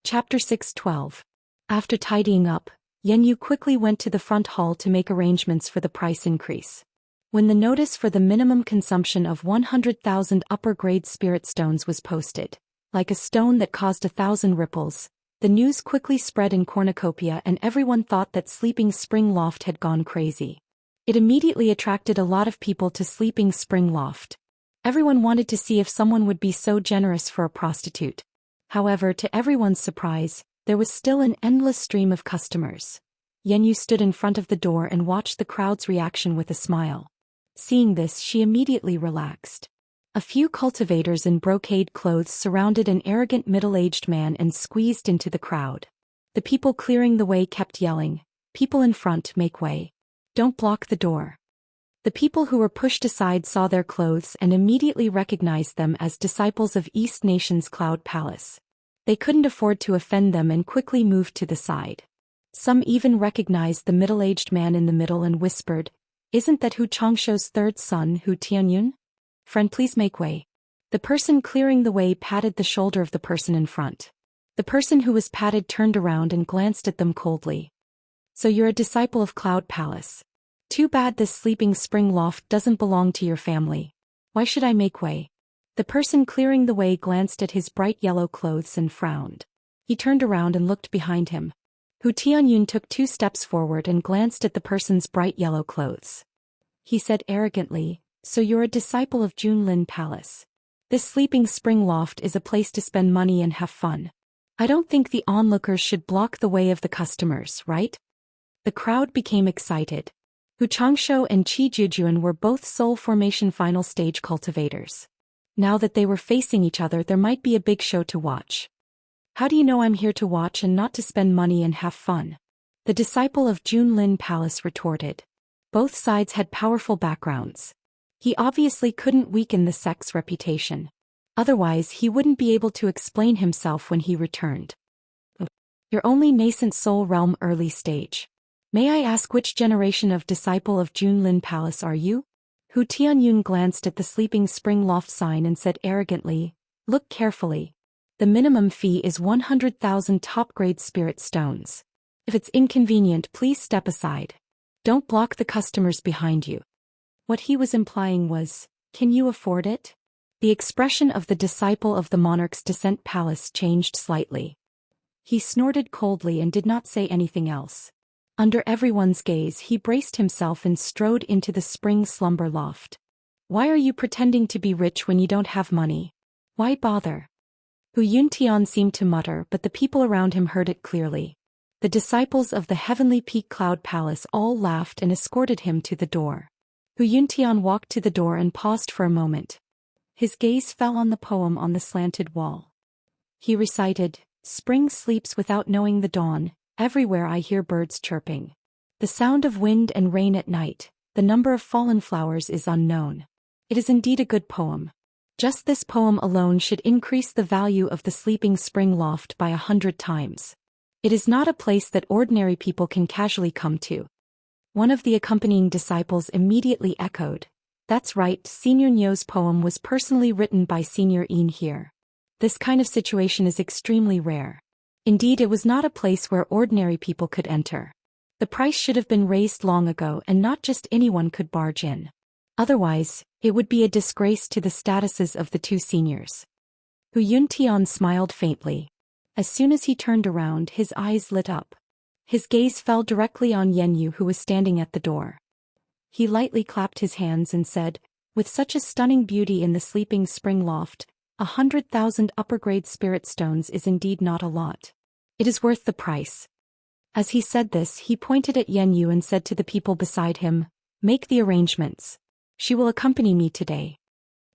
Chapter 6:12. After tidying up, Yenyu quickly went to the front hall to make arrangements for the price increase. When the notice for the minimum consumption of 100,000 upper-grade spirit stones was posted, like a stone that caused 1,000 ripples, the news quickly spread in cornucopia and everyone thought that Sleeping Spring Loft had gone crazy. It immediately attracted a lot of people to Sleeping Spring Loft. Everyone wanted to see if someone would be so generous for a prostitute. However, to everyone's surprise, there was still an endless stream of customers. Yenyu stood in front of the door and watched the crowd's reaction with a smile. Seeing this, she immediately relaxed. A few cultivators in brocade clothes surrounded an arrogant middle-aged man and squeezed into the crowd. The people clearing the way kept yelling, "People in front, make way. Don't block the door." The people who were pushed aside saw their clothes and immediately recognized them as disciples of East Nation's Cloud Palace. They couldn't afford to offend them and quickly moved to the side. Some even recognized the middle-aged man in the middle and whispered, "Isn't that Hu Changshuo's third son, Hu Tianyun? Friend, please make way." The person clearing the way patted the shoulder of the person in front. The person who was patted turned around and glanced at them coldly. "So you're a disciple of Cloud Palace. Too bad this Sleeping Spring Loft doesn't belong to your family. Why should I make way?" The person clearing the way glanced at his bright yellow clothes and frowned. He turned around and looked behind him. Hu Tianyun took 2 steps forward and glanced at the person's bright yellow clothes. He said arrogantly, "So you're a disciple of Junlin Palace. This Sleeping Spring Loft is a place to spend money and have fun. I don't think the onlookers should block the way of the customers, right?" The crowd became excited. Hu Changshuo and Qi Jujuan were both soul formation final stage cultivators. Now that they were facing each other, there might be a big show to watch. "How do you know I'm here to watch and not to spend money and have fun?" The disciple of Junlin Palace retorted. Both sides had powerful backgrounds. He obviously couldn't weaken the sect's reputation. Otherwise, he wouldn't be able to explain himself when he returned. "You're only nascent soul realm early stage. May I ask which generation of disciple of Junlin Palace are you?" Hu Tianyun glanced at the Sleeping Spring Loft sign and said arrogantly, "Look carefully. The minimum fee is 100,000 top-grade spirit stones. If it's inconvenient, please step aside. Don't block the customers behind you." What he was implying was, "Can you afford it?" The expression of the disciple of the monarch's descent palace changed slightly. He snorted coldly and did not say anything else. Under everyone's gaze, he braced himself and strode into the spring slumber loft. "Why are you pretending to be rich when you don't have money? Why bother?" Hu Yuntian seemed to mutter, but the people around him heard it clearly. The disciples of the Heavenly Peak Cloud Palace all laughed and escorted him to the door. Hu Yuntian walked to the door and paused for a moment. His gaze fell on the poem on the slanted wall. He recited, "Spring sleeps without knowing the dawn. Everywhere I hear birds chirping. The sound of wind and rain at night, the number of fallen flowers is unknown." It is indeed a good poem. Just this poem alone should increase the value of the Sleeping Spring Loft by 100 times. It is not a place that ordinary people can casually come to. One of the accompanying disciples immediately echoed, "That's right, Senior Nyo's poem was personally written by Senior Yin here. This kind of situation is extremely rare. Indeed, it was not a place where ordinary people could enter. The price should have been raised long ago and not just anyone could barge in. Otherwise, it would be a disgrace to the statuses of the 2 seniors." Hu Yuntian smiled faintly. As soon as he turned around, his eyes lit up. His gaze fell directly on Yenyu, who was standing at the door. He lightly clapped his hands and said, "With such a stunning beauty in the Sleeping Spring Loft, 100,000 upper-grade spirit stones is indeed not a lot. It is worth the price." As he said this, he pointed at Yenyu and said to the people beside him, "Make the arrangements. She will accompany me today."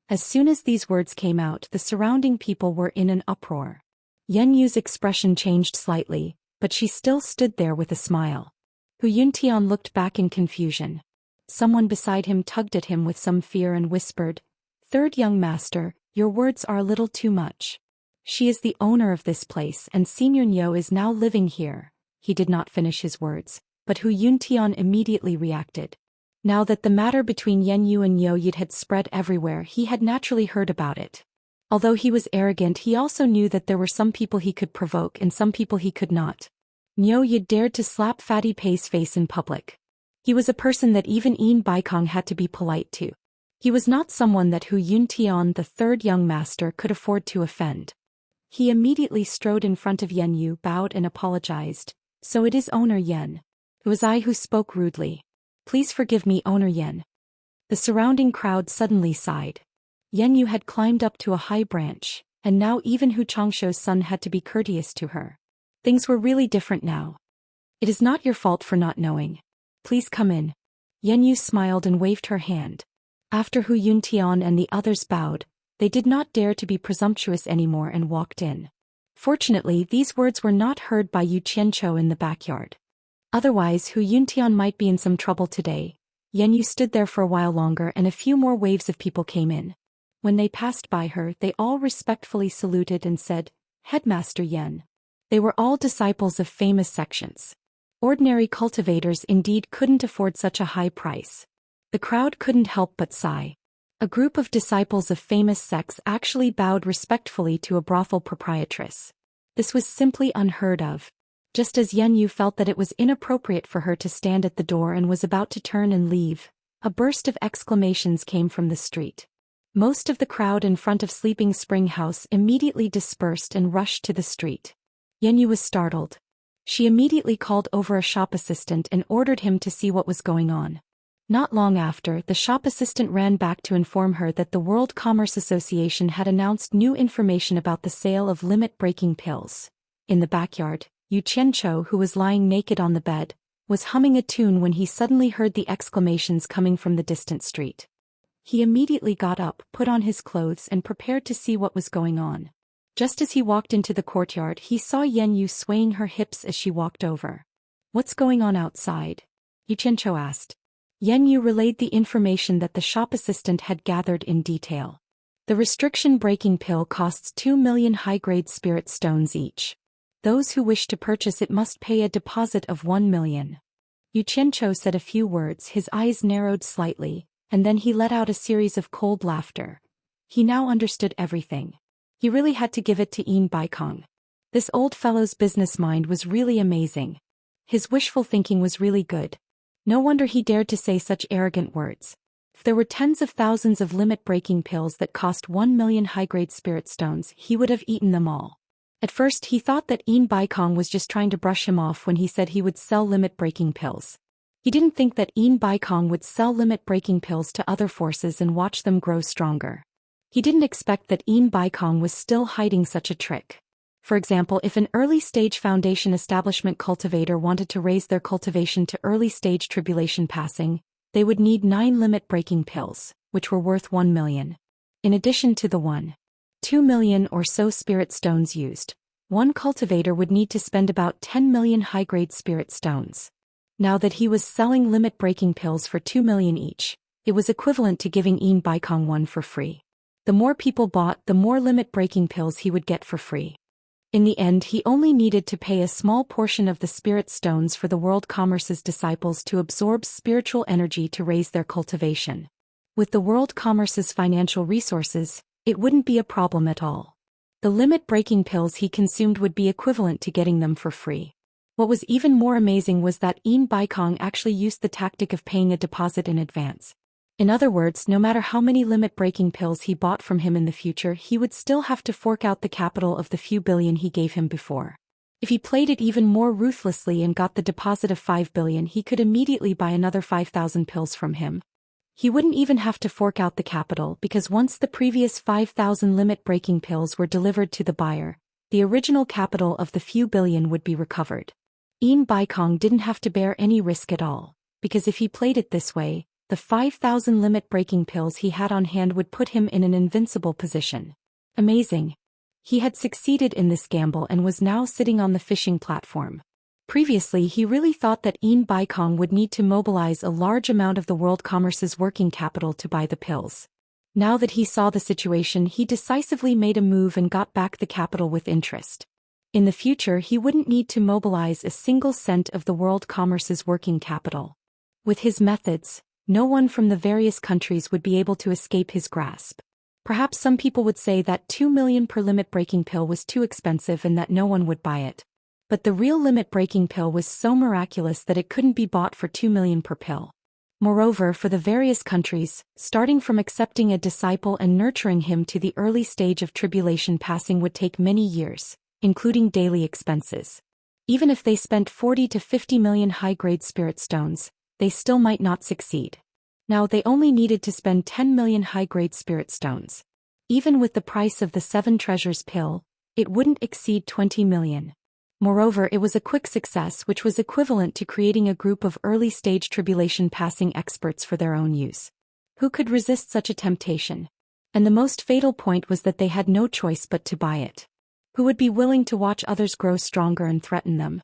As soon as these words came out, the surrounding people were in an uproar. Yenyu's expression changed slightly, but she still stood there with a smile. Hu Yuntian looked back in confusion. Someone beside him tugged at him with some fear and whispered, "Third young master, your words are a little too much. She is the owner of this place and Senior Nyo is now living here." He did not finish his words, but Hu Yuntian immediately reacted. Now that the matter between Yenyu and Nyo Yid had spread everywhere, he had naturally heard about it. Although he was arrogant, he also knew that there were some people he could provoke and some people he could not. Niu Yi dared to slap Fatty Pei's face in public. He was a person that even Yin Baikong had to be polite to. He was not someone that Hu Yuntian, the third young master, could afford to offend. He immediately strode in front of Yen Yu, bowed and apologized. So it is Owner Yen. It was I who spoke rudely. Please forgive me, Owner Yen. The surrounding crowd suddenly sighed. Yen Yu had climbed up to a high branch, and now even Hu Changshuo's son had to be courteous to her. Things were really different now. It is not your fault for not knowing. Please come in. Yen Yu smiled and waved her hand. After Hu Yuntian and the others bowed, they did not dare to be presumptuous anymore and walked in. Fortunately, these words were not heard by Yu Qianchou in the backyard. Otherwise, Hu Yuntian might be in some trouble today. Yen Yu stood there for a while longer and a few more waves of people came in. When they passed by her, they all respectfully saluted and said, Headmaster Yen. They were all disciples of famous sections. Ordinary cultivators indeed couldn't afford such a high price. The crowd couldn't help but sigh. A group of disciples of famous sects actually bowed respectfully to a brothel proprietress. This was simply unheard of. Just as Yen Yu felt that it was inappropriate for her to stand at the door and was about to turn and leave, a burst of exclamations came from the street. Most of the crowd in front of Sleeping Spring House immediately dispersed and rushed to the street. Yen Yu was startled. She immediately called over a shop assistant and ordered him to see what was going on. Not long after, the shop assistant ran back to inform her that the World Commerce Association had announced new information about the sale of limit-breaking pills. In the backyard, Yu Qianchou, who was lying naked on the bed, was humming a tune when he suddenly heard the exclamations coming from the distant street. He immediately got up, put on his clothes and prepared to see what was going on. Just as he walked into the courtyard, he saw Yen Yu swaying her hips as she walked over. What's going on outside? Yu Qianchou asked. Yen Yu relayed the information that the shop assistant had gathered in detail. The restriction-breaking pill costs 2 million high-grade spirit stones each. Those who wish to purchase it must pay a deposit of 1 million. Yu Qianchou said a few words, his eyes narrowed slightly, and then he let out a series of cold laughter. He now understood everything. He really had to give it to Yin Baikong. This old fellow's business mind was really amazing. His wishful thinking was really good. No wonder he dared to say such arrogant words. If there were tens of thousands of limit-breaking pills that cost 1 million high-grade spirit stones, he would have eaten them all. At first he thought that Yin Baikong was just trying to brush him off when he said he would sell limit-breaking pills. He didn't think that Yin Baikong would sell limit-breaking pills to other forces and watch them grow stronger. He didn't expect that Yin Baikong was still hiding such a trick. For example, if an early-stage foundation establishment cultivator wanted to raise their cultivation to early-stage tribulation passing, they would need 9 limit-breaking pills, which were worth 1 million. In addition to the 2 million or so spirit stones used, one cultivator would need to spend about 10 million high-grade spirit stones. Now that he was selling limit-breaking pills for 2 million each, it was equivalent to giving Yin Baikong one for free. The more people bought, the more limit-breaking pills he would get for free. In the end, he only needed to pay a small portion of the spirit stones for the world commerce's disciples to absorb spiritual energy to raise their cultivation. With the world commerce's financial resources, it wouldn't be a problem at all. The limit-breaking pills he consumed would be equivalent to getting them for free. What was even more amazing was that Yin Baikong actually used the tactic of paying a deposit in advance. In other words, no matter how many limit-breaking pills he bought from him in the future, he would still have to fork out the capital of the few billion he gave him before. If he played it even more ruthlessly and got the deposit of 5 billion, he could immediately buy another 5,000 pills from him. He wouldn't even have to fork out the capital because once the previous 5,000 limit-breaking pills were delivered to the buyer, the original capital of the few billion would be recovered. Yin Baikong didn't have to bear any risk at all, because if he played it this way, the 5,000 limit-breaking pills he had on hand would put him in an invincible position. Amazing. He had succeeded in this gamble and was now sitting on the fishing platform. Previously, he really thought that Yin Baikong would need to mobilize a large amount of the world commerce's working capital to buy the pills. Now that he saw the situation, he decisively made a move and got back the capital with interest. In the future, he wouldn't need to mobilize a single cent of the world commerce's working capital. With his methods, no one from the various countries would be able to escape his grasp. Perhaps some people would say that 2 million per limit-breaking pill was too expensive and that no one would buy it. But the real limit-breaking pill was so miraculous that it couldn't be bought for 2 million per pill. Moreover, for the various countries, starting from accepting a disciple and nurturing him to the early stage of tribulation passing would take many years, including daily expenses. Even if they spent 40 to 50 million high-grade spirit stones, they still might not succeed. Now they only needed to spend 10 million high-grade spirit stones. Even with the price of the 7 treasures pill, it wouldn't exceed 20 million. Moreover, it was a quick success which was equivalent to creating a group of early-stage tribulation-passing experts for their own use. Who could resist such a temptation? And the most fatal point was that they had no choice but to buy it. Who would be willing to watch others grow stronger and threaten them?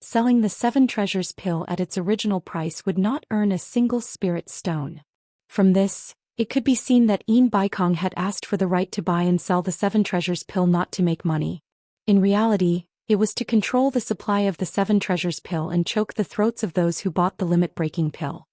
Selling the 7 treasures pill at its original price would not earn a single spirit stone. From this, it could be seen that Yin Baikong had asked for the right to buy and sell the 7 treasures pill not to make money. In reality, it was to control the supply of the 7 treasures pill and choke the throats of those who bought the limit-breaking pill.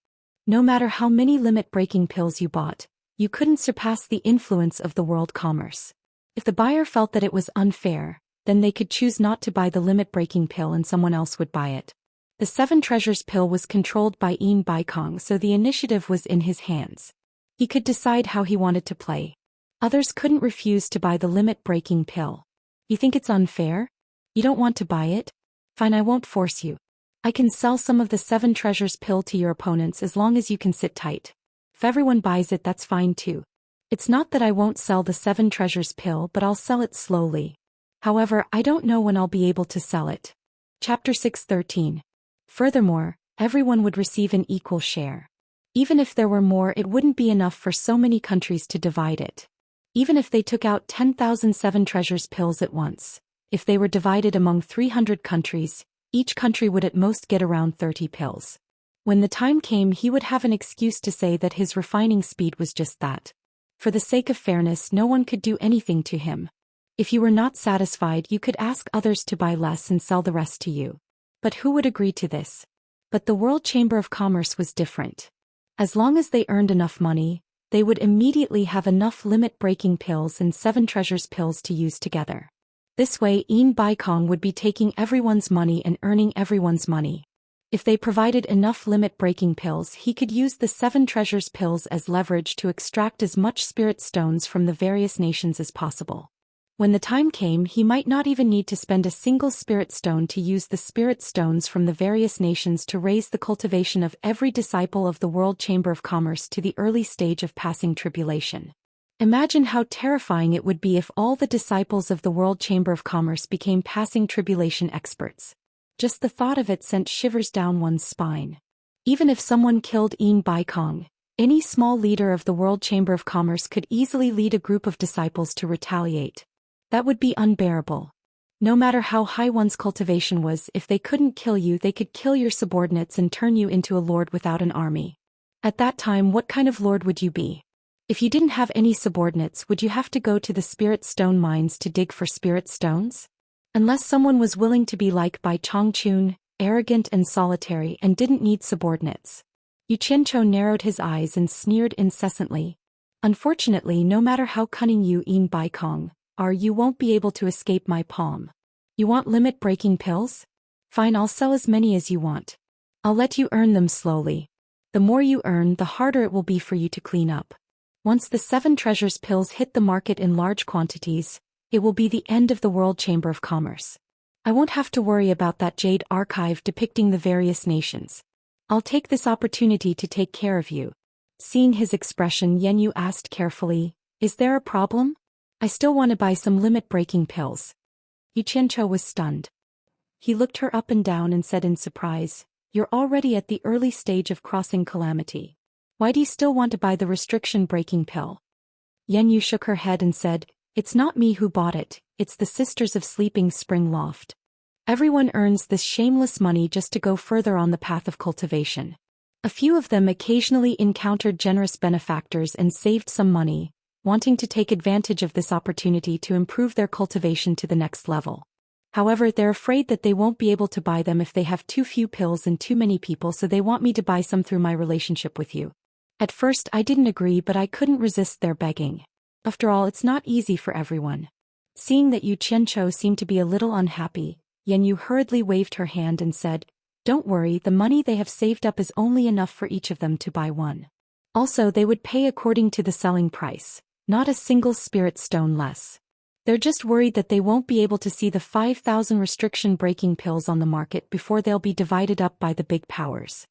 No matter how many limit-breaking pills you bought, you couldn't surpass the influence of the world commerce. If the buyer felt that it was unfair, then they could choose not to buy the limit-breaking pill and someone else would buy it. The 7 treasures pill was controlled by Yin Baikong, so the initiative was in his hands. He could decide how he wanted to play. Others couldn't refuse to buy the limit-breaking pill. You think it's unfair? You don't want to buy it? Fine, I won't force you. I can sell some of the 7 treasures pill to your opponents as long as you can sit tight. If everyone buys it, that's fine too. It's not that I won't sell the 7 treasures pill, but I'll sell it slowly. However, I don't know when I'll be able to sell it. Chapter 6:13. Furthermore, everyone would receive an equal share. Even if there were more, it wouldn't be enough for so many countries to divide it. Even if they took out 10,000 7 treasures pills at once, if they were divided among 300 countries, each country would at most get around 30 pills. When the time came, he would have an excuse to say that his refining speed was just that. For the sake of fairness, no one could do anything to him. If you were not satisfied, you could ask others to buy less and sell the rest to you. But who would agree to this? But the World Chamber of Commerce was different. As long as they earned enough money, they would immediately have enough limit-breaking pills and 7 treasures pills to use together. This way, Yin Baikong would be taking everyone's money and earning everyone's money. If they provided enough limit-breaking pills, he could use the 7 treasures pills as leverage to extract as much spirit stones from the various nations as possible. When the time came, he might not even need to spend a single spirit stone to use the spirit stones from the various nations to raise the cultivation of every disciple of the World Chamber of Commerce to the early stage of passing tribulation. Imagine how terrifying it would be if all the disciples of the World Chamber of Commerce became passing tribulation experts. Just the thought of it sent shivers down one's spine. Even if someone killed Yin Baikong, any small leader of the World Chamber of Commerce could easily lead a group of disciples to retaliate. That would be unbearable. No matter how high one's cultivation was, if they couldn't kill you, they could kill your subordinates and turn you into a lord without an army. At that time, what kind of lord would you be? If you didn't have any subordinates, would you have to go to the spirit stone mines to dig for spirit stones? Unless someone was willing to be like Bai Chongqun, arrogant and solitary and didn't need subordinates. Yu Qianzhou narrowed his eyes and sneered incessantly. Unfortunately, no matter how cunning you Yin Baikong are, you won't be able to escape my palm. You want limit-breaking pills? Fine, I'll sell as many as you want. I'll let you earn them slowly. The more you earn, the harder it will be for you to clean up. Once the 7 treasures pills hit the market in large quantities, it will be the end of the World Chamber of Commerce. I won't have to worry about that jade archive depicting the various nations. I'll take this opportunity to take care of you. Seeing his expression, Yenyu asked carefully, "Is there a problem? I still want to buy some limit-breaking pills." Yu Qianzhou was stunned. He looked her up and down and said in surprise, "You're already at the early stage of crossing calamity. Why do you still want to buy the restriction-breaking pill?" Yenyu shook her head and said, "It's not me who bought it, it's the Sisters of Sleeping Spring Loft. Everyone earns this shameless money just to go further on the path of cultivation. A few of them occasionally encountered generous benefactors and saved some money, wanting to take advantage of this opportunity to improve their cultivation to the next level. However, they're afraid that they won't be able to buy them if they have too few pills and too many people, so they want me to buy some through my relationship with you. At first I didn't agree, but I couldn't resist their begging. After all, it's not easy for everyone. Seeing that Yu Qianqiu seemed to be a little unhappy, Yan Yu hurriedly waved her hand and said, "Don't worry, the money they have saved up is only enough for each of them to buy one. Also, they would pay according to the selling price, not a single spirit stone less. They're just worried that they won't be able to see the 5,000 restriction-breaking pills on the market before they'll be divided up by the big powers."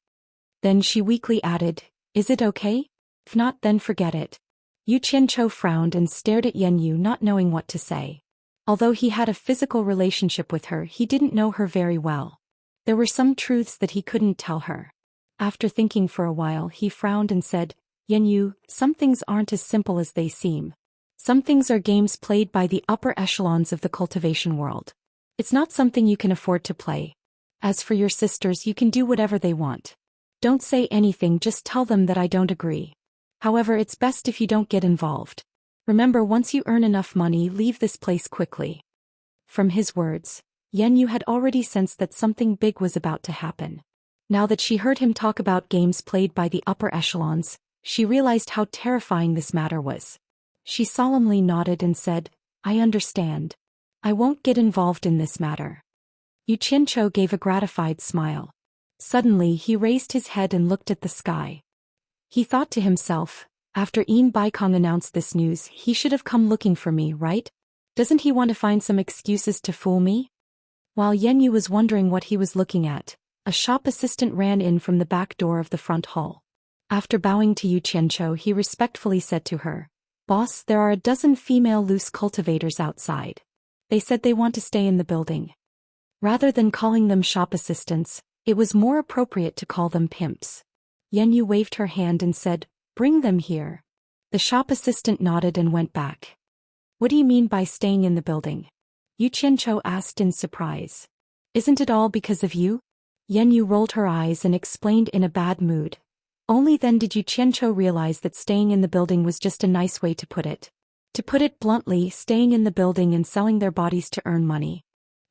Then she weakly added, "Is it okay? If not, then forget it." Yu Qianqiu frowned and stared at Yan Yu, not knowing what to say. Although he had a physical relationship with her, he didn't know her very well. There were some truths that he couldn't tell her. After thinking for a while, he frowned and said, "Yan Yu, some things aren't as simple as they seem. Some things are games played by the upper echelons of the cultivation world. It's not something you can afford to play. As for your sisters, you can do whatever they want. Don't say anything, just tell them that I don't agree. However, it's best if you don't get involved. Remember, once you earn enough money, leave this place quickly." From his words, Yan Yu had already sensed that something big was about to happen. Now that she heard him talk about games played by the upper echelons, she realized how terrifying this matter was. She solemnly nodded and said, "I understand. I won't get involved in this matter." Yu Qianqiu gave a gratified smile. Suddenly he raised his head and looked at the sky. He thought to himself, after Yin Baikong announced this news, he should have come looking for me, right? Doesn't he want to find some excuses to fool me? While Yan Yu was wondering what he was looking at, a shop assistant ran in from the back door of the front hall. After bowing to Yu Qianqiu, he respectfully said to her, "Boss, there are a dozen female loose cultivators outside. They said they want to stay in the building." Rather than calling them shop assistants, it was more appropriate to call them pimps. Yan Yu waved her hand and said, "Bring them here." The shop assistant nodded and went back. "What do you mean by staying in the building?" Yu Qianqiu asked in surprise. "Isn't it all because of you?" Yan Yu rolled her eyes and explained in a bad mood. Only then did Yu Qianqiu realize that staying in the building was just a nice way to put it. To put it bluntly, staying in the building and selling their bodies to earn money.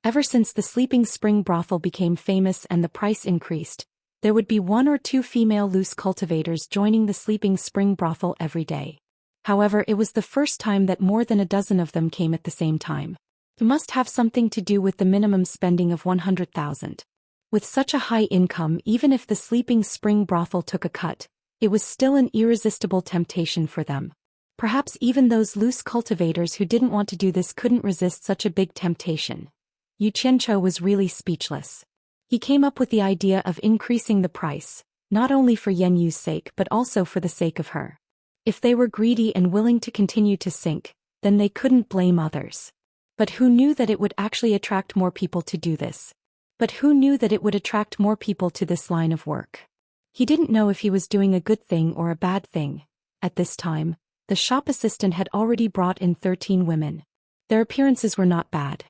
Ever since the Sleeping Spring brothel became famous and the price increased, there would be 1 or 2 female loose cultivators joining the Sleeping Spring brothel every day. However, it was the first time that more than a dozen of them came at the same time. It must have something to do with the minimum spending of 100,000. With such a high income, even if the Sleeping Spring brothel took a cut, it was still an irresistible temptation for them. Perhaps even those loose cultivators who didn't want to do this couldn't resist such a big temptation. Yu Qianqiu was really speechless. He came up with the idea of increasing the price, not only for Yan Yu's sake but also for the sake of her. If they were greedy and willing to continue to sink, then they couldn't blame others. But who knew that it would actually attract more people to do this? But who knew that it would attract more people to this line of work? He didn't know if he was doing a good thing or a bad thing. At this time, the shop assistant had already brought in 13 women. Their appearances were not bad.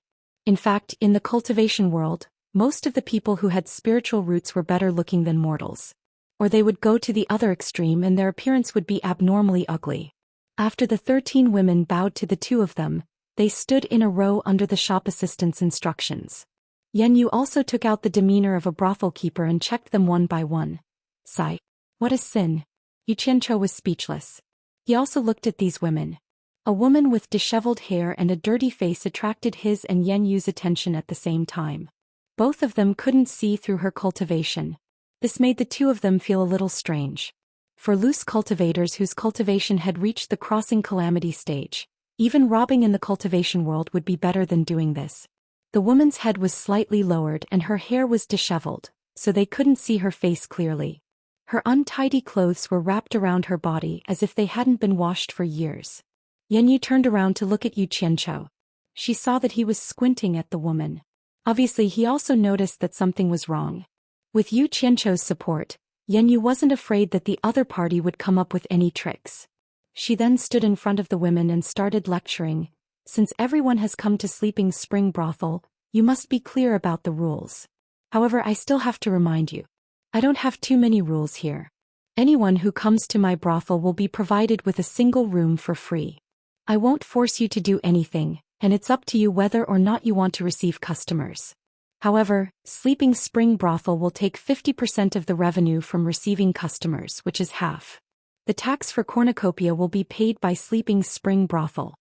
In fact, in the cultivation world, most of the people who had spiritual roots were better looking than mortals. Or they would go to the other extreme and their appearance would be abnormally ugly. After the 13 women bowed to the 2 of them, they stood in a row under the shop assistant's instructions. Yan Yu also took out the demeanor of a brothel keeper and checked them one by one. Sigh. What a sin. Yu Qianqiu was speechless. He also looked at these women. A woman with disheveled hair and a dirty face attracted his and Yan Yu's attention at the same time. Both of them couldn't see through her cultivation. This made the 2 of them feel a little strange. For loose cultivators whose cultivation had reached the crossing calamity stage, even robbing in the cultivation world would be better than doing this. The woman's head was slightly lowered and her hair was disheveled, so they couldn't see her face clearly. Her untidy clothes were wrapped around her body as if they hadn't been washed for years. Yan Yu turned around to look at Yu Qianqiu. She saw that he was squinting at the woman. Obviously, he also noticed that something was wrong. With Yu Qianqiu's support, Yan Yu wasn't afraid that the other party would come up with any tricks. She then stood in front of the women and started lecturing. Since everyone has come to Sleeping Spring brothel, you must be clear about the rules. However, I still have to remind you. I don't have too many rules here. Anyone who comes to my brothel will be provided with a single room for free. I won't force you to do anything, and it's up to you whether or not you want to receive customers. However, Sleeping Spring brothel will take 50% of the revenue from receiving customers, which is half. The tax for cornucopia will be paid by Sleeping Spring Brothel.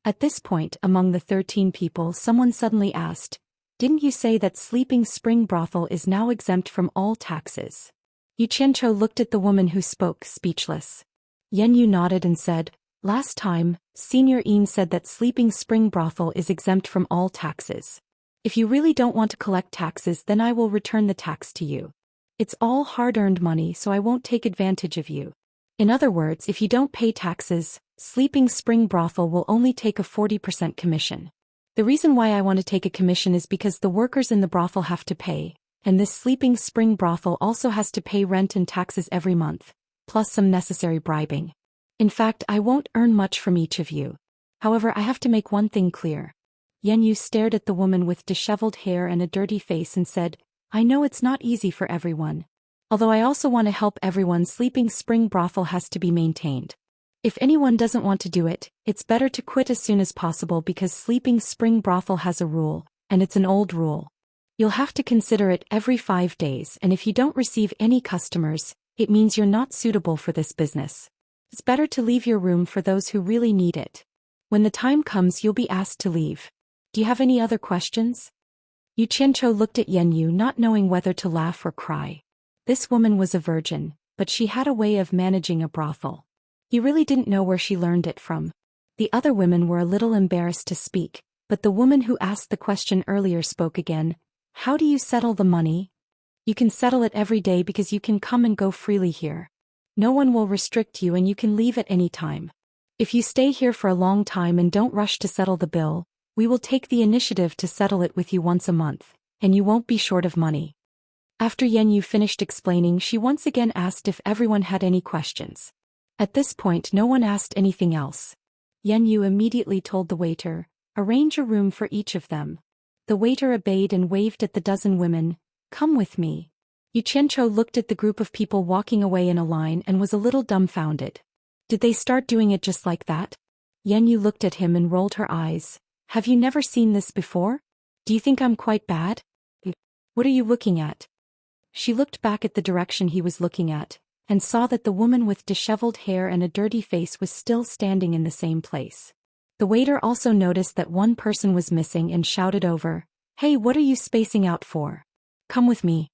At this point, among the 13 people, someone suddenly asked, "Didn't you say that Sleeping Spring Brothel is now exempt from all taxes?" Yu Qianzhou looked at the woman who spoke, speechless. Yan Yu nodded and said, "Last time, Senior Yin said that Sleeping Spring Brothel is exempt from all taxes. If you really don't want to collect taxes, then I will return the tax to you. It's all hard-earned money, so I won't take advantage of you. In other words, if you don't pay taxes, Sleeping Spring Brothel will only take a 40% commission. The reason why I want to take a commission is because the workers in the brothel have to pay, and this Sleeping Spring Brothel also has to pay rent and taxes every month, plus some necessary bribing. In fact, I won't earn much from each of you. However, I have to make one thing clear." Yan Yu stared at the woman with disheveled hair and a dirty face and said, "I know it's not easy for everyone. Although I also want to help everyone, Sleeping Spring Brothel has to be maintained. If anyone doesn't want to do it, it's better to quit as soon as possible because Sleeping Spring Brothel has a rule, and it's an old rule. You'll have to consider it every 5 days, and if you don't receive any customers, it means you're not suitable for this business. It's better to leave your room for those who really need it. When the time comes, you'll be asked to leave. Do you have any other questions?" Yu Qianzhou looked at Yan Yu, not knowing whether to laugh or cry. This woman was a virgin, but she had a way of managing a brothel. He really didn't know where she learned it from. The other women were a little embarrassed to speak, but the woman who asked the question earlier spoke again. "How do you settle the money?" "You can settle it every day because you can come and go freely here. No one will restrict you and you can leave at any time. If you stay here for a long time and don't rush to settle the bill, we will take the initiative to settle it with you once a month, and you won't be short of money." After Yan Yu finished explaining, she once again asked if everyone had any questions. At this point, no one asked anything else. Yan Yu immediately told the waiter, "Arrange a room for each of them." The waiter obeyed and waved at the dozen women, "Come with me." Yu Qianzhou looked at the group of people walking away in a line and was a little dumbfounded. Did they start doing it just like that? Yan Yu looked at him and rolled her eyes. "Have you never seen this before? Do you think I'm quite bad? What are you looking at?" She looked back at the direction he was looking at, and saw that the woman with disheveled hair and a dirty face was still standing in the same place. The waiter also noticed that one person was missing and shouted over, "Hey, what are you spacing out for? Come with me."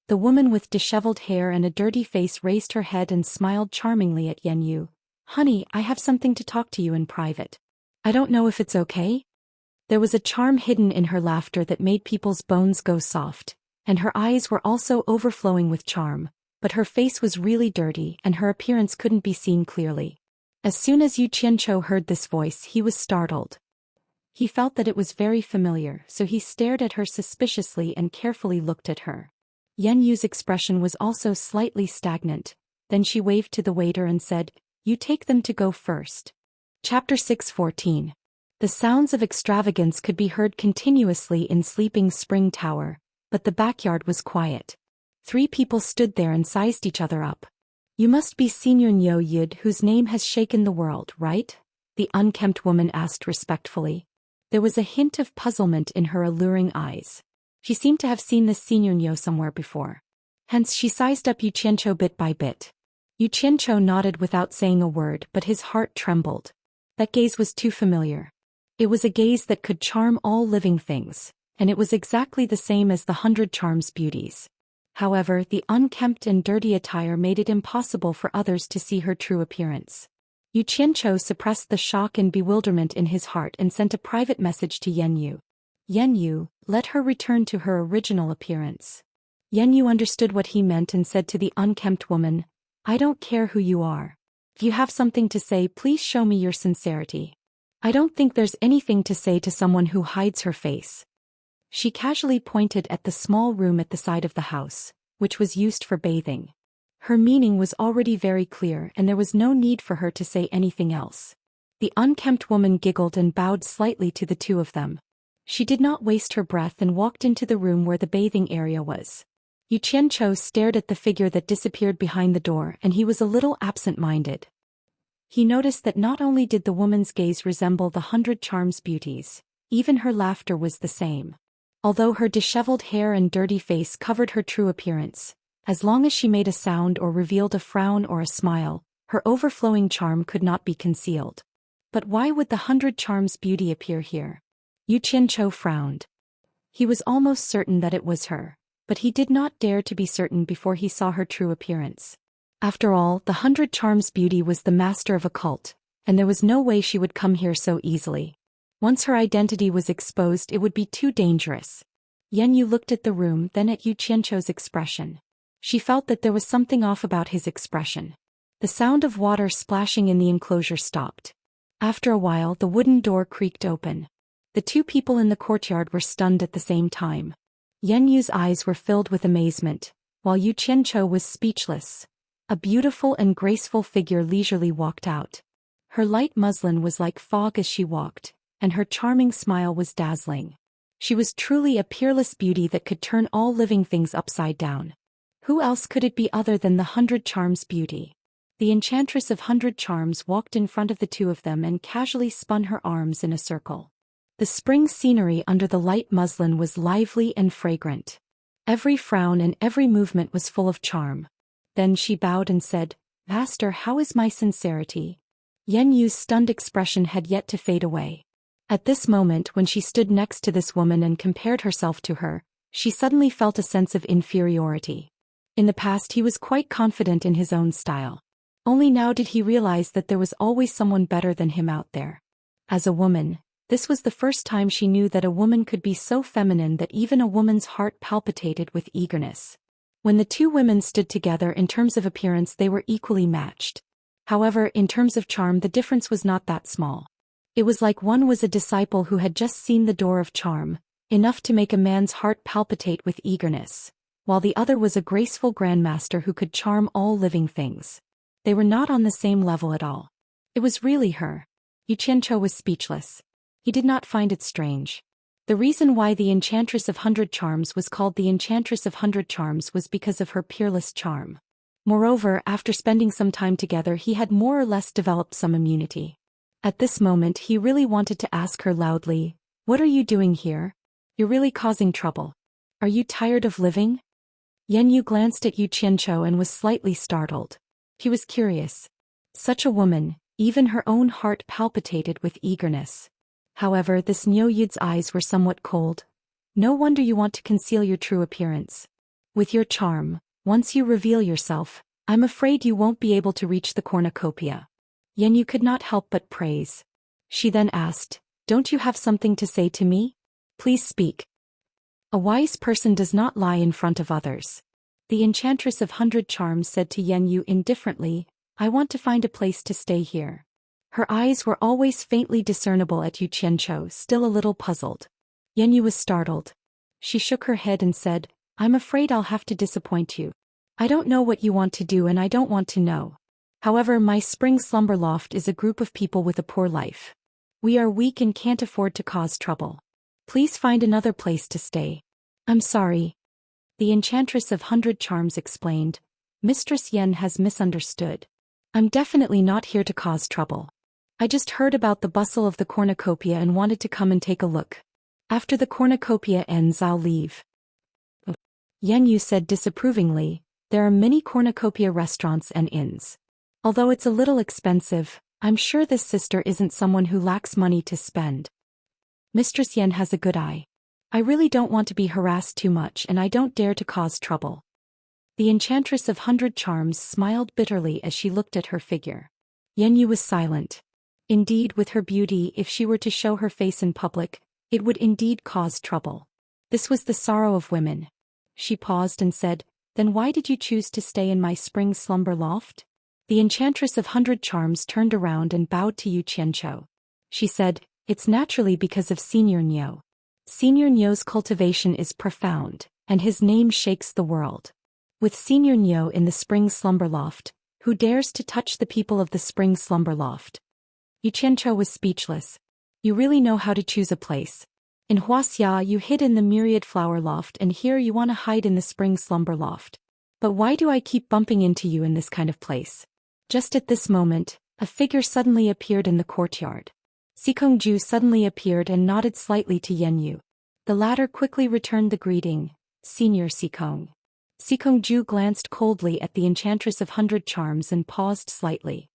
The woman with disheveled hair and a dirty face raised her head and smiled charmingly at Yan Yu. "Honey, I have something to talk to you in private. I don't know if it's okay?" There was a charm hidden in her laughter that made people's bones go soft, and her eyes were also overflowing with charm, but her face was really dirty and her appearance couldn't be seen clearly. As soon as Yu Qianzhou heard this voice, he was startled. He felt that it was very familiar, so he stared at her suspiciously and carefully looked at her. Yan Yu's expression was also slightly stagnant. Then she waved to the waiter and said, "You take them to go first." Chapter 6:14. The sounds of extravagance could be heard continuously in Sleeping Spring Tower, but the backyard was quiet. 3 people stood there and sized each other up. "You must be Senior Nyo Yid, whose name has shaken the world, right?" the unkempt woman asked respectfully. There was a hint of puzzlement in her alluring eyes. She seemed to have seen this Senior Nyo somewhere before. Hence she sized up Yu Qianzhou bit by bit. Yu Qianzhou nodded without saying a word, but his heart trembled. That gaze was too familiar. It was a gaze that could charm all living things, and it was exactly the same as the 100 Charms beauties. However, the unkempt and dirty attire made it impossible for others to see her true appearance. Yu Qianzhou suppressed the shock and bewilderment in his heart and sent a private message to Yan Yu. "Yan Yu, let her return to her original appearance." Yan Yu understood what he meant and said to the unkempt woman, "I don't care who you are. If you have something to say, please show me your sincerity. I don't think there's anything to say to someone who hides her face." She casually pointed at the small room at the side of the house, which was used for bathing. Her meaning was already very clear and there was no need for her to say anything else. The unkempt woman giggled and bowed slightly to the two of them. She did not waste her breath and walked into the room where the bathing area was. Yu Qianzhou stared at the figure that disappeared behind the door and he was a little absent-minded. He noticed that not only did the woman's gaze resemble the 100 Charms beauties, even her laughter was the same. Although her disheveled hair and dirty face covered her true appearance, as long as she made a sound or revealed a frown or a smile, Her overflowing charm could not be concealed. But why would the 100 Charms beauty appear here? Yu Qianzhou frowned. He was almost certain that it was her, but he did not dare to be certain before he saw her true appearance. After all, the 100 Charms beauty was the master of a cult, and there was no way she would come here so easily. Once her identity was exposed, it would be too dangerous. Yan Yu looked at the room, then at Yu Qianzhou's expression. She felt that there was something off about his expression. The sound of water splashing in the enclosure stopped. After a while, the wooden door creaked open. The two people in the courtyard were stunned at the same time. Yan Yu's eyes were filled with amazement, while Yu Qianzhou was speechless. A beautiful and graceful figure leisurely walked out. Her light muslin was like fog as she walked, and her charming smile was dazzling. She was truly a peerless beauty that could turn all living things upside down. Who else could it be other than the 100 Charms beauty? The enchantress of 100 Charms walked in front of the two of them and casually spun her arms in a circle. The spring scenery under the light muslin was lively and fragrant. Every frown and every movement was full of charm. Then she bowed and said, "Master, how is my sincerity?" Yan Yu's stunned expression had yet to fade away. At this moment, when she stood next to this woman and compared herself to her, she suddenly felt a sense of inferiority. In the past he was quite confident in his own style. Only now did he realize that there was always someone better than him out there. As a woman, this was the first time she knew that a woman could be so feminine that even a woman's heart palpitated with eagerness. When the two women stood together in terms of appearance, they were equally matched. However, in terms of charm, the difference was not that small. It was like one was a disciple who had just seen the door of charm, enough to make a man's heart palpitate with eagerness, while the other was a graceful grandmaster who could charm all living things. They were not on the same level at all. It was really her. Yu Qianzhou was speechless. He did not find it strange. The reason why the Enchantress of 100 Charms was called the Enchantress of 100 Charms was because of her peerless charm. Moreover, after spending some time together, he had more or less developed some immunity. At this moment, he really wanted to ask her loudly, "What are you doing here? You're really causing trouble. Are you tired of living?" Yan Yu glanced at Yu Qianzhou and was slightly startled. He was curious. Such a woman, even her own heart palpitated with eagerness. However, this Niu Yid's eyes were somewhat cold. "No wonder you want to conceal your true appearance. With your charm, once you reveal yourself, I'm afraid you won't be able to reach the cornucopia." Yan Yu could not help but praise. She then asked, "Don't you have something to say to me? Please speak." A wise person does not lie in front of others. The Enchantress of 100 Charms said to Yan Yu indifferently, "I want to find a place to stay here." Her eyes were always faintly discernible at Yu Qianzhou, still a little puzzled. Yan Yu was startled. She shook her head and said, "I'm afraid I'll have to disappoint you. I don't know what you want to do and I don't want to know. However, my spring slumber loft is a group of people with a poor life. We are weak and can't afford to cause trouble. Please find another place to stay." "I'm sorry." The Enchantress of 100 Charms explained, "Mistress Yan has misunderstood. I'm definitely not here to cause trouble. I just heard about the bustle of the cornucopia and wanted to come and take a look. After the cornucopia ends, I'll leave." Yan Yu said disapprovingly, "There are many cornucopia restaurants and inns. Although it's a little expensive, I'm sure this sister isn't someone who lacks money to spend. Mistress Yan has a good eye. I really don't want to be harassed too much and I don't dare to cause trouble." The Enchantress of 100 Charms smiled bitterly as she looked at her figure. Yan Yu was silent. Indeed, with her beauty, if she were to show her face in public, it would indeed cause trouble. This was the sorrow of women. She paused and said, "Then why did you choose to stay in my spring slumber loft?" The Enchantress of 100 Charms turned around and bowed to Yu Qianzhou. She said, "It's naturally because of Senior Niu. Senior Niu's cultivation is profound, and his name shakes the world. With Senior Niu in the spring slumber loft, who dares to touch the people of the spring slumber loft?" Yu Qianzhou was speechless. "You really know how to choose a place. In Wuxia you hid in the myriad flower loft and here you want to hide in the spring slumber loft. But why do I keep bumping into you in this kind of place?" Just at this moment, a figure suddenly appeared in the courtyard. Sikongju suddenly appeared and nodded slightly to Yan Yu. The latter quickly returned the greeting, "Senior Sikong." Sikongju glanced coldly at the Enchantress of 100 Charms and paused slightly.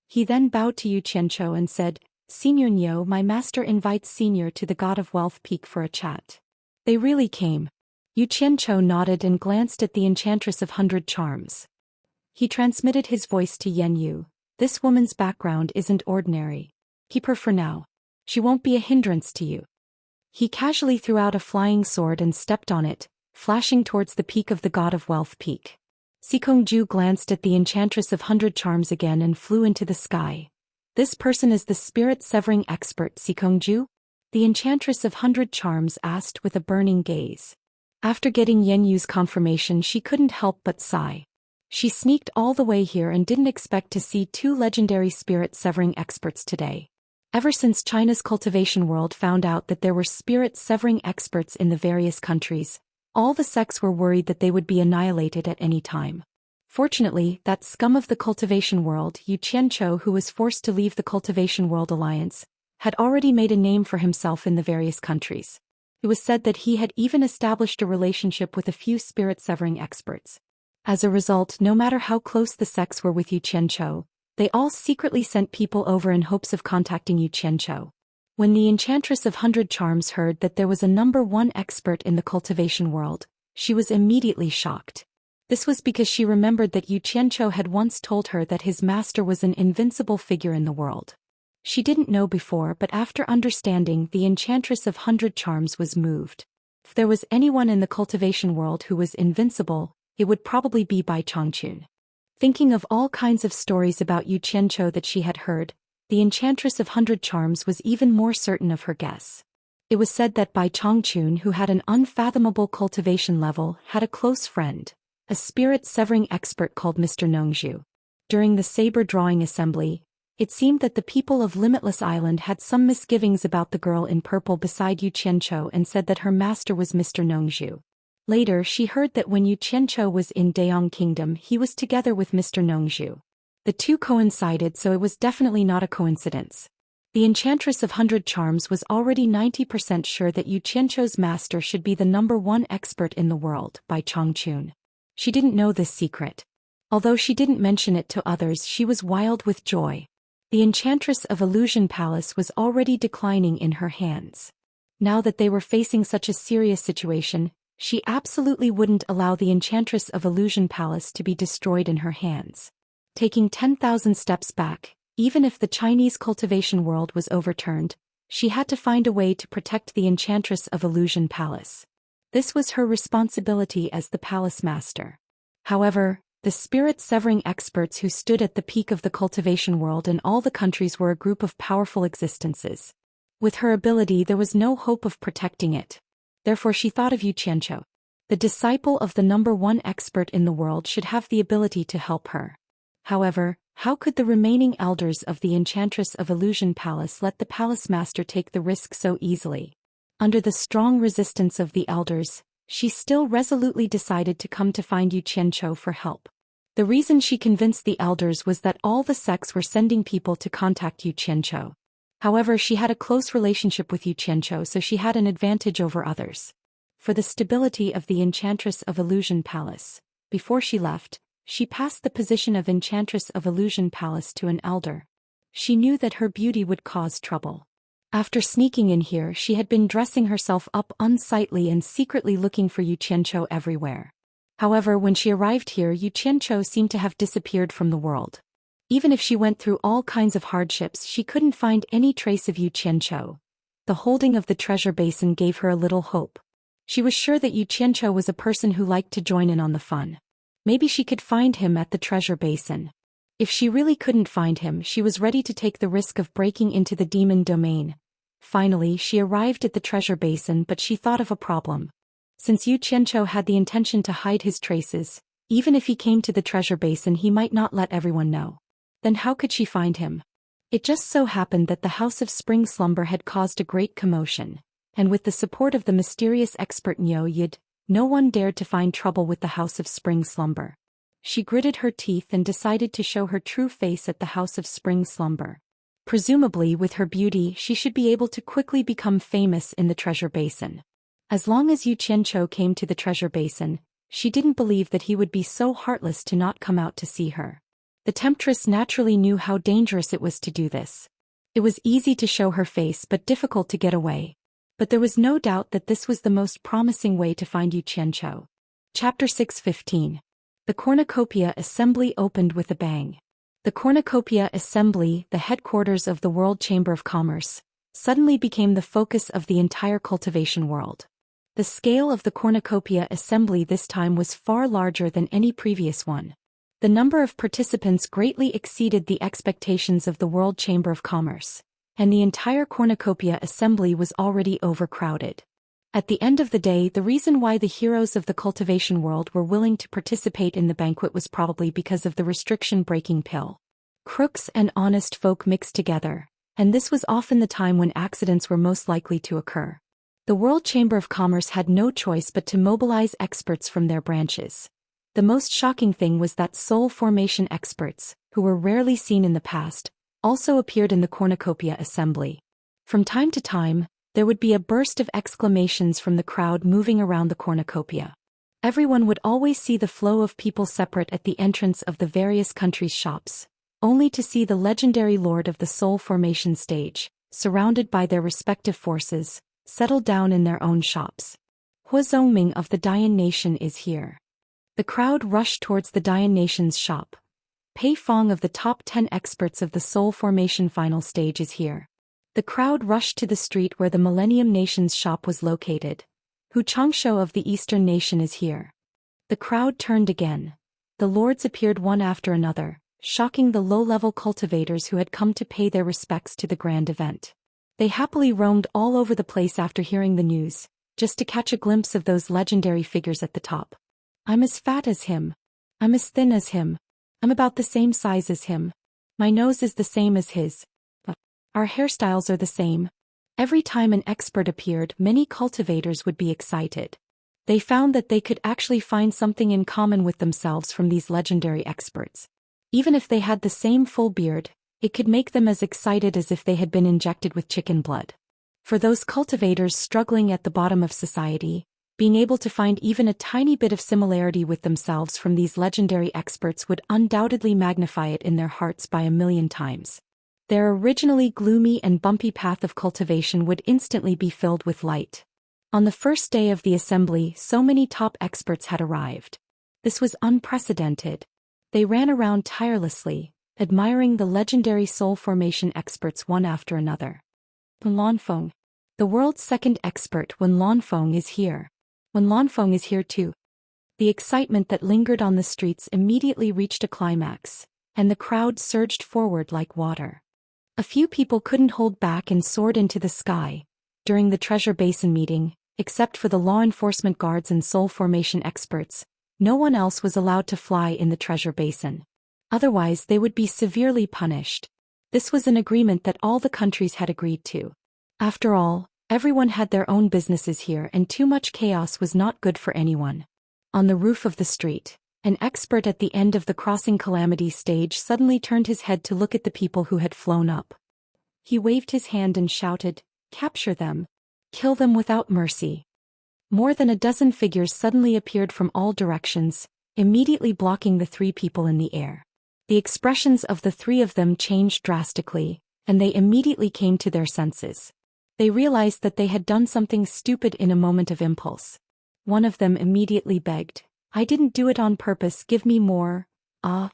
He then bowed to Yu Qianchou and said, "Senior Nyo, my master invites Senior to the God of Wealth Peak for a chat." They really came. Yu Qianchou nodded and glanced at the Enchantress of 100 Charms. He transmitted his voice to Yen Yu. "This woman's background isn't ordinary. Keep her for now. She won't be a hindrance to you." He casually threw out a flying sword and stepped on it, flashing towards the peak of the God of Wealth Peak. Sikongju glanced at the Enchantress of 100 Charms again and flew into the sky. "This person is the spirit-severing expert, Sikongju?" The Enchantress of 100 Charms asked with a burning gaze. After getting Yen Yu's confirmation, she couldn't help but sigh. She sneaked all the way here and didn't expect to see two legendary spirit-severing experts today. Ever since China's cultivation world found out that there were spirit-severing experts in the various countries, all the sects were worried that they would be annihilated at any time. Fortunately, that scum of the cultivation world, Yu Qianchou, who was forced to leave the Cultivation World Alliance, had already made a name for himself in the various countries. It was said that he had even established a relationship with a few spirit-severing experts. As a result, no matter how close the sects were with Yu Qianchou, they all secretly sent people over in hopes of contacting Yu Qianchou. When the Enchantress of 100 Charms heard that there was a #1 expert in the cultivation world, she was immediately shocked. This was because she remembered that Yu Qianchou had once told her that his master was an invincible figure in the world. She didn't know before, but after understanding, the Enchantress of 100 Charms was moved. If there was anyone in the cultivation world who was invincible, it would probably be Bai Changqun. Thinking of all kinds of stories about Yu Qianchou that she had heard, the Enchantress of 100 Charms was even more certain of her guess. It was said that Bai Changqun, who had an unfathomable cultivation level, had a close friend, a spirit-severing expert called Mr. Nongzhu. During the saber drawing assembly, it seemed that the people of Limitless Island had some misgivings about the girl in purple beside Yu Qianchou and said that her master was Mr. Nongzhu. Later, she heard that when Yu Qianchou was in Daong Kingdom, he was together with Mr. Nongzhu. The two coincided, so it was definitely not a coincidence. The Enchantress of 100 Charms was already 90% sure that Yu Qianchou's master should be the #1 expert in the world, Bai Changqun. She didn't know this secret. Although she didn't mention it to others, she was wild with joy. The Enchantress of Illusion Palace was already declining in her hands. Now that they were facing such a serious situation, she absolutely wouldn't allow the Enchantress of Illusion Palace to be destroyed in her hands. Taking 10,000 steps back, even if the Chinese cultivation world was overturned, she had to find a way to protect the Enchantress of Illusion Palace. This was her responsibility as the palace master. However, the spirit-severing experts who stood at the peak of the cultivation world in all the countries were a group of powerful existences. With her ability, there was no hope of protecting it. Therefore she thought of Yu Qianchou. The disciple of the #1 expert in the world should have the ability to help her. However, how could the remaining elders of the Enchantress of Illusion Palace let the palace master take the risk so easily? Under the strong resistance of the elders, she still resolutely decided to come to find Yu Qianchou for help. The reason she convinced the elders was that all the sects were sending people to contact Yu Qianchou. However, she had a close relationship with Yu Qianchou, so she had an advantage over others. For the stability of the Enchantress of Illusion Palace, before she left, she passed the position of Enchantress of Illusion Palace to an elder. She knew that her beauty would cause trouble. After sneaking in here, she had been dressing herself up unsightly and secretly looking for Yu Qianchou everywhere. However, when she arrived here, Yu Qianchou seemed to have disappeared from the world. Even if she went through all kinds of hardships, she couldn't find any trace of Yu Qianchou. The holding of the treasure basin gave her a little hope. She was sure that Yu Qianchou was a person who liked to join in on the fun. Maybe she could find him at the treasure basin. If she really couldn't find him, she was ready to take the risk of breaking into the demon domain. Finally, she arrived at the treasure basin, but she thought of a problem. Since Yu Qianchou had the intention to hide his traces, even if he came to the treasure basin, he might not let everyone know. Then how could she find him? It just so happened that the House of Spring Slumber had caused a great commotion, and with the support of the mysterious expert Nyo Yid, no one dared to find trouble with the House of Spring Slumber. She gritted her teeth and decided to show her true face at the House of Spring Slumber. Presumably, with her beauty, she should be able to quickly become famous in the treasure basin. As long as Yu Qianchou came to the treasure basin, she didn't believe that he would be so heartless to not come out to see her. The temptress naturally knew how dangerous it was to do this. It was easy to show her face but difficult to get away. But there was no doubt that this was the most promising way to find Yu Qianqiu. Chapter 6:15. The Cornucopia Assembly opened with a bang. The Cornucopia Assembly, the headquarters of the World Chamber of Commerce, suddenly became the focus of the entire cultivation world. The scale of the Cornucopia Assembly this time was far larger than any previous one. The number of participants greatly exceeded the expectations of the World Chamber of Commerce, and the entire Cornucopia Assembly was already overcrowded. At the end of the day, the reason why the heroes of the cultivation world were willing to participate in the banquet was probably because of the restriction-breaking pill. Crooks and honest folk mixed together, and this was often the time when accidents were most likely to occur. The World Chamber of Commerce had no choice but to mobilize experts from their branches. The most shocking thing was that soul formation experts, who were rarely seen in the past, also appeared in the Cornucopia Assembly. From time to time, there would be a burst of exclamations from the crowd moving around the cornucopia. Everyone would always see the flow of people separate at the entrance of the various countries' shops, only to see the legendary lord of the soul formation stage, surrounded by their respective forces, settle down in their own shops. Hu Zongming of the Dayan Nation is here. The crowd rushed towards the Dayan Nation's shop. Pei Fong of the top 10 experts of the soul formation final stage is here. The crowd rushed to the street where the Millennium Nation's shop was located. Hu Changshou of the Eastern Nation is here. The crowd turned again. The lords appeared one after another, shocking the low-level cultivators who had come to pay their respects to the grand event. They happily roamed all over the place after hearing the news, just to catch a glimpse of those legendary figures at the top. I'm as fat as him. I'm as thin as him. I'm about the same size as him. My nose is the same as his. Our hairstyles are the same. Every time an expert appeared, many cultivators would be excited. They found that they could actually find something in common with themselves from these legendary experts. Even if they had the same full beard, it could make them as excited as if they had been injected with chicken blood. For those cultivators struggling at the bottom of society, being able to find even a tiny bit of similarity with themselves from these legendary experts would undoubtedly magnify it in their hearts by 1,000,000 times. Their originally gloomy and bumpy path of cultivation would instantly be filled with light. On the first day of the assembly, so many top experts had arrived. This was unprecedented. They ran around tirelessly, admiring the legendary soul formation experts one after another. Wen Lanfeng, the world's second expert, Wen Lanfeng is here. Wen Lanfeng is here too. The excitement that lingered on the streets immediately reached a climax, and the crowd surged forward like water. A few people couldn't hold back and soared into the sky. During the Treasure Basin meeting, except for the law enforcement guards and soul formation experts, no one else was allowed to fly in the Treasure Basin. Otherwise they would be severely punished. This was an agreement that all the countries had agreed to. After all, everyone had their own businesses here and too much chaos was not good for anyone. On the roof of the street, an expert at the end of the Crossing Calamity stage suddenly turned his head to look at the people who had flown up. He waved his hand and shouted, "Capture them! Kill them without mercy!" More than a dozen figures suddenly appeared from all directions, immediately blocking the three people in the air. The expressions of the three of them changed drastically, and they immediately came to their senses. They realized that they had done something stupid in a moment of impulse. One of them immediately begged, "I didn't do it on purpose, give me more." A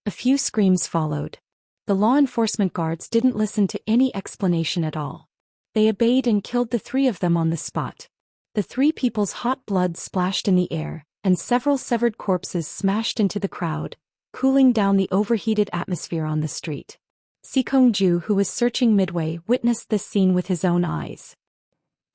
few screams followed. The law enforcement guards didn't listen to any explanation at all. They obeyed and killed the three of them on the spot. The three people's hot blood splashed in the air, and several severed corpses smashed into the crowd, cooling down the overheated atmosphere on the street. Sikongju, who was searching midway, witnessed this scene with his own eyes.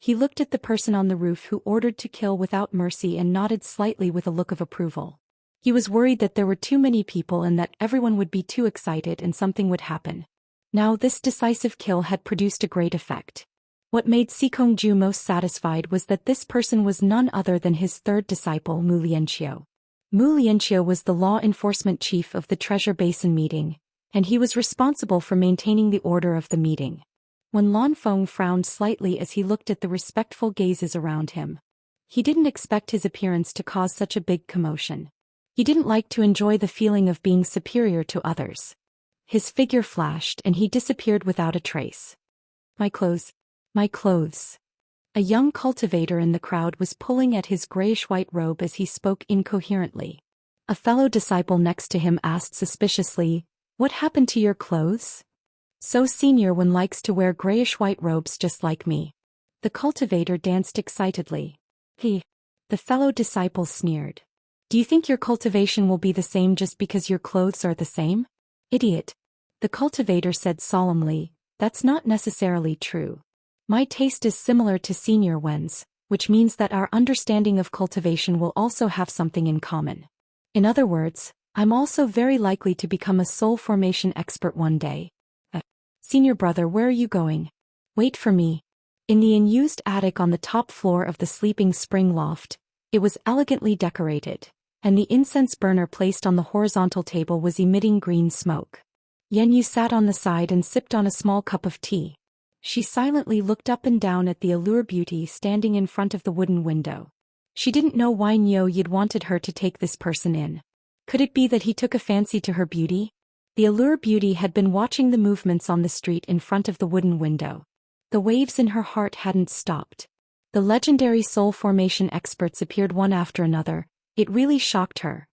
He looked at the person on the roof who ordered to kill without mercy and nodded slightly with a look of approval. He was worried that there were too many people and that everyone would be too excited and something would happen. Now this decisive kill had produced a great effect. What made Sikongju most satisfied was that this person was none other than his third disciple, Mu Lianqiu. Mu Lianqiu was the law enforcement chief of the Treasure Basin meeting, and he was responsible for maintaining the order of the meeting. When Lanfeng frowned slightly as he looked at the respectful gazes around him. He didn't expect his appearance to cause such a big commotion. He didn't like to enjoy the feeling of being superior to others. His figure flashed and he disappeared without a trace. My clothes. My clothes. A young cultivator in the crowd was pulling at his grayish-white robe as he spoke incoherently. A fellow disciple next to him asked suspiciously, "What happened to your clothes?" "So senior one likes to wear grayish-white robes just like me." The cultivator danced excitedly. The fellow disciple sneered. "Do you think your cultivation will be the same just because your clothes are the same? Idiot." The cultivator said solemnly, "That's not necessarily true. My taste is similar to Senior Wen's, which means that our understanding of cultivation will also have something in common. In other words, I'm also very likely to become a soul formation expert one day." "Senior brother, where are you going?" "Wait for me." In the unused attic on the top floor of the sleeping spring loft, it was elegantly decorated, and the incense burner placed on the horizontal table was emitting green smoke. Yanyu sat on the side and sipped on a small cup of tea. She silently looked up and down at the allure beauty standing in front of the wooden window. She didn't know why Niu Yid wanted her to take this person in. Could it be that he took a fancy to her beauty? The allure beauty had been watching the movements on the street in front of the wooden window. The waves in her heart hadn't stopped. The legendary soul formation experts appeared one after another. It really shocked her.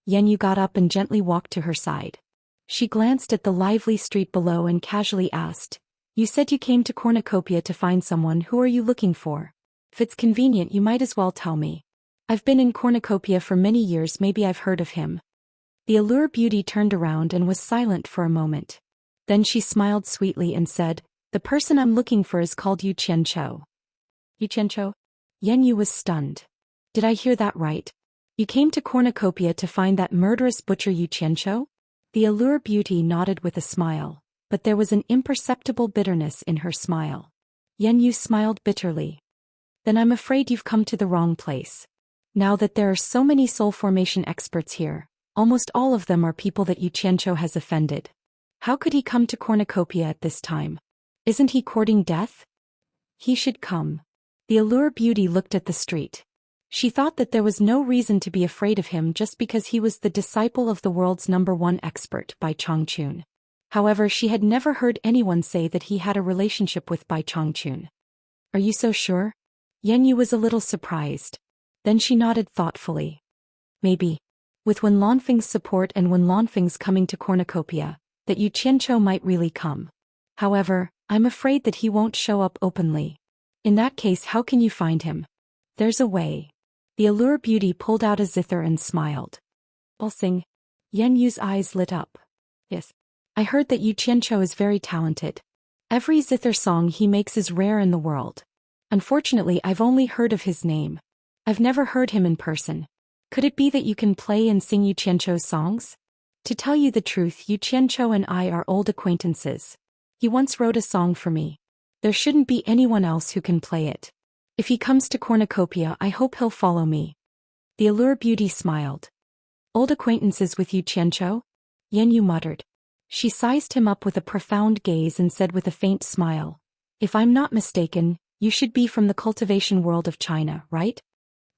Yanyu got up and gently walked to her side. She glanced at the lively street below and casually asked, "You said you came to Cornucopia to find someone. Who are you looking for? If it's convenient, you might as well tell me. I've been in Cornucopia for many years, maybe I've heard of him." The allure beauty turned around and was silent for a moment. Then she smiled sweetly and said, "The person I'm looking for is called Yu Qianchou." "Yu Qianchou?" Yanyu was stunned. "Did I hear that right? You came to Cornucopia to find that murderous butcher Yu Qianchou?" The allure beauty nodded with a smile, but there was an imperceptible bitterness in her smile. Yanyu smiled bitterly. "Then I'm afraid you've come to the wrong place. Now that there are so many soul formation experts here, almost all of them are people that Yu Qianchou has offended. How could he come to Cornucopia at this time? Isn't he courting death? He should come." The allure beauty looked at the street. She thought that there was no reason to be afraid of him just because he was the disciple of the world's #1 expert, Bai Chongqun. However, she had never heard anyone say that he had a relationship with Bai Chongqun. "Are you so sure?" Yanyu was a little surprised. Then she nodded thoughtfully. "Maybe. With Wen Lanfeng's support and Wen Lanfeng's coming to Cornucopia, that Yu Qianchou might really come. However, I'm afraid that he won't show up openly. In that case, how can you find him?" "There's a way." The allure beauty pulled out a zither and smiled. "I'll sing." Yanyu's eyes lit up. "Yes. I heard that Yu Qianchou is very talented. Every zither song he makes is rare in the world. Unfortunately, I've only heard of his name. I've never heard him in person. Could it be that you can play and sing Yu Qianchou's songs?" "To tell you the truth, Yu Qianchou and I are old acquaintances. He once wrote a song for me. There shouldn't be anyone else who can play it. If he comes to Cornucopia, I hope he'll follow me." The allure beauty smiled. "Old acquaintances with Yu Qianchou?" Yanyu muttered. She sized him up with a profound gaze and said with a faint smile, "If I'm not mistaken, you should be from the cultivation world of China, right?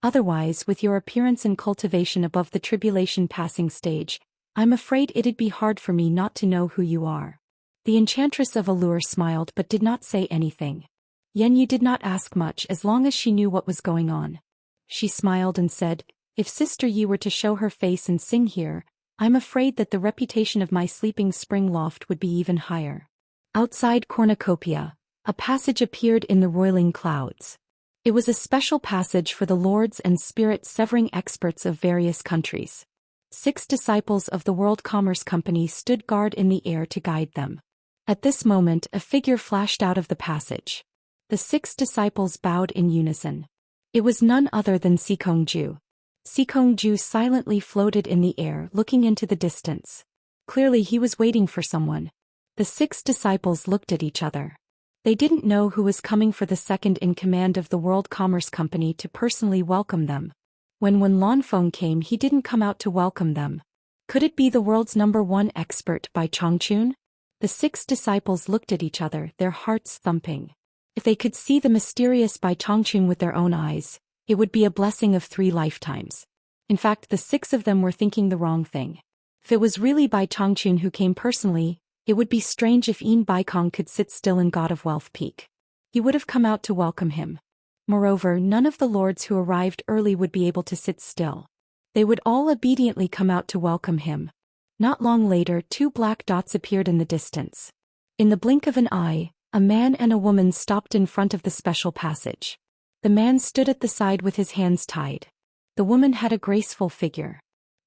Otherwise, with your appearance in cultivation above the tribulation passing stage, I'm afraid it'd be hard for me not to know who you are." The enchantress of allure smiled but did not say anything. Yanyu did not ask much as long as she knew what was going on. She smiled and said, "If Sister Yi were to show her face and sing here, I'm afraid that the reputation of my sleeping spring loft would be even higher." Outside Cornucopia, a passage appeared in the roiling clouds. It was a special passage for the lords and spirit-severing experts of various countries. 6 disciples of the World Commerce Company stood guard in the air to guide them. At this moment, a figure flashed out of the passage. The 6 disciples bowed in unison. It was none other than Sikongju. Sikongju silently floated in the air, looking into the distance. Clearly he was waiting for someone. The 6 disciples looked at each other. They didn't know who was coming for the second in command of the World Commerce Company to personally welcome them. When Lanfeng came, he didn't come out to welcome them. Could it be the world's #1 expert Bai Chongqun? The 6 disciples looked at each other, their hearts thumping. If they could see the mysterious Bai Chongqun with their own eyes, It would be a blessing of 3 lifetimes. In fact, the 6 of them were thinking the wrong thing. If it was really Bai Changchun who came personally, it would be strange if Yin Baikong could sit still in God of Wealth Peak. He would have come out to welcome him. Moreover, none of the lords who arrived early would be able to sit still. They would all obediently come out to welcome him. Not long later, 2 black dots appeared in the distance. In the blink of an eye, a man and a woman stopped in front of the special passage. The man stood at the side with his hands tied. The woman had a graceful figure.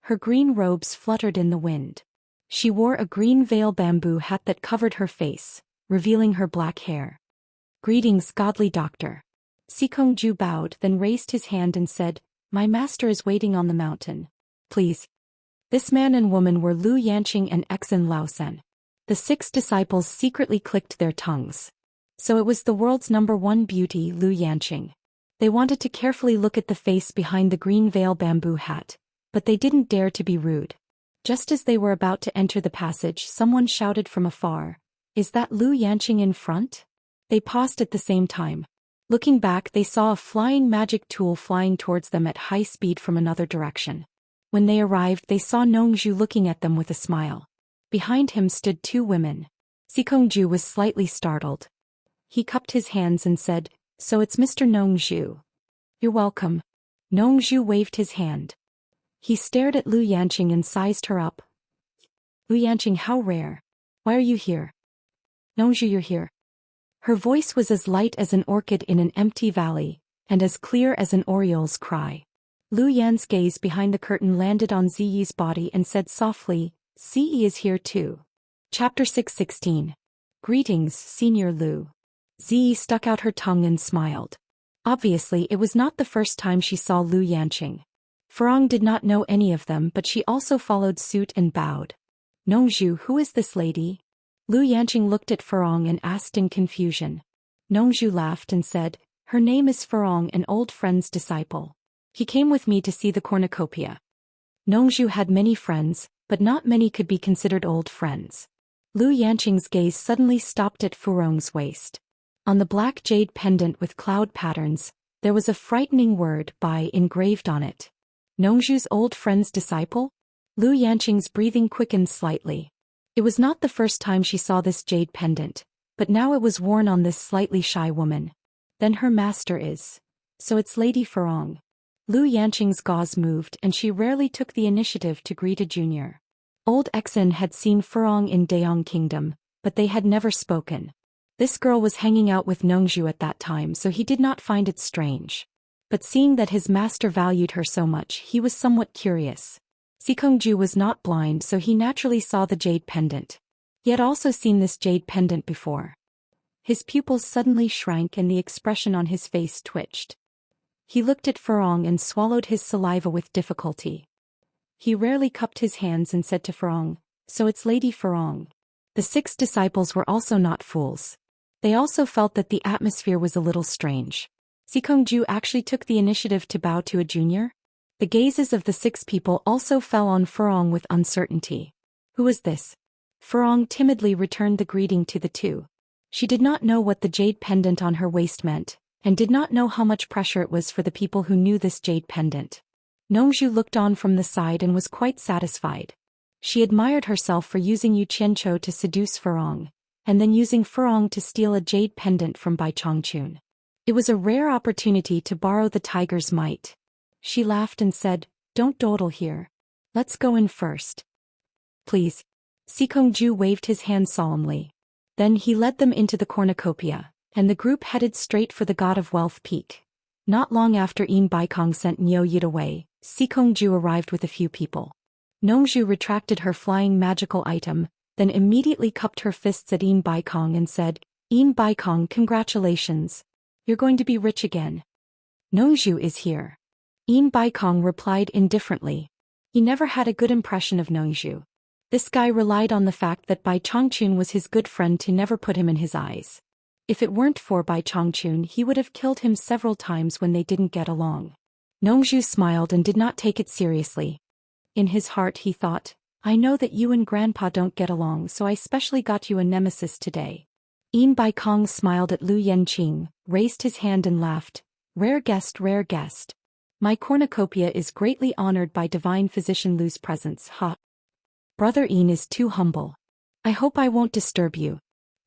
Her green robes fluttered in the wind. She wore a green veil bamboo hat that covered her face, revealing her black hair. "Greetings, godly doctor." Sikongju bowed, then raised his hand and said, "My master is waiting on the mountain. Please." This man and woman were Lu Yanqing and Exen Laosen. The 6 disciples secretly clicked their tongues. So it was the world's #1 beauty, Lu Yanqing. They wanted to carefully look at the face behind the green veil bamboo hat, but they didn't dare to be rude. Just as they were about to enter the passage, someone shouted from afar, "Is that Lu Yanqing in front?" They paused at the same time. Looking back, they saw a flying magic tool flying towards them at high speed from another direction. When they arrived, they saw Nongju looking at them with a smile. Behind him stood 2 women. Sikongju was slightly startled. He cupped his hands and said, "So it's Mr. Nongju. You're welcome." Nongju waved his hand. He stared at Lu Yanqing and sized her up. "Lu Yanqing, how rare. Why are you here?" "Nongju, you're here." Her voice was as light as an orchid in an empty valley, and as clear as an oriole's cry. Lu Yan's gaze behind the curtain landed on Ziyi's body and said softly, "Ziyi is here too." Chapter 616. Greetings, Senior Lu. Ziyi stuck out her tongue and smiled. Obviously, it was not the first time she saw Lu Yanqing. Furong did not know any of them, but she also followed suit and bowed. "Nongju, who is this lady?" Lu Yanqing looked at Furong and asked in confusion. Nongju laughed and said, "Her name is Furong, an old friend's disciple. He came with me to see the cornucopia." Nongju had many friends, but not many could be considered old friends. Lu Yanqing's gaze suddenly stopped at Furong's waist. On the black jade pendant with cloud patterns, there was a frightening word "Bai" engraved on it. Nongju's old friend's disciple? Lu Yanqing's breathing quickened slightly. It was not the first time she saw this jade pendant, but now it was worn on this slightly shy woman. Then her master is. So it's Lady Furong. Lu Yanqing's gauze moved and she rarely took the initiative to greet a junior. Old Exen had seen Furong in Daong Kingdom, but they had never spoken. This girl was hanging out with Nongju at that time, so he did not find it strange. But seeing that his master valued her so much, he was somewhat curious. Sikongju was not blind, so he naturally saw the jade pendant. He had also seen this jade pendant before. His pupils suddenly shrank and the expression on his face twitched. He looked at Furong and swallowed his saliva with difficulty. He rarely cupped his hands and said to Furong, "So it's Lady Furong." The 6 disciples were also not fools. They also felt that the atmosphere was a little strange. Sikongju actually took the initiative to bow to a junior? The gazes of the 6 people also fell on Furong with uncertainty. Who was this? Furong timidly returned the greeting to the 2. She did not know what the jade pendant on her waist meant, and did not know how much pressure it was for the people who knew this jade pendant. Nongju looked on from the side and was quite satisfied. She admired herself for using Yu Qianchou to seduce Furong, and then using Furong to steal a jade pendant from Bai Changchun. It was a rare opportunity to borrow the tiger's might. She laughed and said, "Don't dawdle here. Let's go in first." "Please." Sikongju waved his hand solemnly. Then he led them into the cornucopia, and the group headed straight for the God of Wealth Peak. Not long after Yin Baikong sent Niu Yid away, Sikongju arrived with a few people. Nongju retracted her flying magical item, then immediately cupped her fists at Yin Baikong and said, "Yin Baikong, congratulations. You're going to be rich again." "Nongju is here." Yin Baikong replied indifferently. He never had a good impression of Nongju. This guy relied on the fact that Bai Changchun was his good friend to never put him in his eyes. If it weren't for Bai Changchun, he would have killed him several times when they didn't get along. Nongju smiled and did not take it seriously. In his heart he thought, "I know that you and Grandpa don't get along, so I specially got you a nemesis today." Yin Baikong smiled at Lu Yanqing, raised his hand and laughed. Rare guest, rare guest. My cornucopia is greatly honored by Divine Physician Lu's presence, ha. Brother Yin is too humble. I hope I won't disturb you.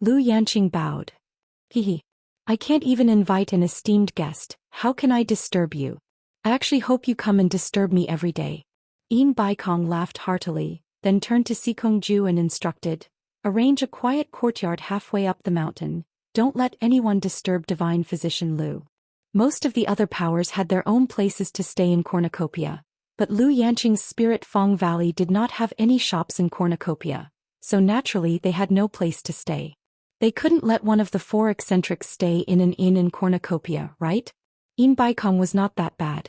Lu Yanqing bowed. Hehe. I can't even invite an esteemed guest, how can I disturb you? I actually hope you come and disturb me every day. Yin Baikong laughed heartily, then turned to Sikongju and instructed, arrange a quiet courtyard halfway up the mountain, don't let anyone disturb Divine Physician Lu. Most of the other powers had their own places to stay in Cornucopia, but Lu Yanqing's Spirit Fong Valley did not have any shops in Cornucopia, so naturally they had no place to stay. They couldn't let one of the 4 eccentrics stay in an inn in Cornucopia, right? Yin Baikong was not that bad.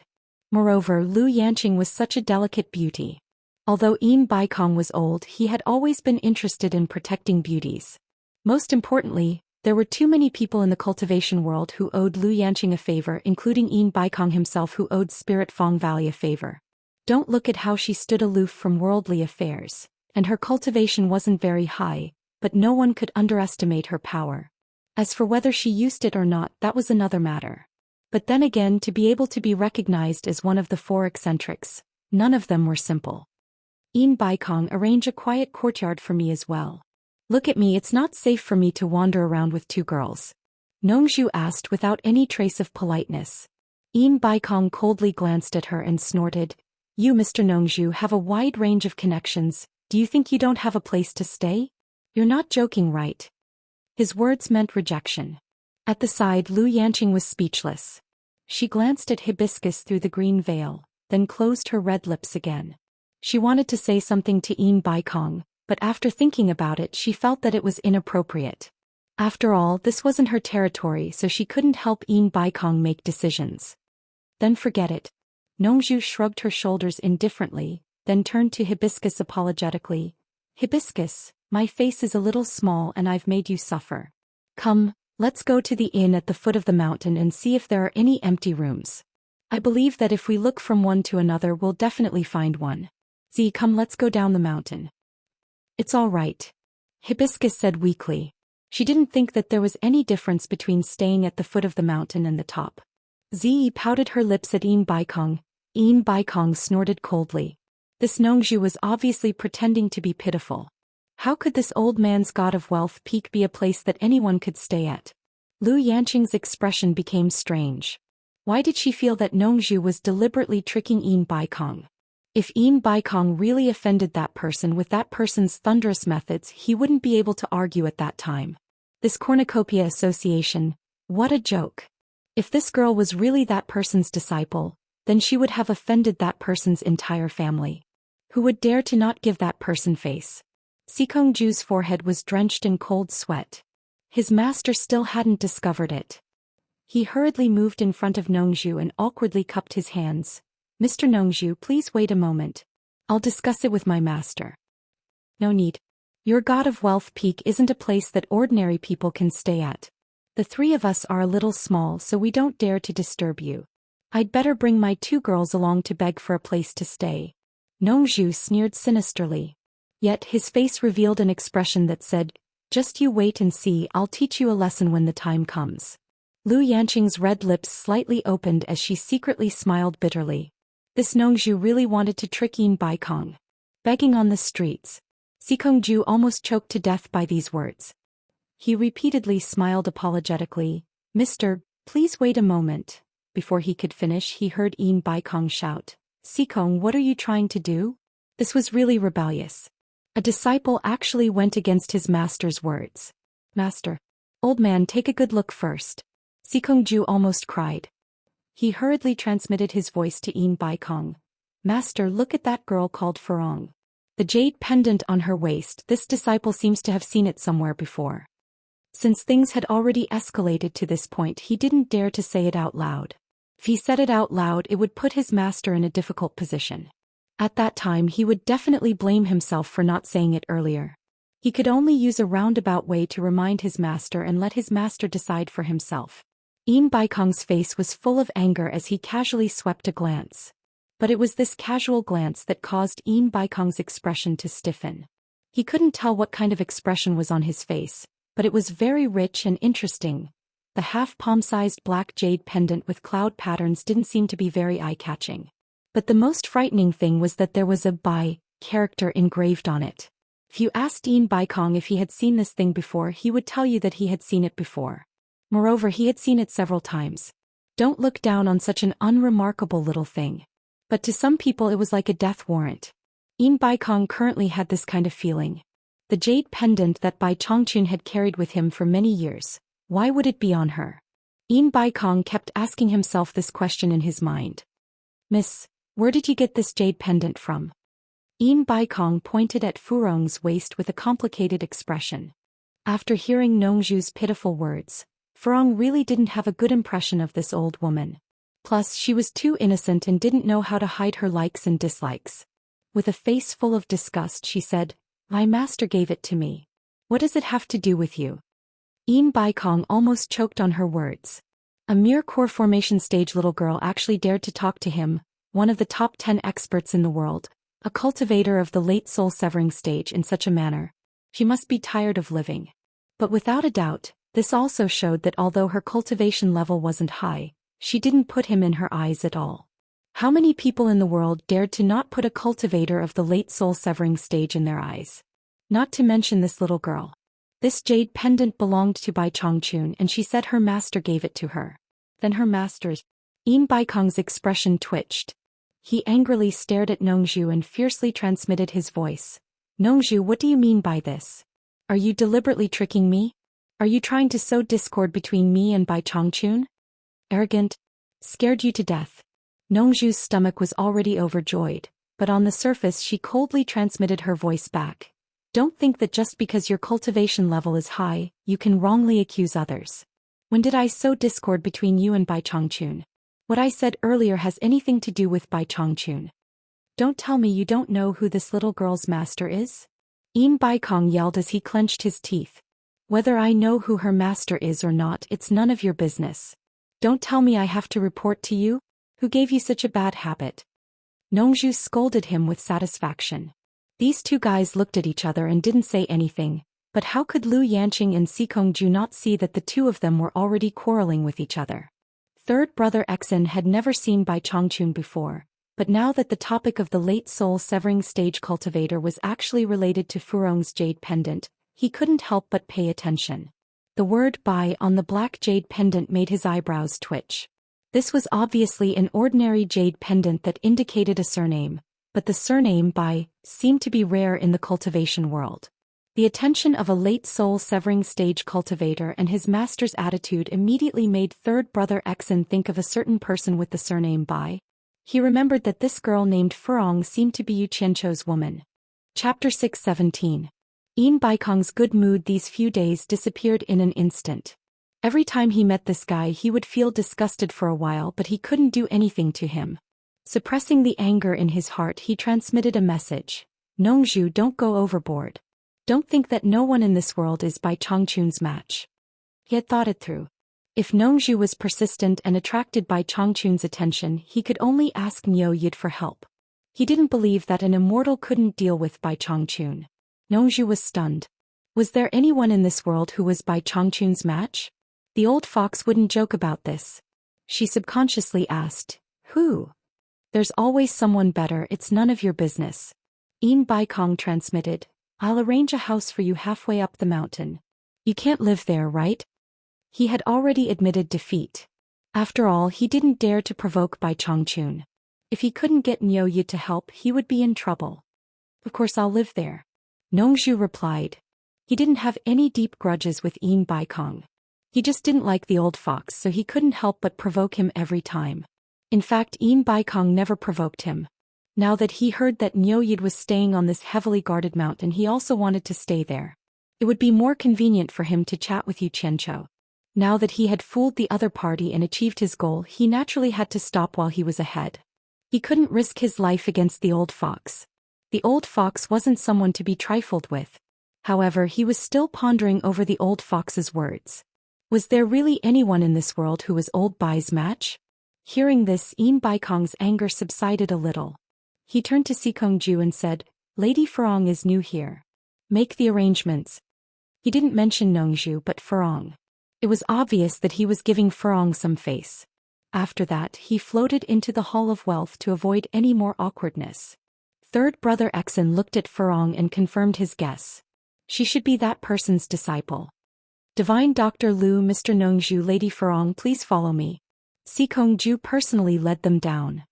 Moreover, Lu Yanqing was such a delicate beauty. Although Yin Baikong was old, he had always been interested in protecting beauties. Most importantly, there were too many people in the cultivation world who owed Lu Yanqing a favor, including Yin Baikong himself who owed Spirit Fong Valley a favor. Don't look at how she stood aloof from worldly affairs, and her cultivation wasn't very high, but no one could underestimate her power. As for whether she used it or not, that was another matter. But then again, to be able to be recognized as one of the 4 eccentrics, none of them were simple. Yin Baikong, arrange a quiet courtyard for me as well. Look at me, it's not safe for me to wander around with 2 girls. Nongzhu asked without any trace of politeness. Yin Baikong coldly glanced at her and snorted, You Mr. Nongzhu have a wide range of connections, do you think you don't have a place to stay? You're not joking, right? His words meant rejection. At the side, Lu Yanqing was speechless. She glanced at Hibiscus through the green veil, then closed her red lips again. She wanted to say something to Yin Baikong, but after thinking about it she felt that it was inappropriate. After all, this wasn't her territory, so she couldn't help Yin Baikong make decisions. Then forget it. Nongzhu shrugged her shoulders indifferently, then turned to Hibiscus apologetically. Hibiscus, my face is a little small and I've made you suffer. Come, let's go to the inn at the foot of the mountain and see if there are any empty rooms. I believe that if we look from one to another we'll definitely find one. Z, come, let's go down the mountain. It's all right. Hibiscus said weakly. She didn't think that there was any difference between staying at the foot of the mountain and the top. Zi pouted her lips at Yin Baikong. Yin Baikong snorted coldly. This Nongzhu was obviously pretending to be pitiful. How could this old man's god of wealth peak be a place that anyone could stay at? Lu Yanqing's expression became strange. Why did she feel that Nongzhu was deliberately tricking Yin Baikong? If Yin Baikong really offended that person with that person's thunderous methods, he wouldn't be able to argue at that time. This cornucopia association, what a joke. If this girl was really that person's disciple, then she would have offended that person's entire family. Who would dare to not give that person face? Sikongju's forehead was drenched in cold sweat. His master still hadn't discovered it. He hurriedly moved in front of Nongzhu and awkwardly cupped his hands. Mr. Nongzhu, please wait a moment. I'll discuss it with my master. No need. Your God of Wealth Peak isn't a place that ordinary people can stay at. The 3 of us are a little small, so we don't dare to disturb you. I'd better bring my 2 girls along to beg for a place to stay. Nongzhu sneered sinisterly. Yet his face revealed an expression that said, just you wait and see, I'll teach you a lesson when the time comes. Lu Yanqing's red lips slightly opened as she secretly smiled bitterly. This Nongzhu really wanted to trick Yin Baikong. Begging on the streets. Sikongju almost choked to death by these words. He repeatedly smiled apologetically. Mister, please wait a moment. Before he could finish, he heard Yin Baikong shout. Sikong, what are you trying to do? This was really rebellious. A disciple actually went against his master's words. Master. Old man, take a good look first. Sikongju almost cried. He hurriedly transmitted his voice to Yin Baikong. Master, look at that girl called Farong. The jade pendant on her waist, this disciple seems to have seen it somewhere before. Since things had already escalated to this point, he didn't dare to say it out loud. If he said it out loud, it would put his master in a difficult position. At that time, he would definitely blame himself for not saying it earlier. He could only use a roundabout way to remind his master and let his master decide for himself. Yin Baikong's face was full of anger as he casually swept a glance. But it was this casual glance that caused Yin Baikong's expression to stiffen. He couldn't tell what kind of expression was on his face, but it was very rich and interesting. The half-palm-sized black jade pendant with cloud patterns didn't seem to be very eye-catching. But the most frightening thing was that there was a Bai character engraved on it. If you asked Yin Baikong if he had seen this thing before, he would tell you that he had seen it before. Moreover, he had seen it several times. Don't look down on such an unremarkable little thing. But to some people it was like a death warrant. Yin Baikong currently had this kind of feeling. The jade pendant that Bai Chongqun had carried with him for many years, why would it be on her? Yin Baikong kept asking himself this question in his mind. Miss, where did you get this jade pendant from? Yin Baikong pointed at Furong's waist with a complicated expression. After hearing Nongzhu's pitiful words, Furong really didn't have a good impression of this old woman. Plus, she was too innocent and didn't know how to hide her likes and dislikes. With a face full of disgust, she said, "My master gave it to me. What does it have to do with you?" Yin Baikong almost choked on her words. A mere core formation stage little girl actually dared to talk to him, one of the top 10 experts in the world, a cultivator of the late soul-severing stage, in such a manner. She must be tired of living. But without a doubt, this also showed that although her cultivation level wasn't high, she didn't put him in her eyes at all. How many people in the world dared to not put a cultivator of the late soul-severing stage in their eyes? Not to mention this little girl. This jade pendant belonged to Bai Chongqun and she said her master gave it to her. Then her master's... Yin Baikong's expression twitched. He angrily stared at Nongzhu and fiercely transmitted his voice. "Nongzhu, what do you mean by this? Are you deliberately tricking me? Are you trying to sow discord between me and Bai Chongqun? Arrogant. Scared you to death." Nongzhu's stomach was already overjoyed, but on the surface she coldly transmitted her voice back. "Don't think that just because your cultivation level is high, you can wrongly accuse others. When did I sow discord between you and Bai Chongqun? What I said earlier has anything to do with Bai Chongqun. Don't tell me you don't know who this little girl's master is?" Yin Baikong yelled as he clenched his teeth. "Whether I know who her master is or not, it's none of your business. Don't tell me I have to report to you? Who gave you such a bad habit?" Nongzhu scolded him with satisfaction. These two guys looked at each other and didn't say anything, but how could Lu Yanqing and Sikongju not see that the two of them were already quarreling with each other? Third brother Exin had never seen Bai Chongqun before, but now that the topic of the late soul-severing stage cultivator was actually related to Furong's jade pendant, he couldn't help but pay attention. The word Bai on the black jade pendant made his eyebrows twitch. This was obviously an ordinary jade pendant that indicated a surname, but the surname Bai seemed to be rare in the cultivation world. The attention of a late soul-severing stage cultivator and his master's attitude immediately made third brother Exin think of a certain person with the surname Bai. He remembered that this girl named Furong seemed to be Yu Qianzhou's woman. Chapter 617. Yin Baikong's good mood these few days disappeared in an instant. Every time he met this guy he would feel disgusted for a while, but he couldn't do anything to him. Suppressing the anger in his heart, he transmitted a message. "Nongzhu, don't go overboard. Don't think that no one in this world is Bai Chongqun's match." He had thought it through. If Nongzhu was persistent and attracted by Chongqun's attention, he could only ask Miao Yid for help. He didn't believe that an immortal couldn't deal with Bai Chongqun. Nongzhu was stunned. Was there anyone in this world who was Bai Chongqun's match? The old fox wouldn't joke about this. She subconsciously asked, "Who?" "There's always someone better, it's none of your business." Yin Baikong transmitted, "I'll arrange a house for you halfway up the mountain. You can't live there, right?" He had already admitted defeat. After all, he didn't dare to provoke Bai Chongqun. If he couldn't get Miao Yi to help, he would be in trouble. "Of course I'll live there," Nongzhu replied. He didn't have any deep grudges with Yin Baikong. He just didn't like the old fox, so he couldn't help but provoke him every time. In fact, Yin Baikong never provoked him. Now that he heard that Miao Yi was staying on this heavily guarded mountain, he also wanted to stay there. It would be more convenient for him to chat with Yu Qianzhou. Now that he had fooled the other party and achieved his goal, he naturally had to stop while he was ahead. He couldn't risk his life against the old fox. The old fox wasn't someone to be trifled with. However, he was still pondering over the old fox's words. Was there really anyone in this world who was old Bai's match? Hearing this, Yin Baikong's anger subsided a little. He turned to Sikongju and said, "Lady Furong is new here. Make the arrangements." He didn't mention Nongzhu but Furong. It was obvious that he was giving Furong some face. After that, he floated into the Hall of Wealth to avoid any more awkwardness. Third brother Exen looked at Furong and confirmed his guess. She should be that person's disciple. Divine Dr. Lu, Mr. Nongzhu, Lady Furong, please follow me. Sikongju personally led them down.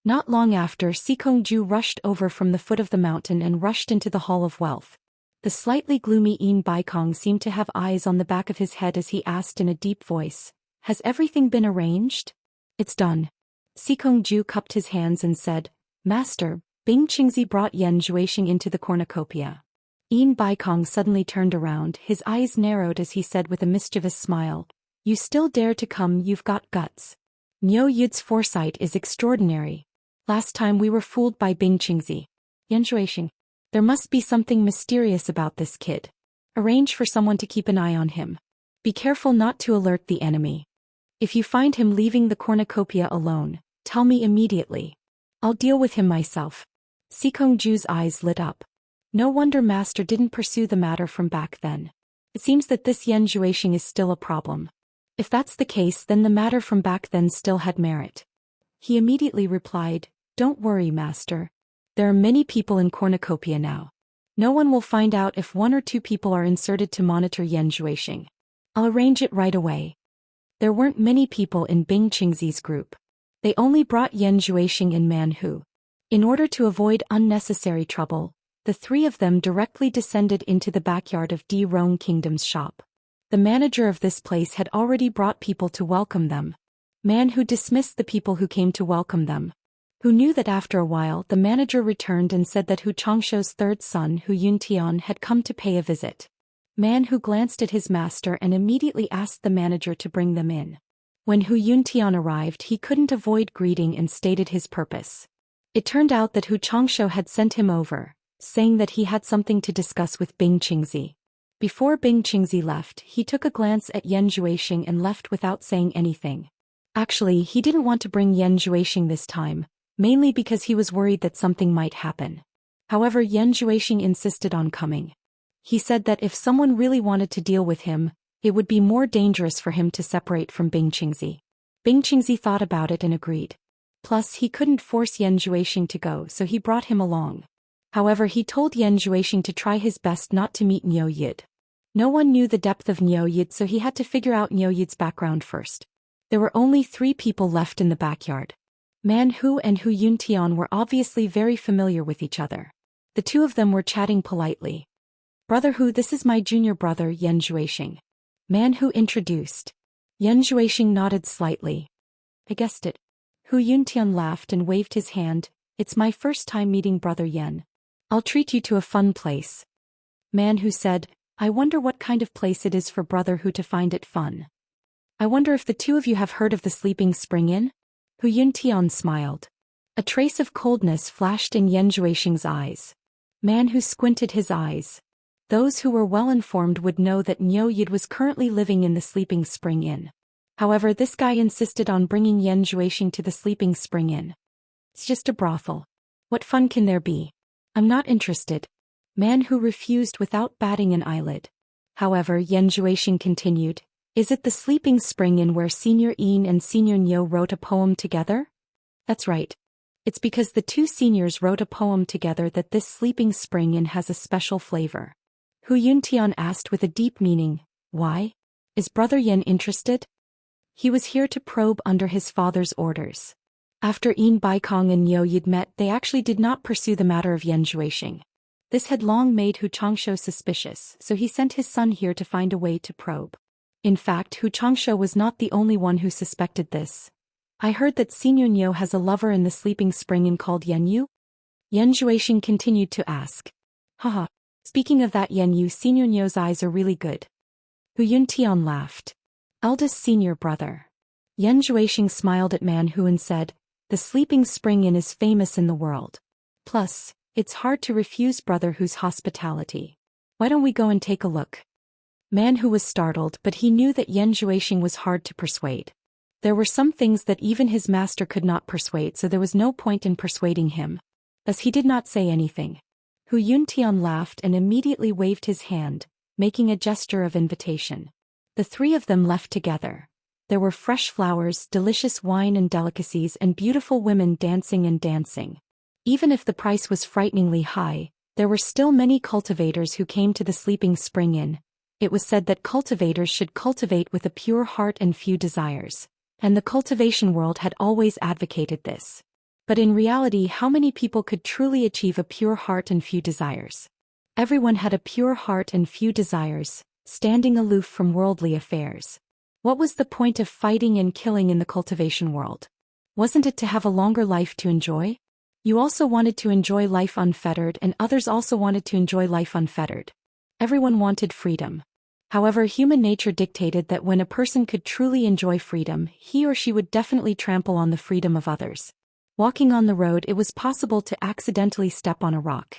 Not long after, Sikongju rushed over from the foot of the mountain and rushed into the Hall of Wealth. The slightly gloomy Yin Baikong seemed to have eyes on the back of his head as he asked in a deep voice, "Has everything been arranged?" "It's done." Sikongju cupped his hands and said, "Master, Bing Qingzi brought Yan Zhuixing into the cornucopia." Yin Baikong suddenly turned around, his eyes narrowed as he said with a mischievous smile, "You still dare to come, you've got guts. Niu Yid's foresight is extraordinary. Last time we were fooled by Bing Qingzi. Yan Zhuixing. There must be something mysterious about this kid. Arrange for someone to keep an eye on him. Be careful not to alert the enemy. If you find him leaving the cornucopia alone, tell me immediately. I'll deal with him myself." Sikongju's eyes lit up. No wonder Master didn't pursue the matter from back then. It seems that this Yan Zhuixing is still a problem. If that's the case, then the matter from back then still had merit. He immediately replied, "Don't worry, Master. There are many people in cornucopia now. No one will find out if 1 or 2 people are inserted to monitor Yan Zhuixing. I'll arrange it right away." There weren't many people in Bing Qingzi's group. They only brought Yan Zhuixing and Man Hu. In order to avoid unnecessary trouble, the 3 of them directly descended into the backyard of Di Rong Kingdom's shop. The manager of this place had already brought people to welcome them. Man Hu dismissed the people who came to welcome them. Who knew that after a while the manager returned and said that Hu Changshuo's third son Hu Yuntian had come to pay a visit. Man Hu glanced at his master and immediately asked the manager to bring them in. When Hu Yuntian arrived, he couldn't avoid greeting and stated his purpose. It turned out that Hu Changshuo had sent him over, saying that he had something to discuss with Bing Qingzi. Before Bing Qingzi left, he took a glance at Yan Zhuixing and left without saying anything. Actually, he didn't want to bring Yan Zhuixing this time, mainly because he was worried that something might happen. However, Yan Zhuixing insisted on coming. He said that if someone really wanted to deal with him, it would be more dangerous for him to separate from Bing Qingzi. Bing Qingzi thought about it and agreed. Plus, he couldn't force Yan Zhuixing to go, so he brought him along. However, he told Yan Zhuixing to try his best not to meet Niu Yid. No one knew the depth of Niu Yid, so he had to figure out Niu Yid's background first. There were only 3 people left in the backyard. Man Hu and Hu Yuntian were obviously very familiar with each other. The 2 of them were chatting politely. "Brother Hu, this is my junior brother Yan Zhuixing." Man Hu introduced. Yan Zhuixing nodded slightly. "I guessed it." Hu Yuntian laughed and waved his hand. "It's my first time meeting Brother Yan. I'll treat you to a fun place." Man Hu said, "I wonder what kind of place it is for Brother Hu to find it fun. I wonder if the 2 of you have heard of the Sleeping Spring Inn?" Hu Yuntian smiled. A trace of coldness flashed in Yan Zhuixing's eyes. Man Hu squinted his eyes. Those who were well informed would know that Niu Yid was currently living in the Sleeping Spring Inn. However, this guy insisted on bringing Yan Zhuixing to the Sleeping Spring Inn. "It's just a brothel. What fun can there be? I'm not interested." Man Hu refused without batting an eyelid. However, Yan Zhuixing continued, "Is it the Sleeping Spring Inn where Senior Yin and Senior Niu wrote a poem together?" "That's right. It's because the 2 seniors wrote a poem together that this Sleeping Spring Inn has a special flavor." Hu Yuntian asked with a deep meaning, "Why? Is Brother Yan interested?" He was here to probe under his father's orders. After Yin Baikong and Niu Yid met, they actually did not pursue the matter of Yan Zhuixing. This had long made Hu Changshuo suspicious, so he sent his son here to find a way to probe. In fact, Hu Changshuo was not the only one who suspected this. "I heard that Senior Niu has a lover in the Sleeping Spring Inn called Yan Yu?" Yan Zhuixing continued to ask. "Haha. Speaking of that Yan Yu, Senior Niu's eyes are really good." Hu Yuntian laughed. "Eldest senior brother." Yan Zhuixing smiled at Man Hu and said, "The Sleeping Spring Inn is famous in the world. Plus, it's hard to refuse Brother Hu's hospitality. Why don't we go and take a look?" Man Hu was startled, but he knew that Yan Zhuixing was hard to persuade. There were some things that even his master could not persuade, so there was no point in persuading him. Thus he did not say anything. Hu Yuntian laughed and immediately waved his hand, making a gesture of invitation. The three of them left together. There were fresh flowers, delicious wine and delicacies, and beautiful women dancing and dancing. Even if the price was frighteningly high, there were still many cultivators who came to the Sleeping Spring Inn. It was said that cultivators should cultivate with a pure heart and few desires, and the cultivation world had always advocated this. But in reality, how many people could truly achieve a pure heart and few desires? Everyone had a pure heart and few desires, standing aloof from worldly affairs. What was the point of fighting and killing in the cultivation world? Wasn't it to have a longer life to enjoy? You also wanted to enjoy life unfettered, and others also wanted to enjoy life unfettered. Everyone wanted freedom. However, human nature dictated that when a person could truly enjoy freedom, he or she would definitely trample on the freedom of others. Walking on the road, it was possible to accidentally step on a rock.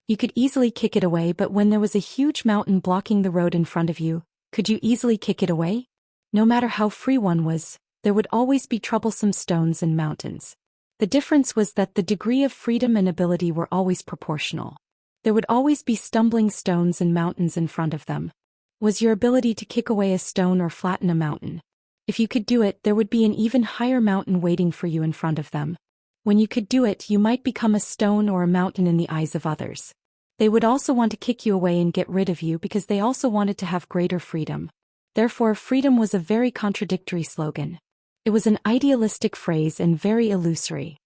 You could easily kick it away, but when there was a huge mountain blocking the road in front of you, could you easily kick it away? No matter how free one was, there would always be troublesome stones and mountains. The difference was that the degree of freedom and ability were always proportional. There would always be stumbling stones and mountains in front of them. Was your ability to kick away a stone or flatten a mountain? If you could do it, there would be an even higher mountain waiting for you in front of them. When you could do it, you might become a stone or a mountain in the eyes of others. They would also want to kick you away and get rid of you because they also wanted to have greater freedom. Therefore, freedom was a very contradictory slogan. It was an idealistic phrase and very illusory.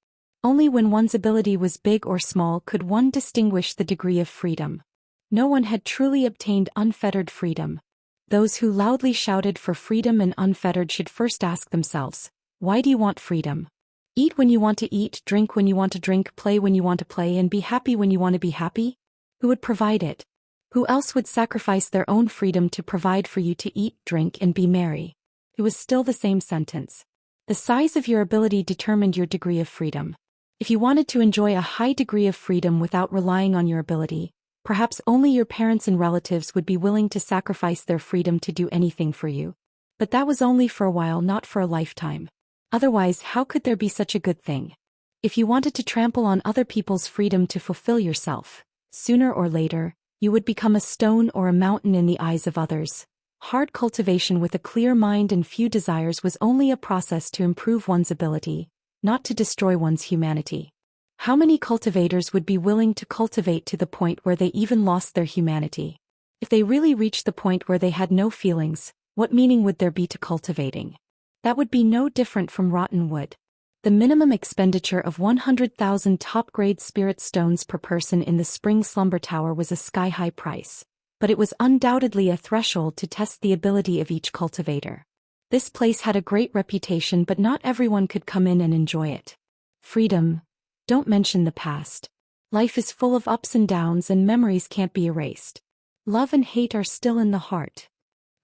Only when one's ability was big or small could one distinguish the degree of freedom. No one had truly obtained unfettered freedom. Those who loudly shouted for freedom and unfettered should first ask themselves, why do you want freedom? Eat when you want to eat, drink when you want to drink, play when you want to play, and be happy when you want to be happy? Who would provide it? Who else would sacrifice their own freedom to provide for you to eat, drink, and be merry? It was still the same sentence. The size of your ability determined your degree of freedom. If you wanted to enjoy a high degree of freedom without relying on your ability, perhaps only your parents and relatives would be willing to sacrifice their freedom to do anything for you. But that was only for a while, not for a lifetime. Otherwise, how could there be such a good thing? If you wanted to trample on other people's freedom to fulfill yourself, sooner or later, you would become a stone or a mountain in the eyes of others. Hard cultivation with a clear mind and few desires was only a process to improve one's ability, not to destroy one's humanity. How many cultivators would be willing to cultivate to the point where they even lost their humanity? If they really reached the point where they had no feelings, what meaning would there be to cultivating? That would be no different from rotten wood. The minimum expenditure of 100,000 top-grade spirit stones per person in the Spring Slumber Tower was a sky-high price, but it was undoubtedly a threshold to test the ability of each cultivator. This place had a great reputation, but not everyone could come in and enjoy it. Freedom. Don't mention the past. Life is full of ups and downs, and memories can't be erased. Love and hate are still in the heart.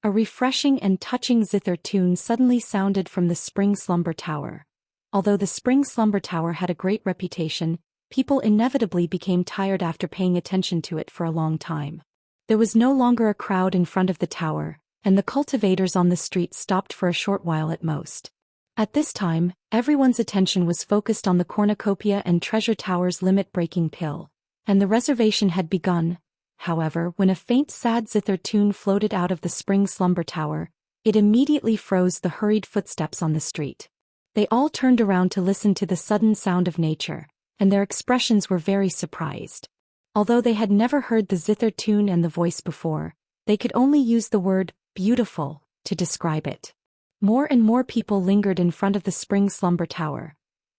A refreshing and touching zither tune suddenly sounded from the Spring Slumber Tower. Although the Spring Slumber Tower had a great reputation, people inevitably became tired after paying attention to it for a long time. There was no longer a crowd in front of the tower, and the cultivators on the street stopped for a short while at most. At this time, everyone's attention was focused on the cornucopia and treasure tower's limit-breaking pill, and the reservation had begun. However, when a faint sad zither tune floated out of the Spring Slumber Tower, it immediately froze the hurried footsteps on the street. They all turned around to listen to the sudden sound of nature, and their expressions were very surprised. Although they had never heard the zither tune and the voice before, they could only use the word beautiful to describe it. More and more people lingered in front of the Spring Slumber Tower.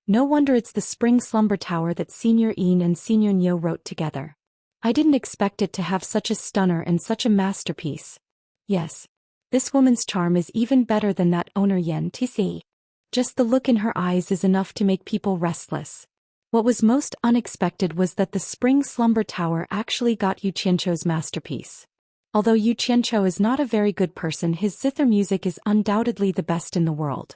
No wonder it's the Spring Slumber Tower that Senior Ian and Senior Nyo wrote together. I didn't expect it to have such a stunner and such a masterpiece. Yes, this woman's charm is even better than that owner Yen Tc. Just the look in her eyes is enough to make people restless. What was most unexpected was that the Spring Slumber Tower actually got Yu Qianqiu's masterpiece. Although Yu Qianqiu is not a very good person, his zither music is undoubtedly the best in the world.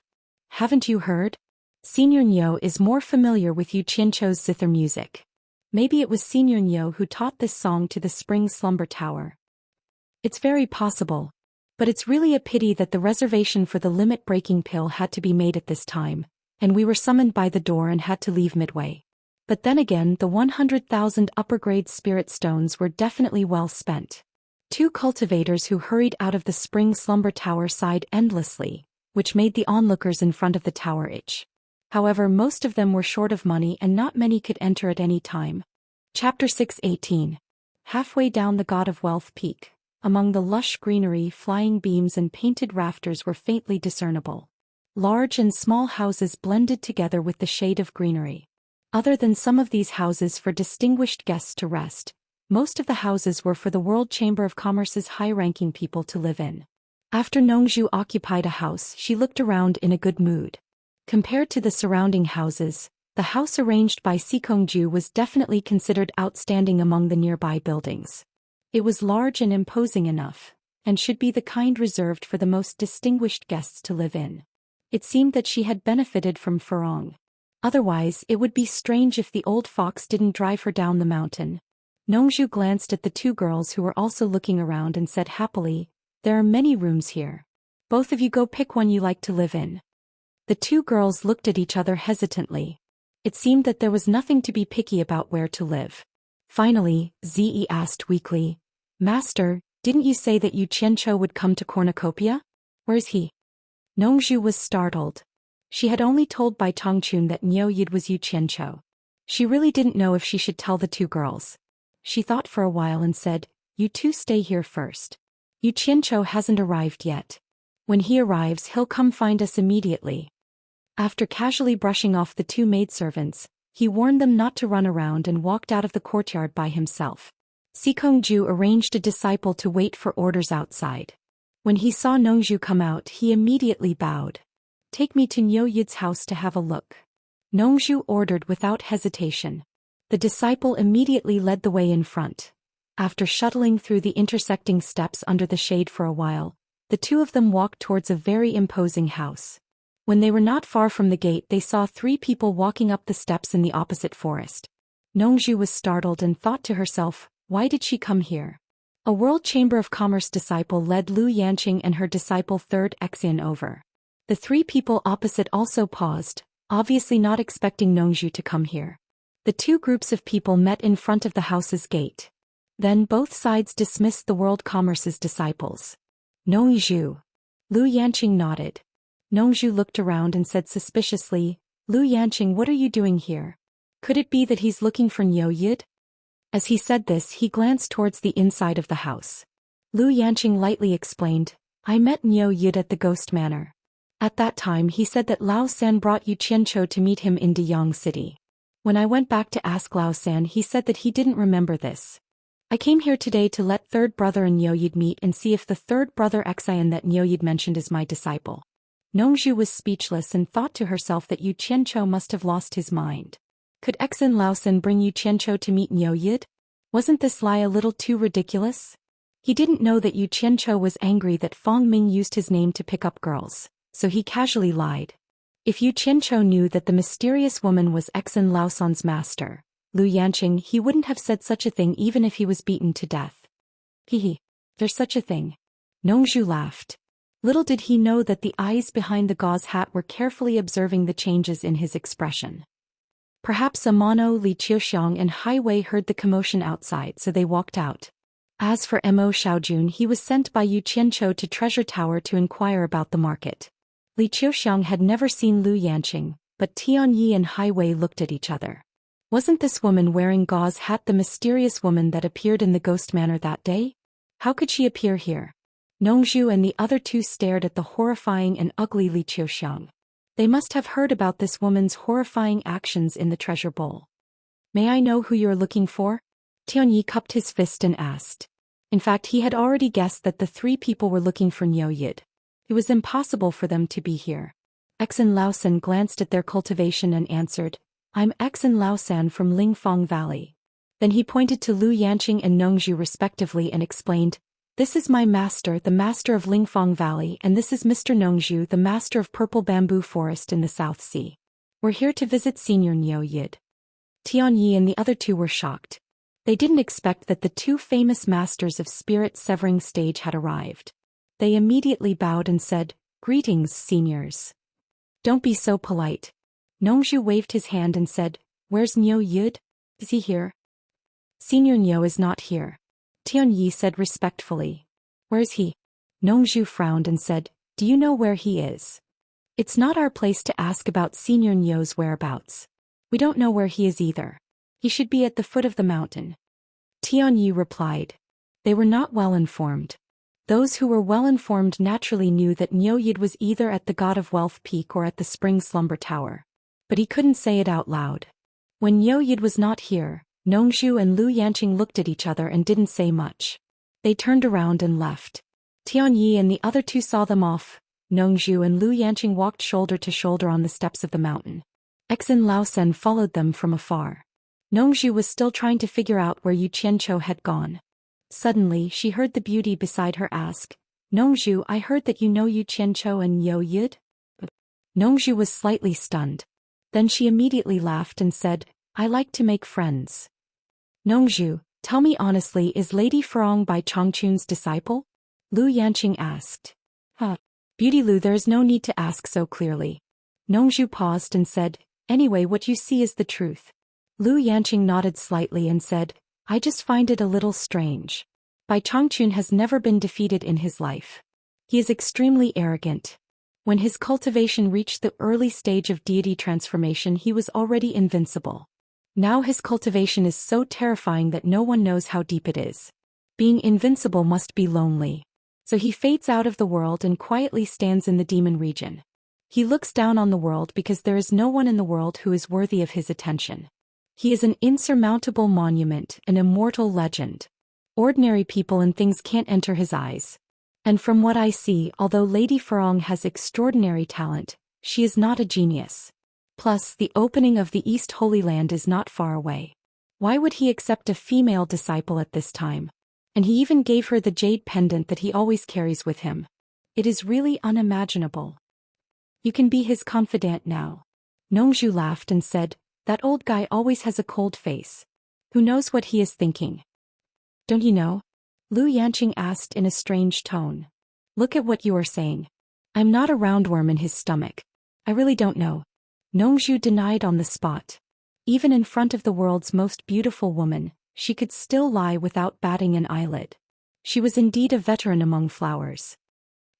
Haven't you heard? Senior Nyo is more familiar with Yu Qianqiu's zither music. Maybe it was Senior Nyo who taught this song to the Spring Slumber Tower. It's very possible. But it's really a pity that the reservation for the limit-breaking pill had to be made at this time, and we were summoned by the door and had to leave midway. But then again, the 100,000 upper-grade spirit stones were definitely well spent. Two cultivators who hurried out of the spring slumber tower sighed endlessly, which made the onlookers in front of the tower itch. However, most of them were short of money and not many could enter at any time. Chapter 6:18. Halfway down the God of Wealth peak, among the lush greenery, flying beams and painted rafters were faintly discernible. Large and small houses blended together with the shade of greenery. Other than some of these houses for distinguished guests to rest, most of the houses were for the World Chamber of Commerce's high-ranking people to live in. After Nongzhu occupied a house, she looked around in a good mood. Compared to the surrounding houses, the house arranged by Sikongju was definitely considered outstanding among the nearby buildings. It was large and imposing enough, and should be the kind reserved for the most distinguished guests to live in. It seemed that she had benefited from Farong. Otherwise, it would be strange if the old fox didn't drive her down the mountain. Nongzhu glanced at the two girls who were also looking around and said happily, "There are many rooms here. Both of you go pick one you like to live in." The two girls looked at each other hesitantly. It seemed that there was nothing to be picky about where to live. Finally, Ze asked weakly, "Master, didn't you say that Yu Qianqiu would come to Cornucopia? Where's he?" Nongzhu was startled. She had only told Bai Tongchun that Niu Yid was Yu Qianqiu. She really didn't know if she should tell the two girls. She thought for a while and said, "You two stay here first. Yu Qianqiu hasn't arrived yet. When he arrives he'll come find us immediately." After casually brushing off the two maidservants, he warned them not to run around and walked out of the courtyard by himself. Sikongju arranged a disciple to wait for orders outside. When he saw Nongzhu come out, he immediately bowed. "Take me to Niu Yid's house to have a look," Nongzhu ordered without hesitation. The disciple immediately led the way in front. After shuttling through the intersecting steps under the shade for a while, the two of them walked towards a very imposing house. When they were not far from the gate, they saw three people walking up the steps in the opposite forest. Nongzhu was startled and thought to herself, why did she come here? A World Chamber of Commerce disciple led Lu Yanqing and her disciple Third Xian over. The three people opposite also paused, obviously not expecting Nongzhu to come here. The two groups of people met in front of the house's gate. Then both sides dismissed the World Commerce's disciples. "Nongzhu." Lu Yanqing nodded. Nongzhu looked around and said suspiciously, "Lu Yanqing, what are you doing here? Could it be that he's looking for Niu Yid?" As he said this, he glanced towards the inside of the house. Lu Yanqing lightly explained, "I met Niu Yid at the Ghost Manor. At that time he said that Lao San brought Yu Qianqiu to meet him in Deyang City. When I went back to ask Lao San, he said that he didn't remember this. I came here today to let third brother and Niu Yid meet and see if the third brother Xian that Niu Yid mentioned is my disciple." Nongzhu was speechless and thought to herself that Yu Qianqiu must have lost his mind. Could Xian Lao San bring Yu Qianqiu to meet Niu Yid? Wasn't this lie a little too ridiculous? He didn't know that Yu Qianqiu was angry that Fong Ming used his name to pick up girls, so he casually lied. If Yu Qianqiu knew that the mysterious woman was Xian Lao San's master, Lu Yanqing, he wouldn't have said such a thing even if he was beaten to death. Hehe. There's such a thing. Nongzhu laughed. Little did he know that the eyes behind the gauze hat were carefully observing the changes in his expression. Perhaps Amano, Li Qiuxiang and Hai Wei heard the commotion outside, so they walked out. As for Mo Xiaojun, he was sent by Yu Qianqiu to Treasure Tower to inquire about the market. Li Qiuxiang had never seen Lu Yanqing, but Tianyi and Hai Wei looked at each other. Wasn't this woman wearing gauze hat the mysterious woman that appeared in the Ghost Manor that day? How could she appear here? Nongzhu and the other two stared at the horrifying and ugly Li Qiuxiang. They must have heard about this woman's horrifying actions in the treasure bowl. "May I know who you're looking for?" Tianyi cupped his fist and asked. In fact, he had already guessed that the three people were looking for Niu Yid. It was impossible for them to be here. Xian Lao San glanced at their cultivation and answered, "I'm Xian Lao San from Lingfang Valley." Then he pointed to Lu Yanqing and Nongzhu respectively and explained, "This is my master, the master of Lingfang Valley, and this is Mr. Nongzhu, the master of Purple Bamboo Forest in the South Sea. We're here to visit Senior Niu Yid." Tianyi and the other two were shocked. They didn't expect that the two famous masters of spirit-severing stage had arrived. They immediately bowed and said, "Greetings, seniors. Don't be so polite." Nongzhu waved his hand and said, "Where's Niu Yid? Is he here?" "Senior Niu is not here." Tianyi said respectfully. Where's he? Nongzhu frowned and said, do you know where he is? It's not our place to ask about Senior Nyo's whereabouts. We don't know where he is either. He should be at the foot of the mountain. Tianyi replied. They were not well informed. Those who were well informed naturally knew that Nyo Yid was either at the God of Wealth Peak or at the Spring Slumber Tower. But he couldn't say it out loud. When Nyo Yid was not here, Nongzhu and Lu Yanqing looked at each other and didn't say much. They turned around and left. Tianyi and the other two saw them off. Nongzhu and Lu Yanqing walked shoulder to shoulder on the steps of the mountain. Exin Laosen followed them from afar. Nongzhu was still trying to figure out where Yu Qianqiu had gone. Suddenly, she heard the beauty beside her ask, Nongzhu, I heard that you know Yu Qianqiu and Nyo Yid? Nongzhu was slightly stunned. Then she immediately laughed and said, I like to make friends. Nongzhu, tell me honestly, is Lady Furong Bai Chongqun's disciple? Lu Yanqing asked. Beauty Lu, there is no need to ask so clearly. Nongzhu paused and said, anyway, what you see is the truth. Lu Yanqing nodded slightly and said, I just find it a little strange. Bai Chongqun has never been defeated in his life. He is extremely arrogant. When his cultivation reached the early stage of deity transformation, he was already invincible. Now his cultivation is so terrifying that no one knows how deep it is. Being invincible must be lonely. So he fades out of the world and quietly stands in the demon region. He looks down on the world because there is no one in the world who is worthy of his attention. He is an insurmountable monument, an immortal legend. Ordinary people and things can't enter his eyes. And from what I see, although Lady Furong has extraordinary talent, she is not a genius. Plus, the opening of the East Holy Land is not far away. Why would he accept a female disciple at this time? And he even gave her the jade pendant that he always carries with him. It is really unimaginable. You can be his confidant now. Nongzhu laughed and said, that old guy always has a cold face. Who knows what he is thinking? Don't you know? Lu Yanqing asked in a strange tone. Look at what you are saying. I'm not a roundworm in his stomach. I really don't know. Nongzhu denied on the spot. Even in front of the world's most beautiful woman, she could still lie without batting an eyelid. She was indeed a veteran among flowers.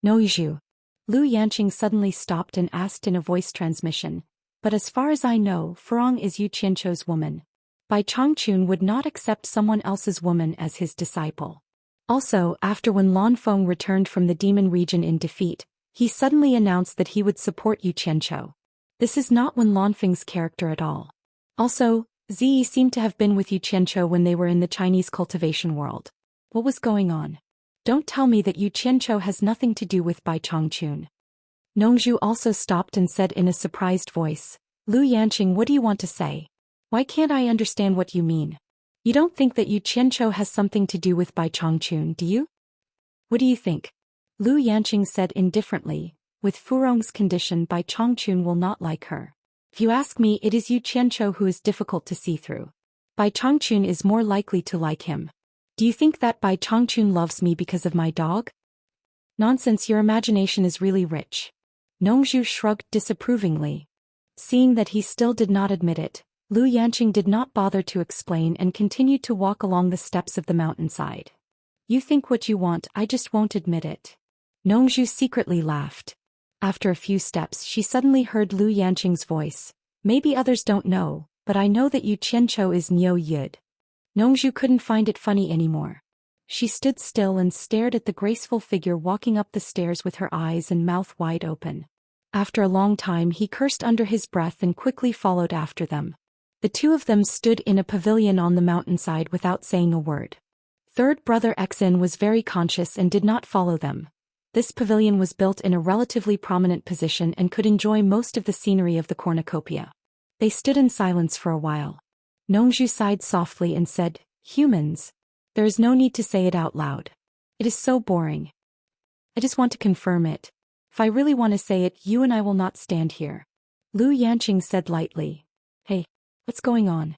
Nongzhu. Lu Yanqing suddenly stopped and asked in a voice transmission, but as far as I know, Furong is Yu Qianqiu's woman. Bai Chongqun would not accept someone else's woman as his disciple. Also, after when Lanfeng returned from the demon region in defeat, he suddenly announced that he would support Yu Qianqiu. This is not Wen Lanfeng's character at all. Also, Ziyi seemed to have been with Yu Qianqiu when they were in the Chinese cultivation world. What was going on? Don't tell me that Yu Qianqiu has nothing to do with Bai Chongqun. Nongzhu also stopped and said in a surprised voice, Lu Yanqing, what do you want to say? Why can't I understand what you mean? You don't think that Yu Qianqiu has something to do with Bai Chongqun, do you? What do you think? Lu Yanqing said indifferently, with Furong's condition, Bai Chongqun will not like her. If you ask me, it is Yu Qianqiu who is difficult to see through. Bai Chongqun is more likely to like him. Do you think that Bai Chongqun loves me because of my dog? Nonsense, your imagination is really rich. Nongzhu shrugged disapprovingly. Seeing that he still did not admit it, Lu Yanqing did not bother to explain and continued to walk along the steps of the mountainside. You think what you want, I just won't admit it. Nongzhu secretly laughed. After a few steps, she suddenly heard Lu Yanqing's voice. Maybe others don't know, but I know that Yu Qianqiu is Nyo Yid. Nongzhu couldn't find it funny anymore. She stood still and stared at the graceful figure walking up the stairs with her eyes and mouth wide open. After a long time, he cursed under his breath and quickly followed after them. The two of them stood in a pavilion on the mountainside without saying a word. Third brother Exin was very conscious and did not follow them. This pavilion was built in a relatively prominent position and could enjoy most of the scenery of the cornucopia. They stood in silence for a while. Nongzhu sighed softly and said, humans. There is no need to say it out loud. It is so boring. I just want to confirm it. If I really want to say it, you and I will not stand here. Lu Yanqing said lightly. Hey, what's going on?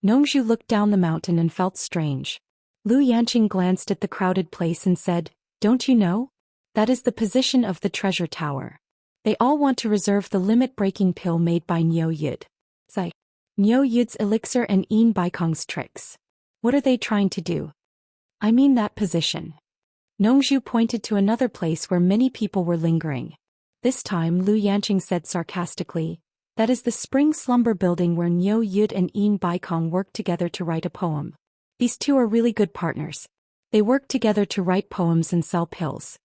Nongzhu looked down the mountain and felt strange. Lu Yanqing glanced at the crowded place and said, don't you know? That is the position of the treasure tower. They all want to reserve the limit-breaking pill made by Nyo Yid. Zai. Nyo Yid's elixir and Yin Baikong's tricks. What are they trying to do? I mean that position. Nongzhu pointed to another place where many people were lingering. This time Lu Yanqing said sarcastically, that is the spring slumber building where Niu Yud and Yin Baikong worked together to write a poem. These two are really good partners. They work together to write poems and sell pills.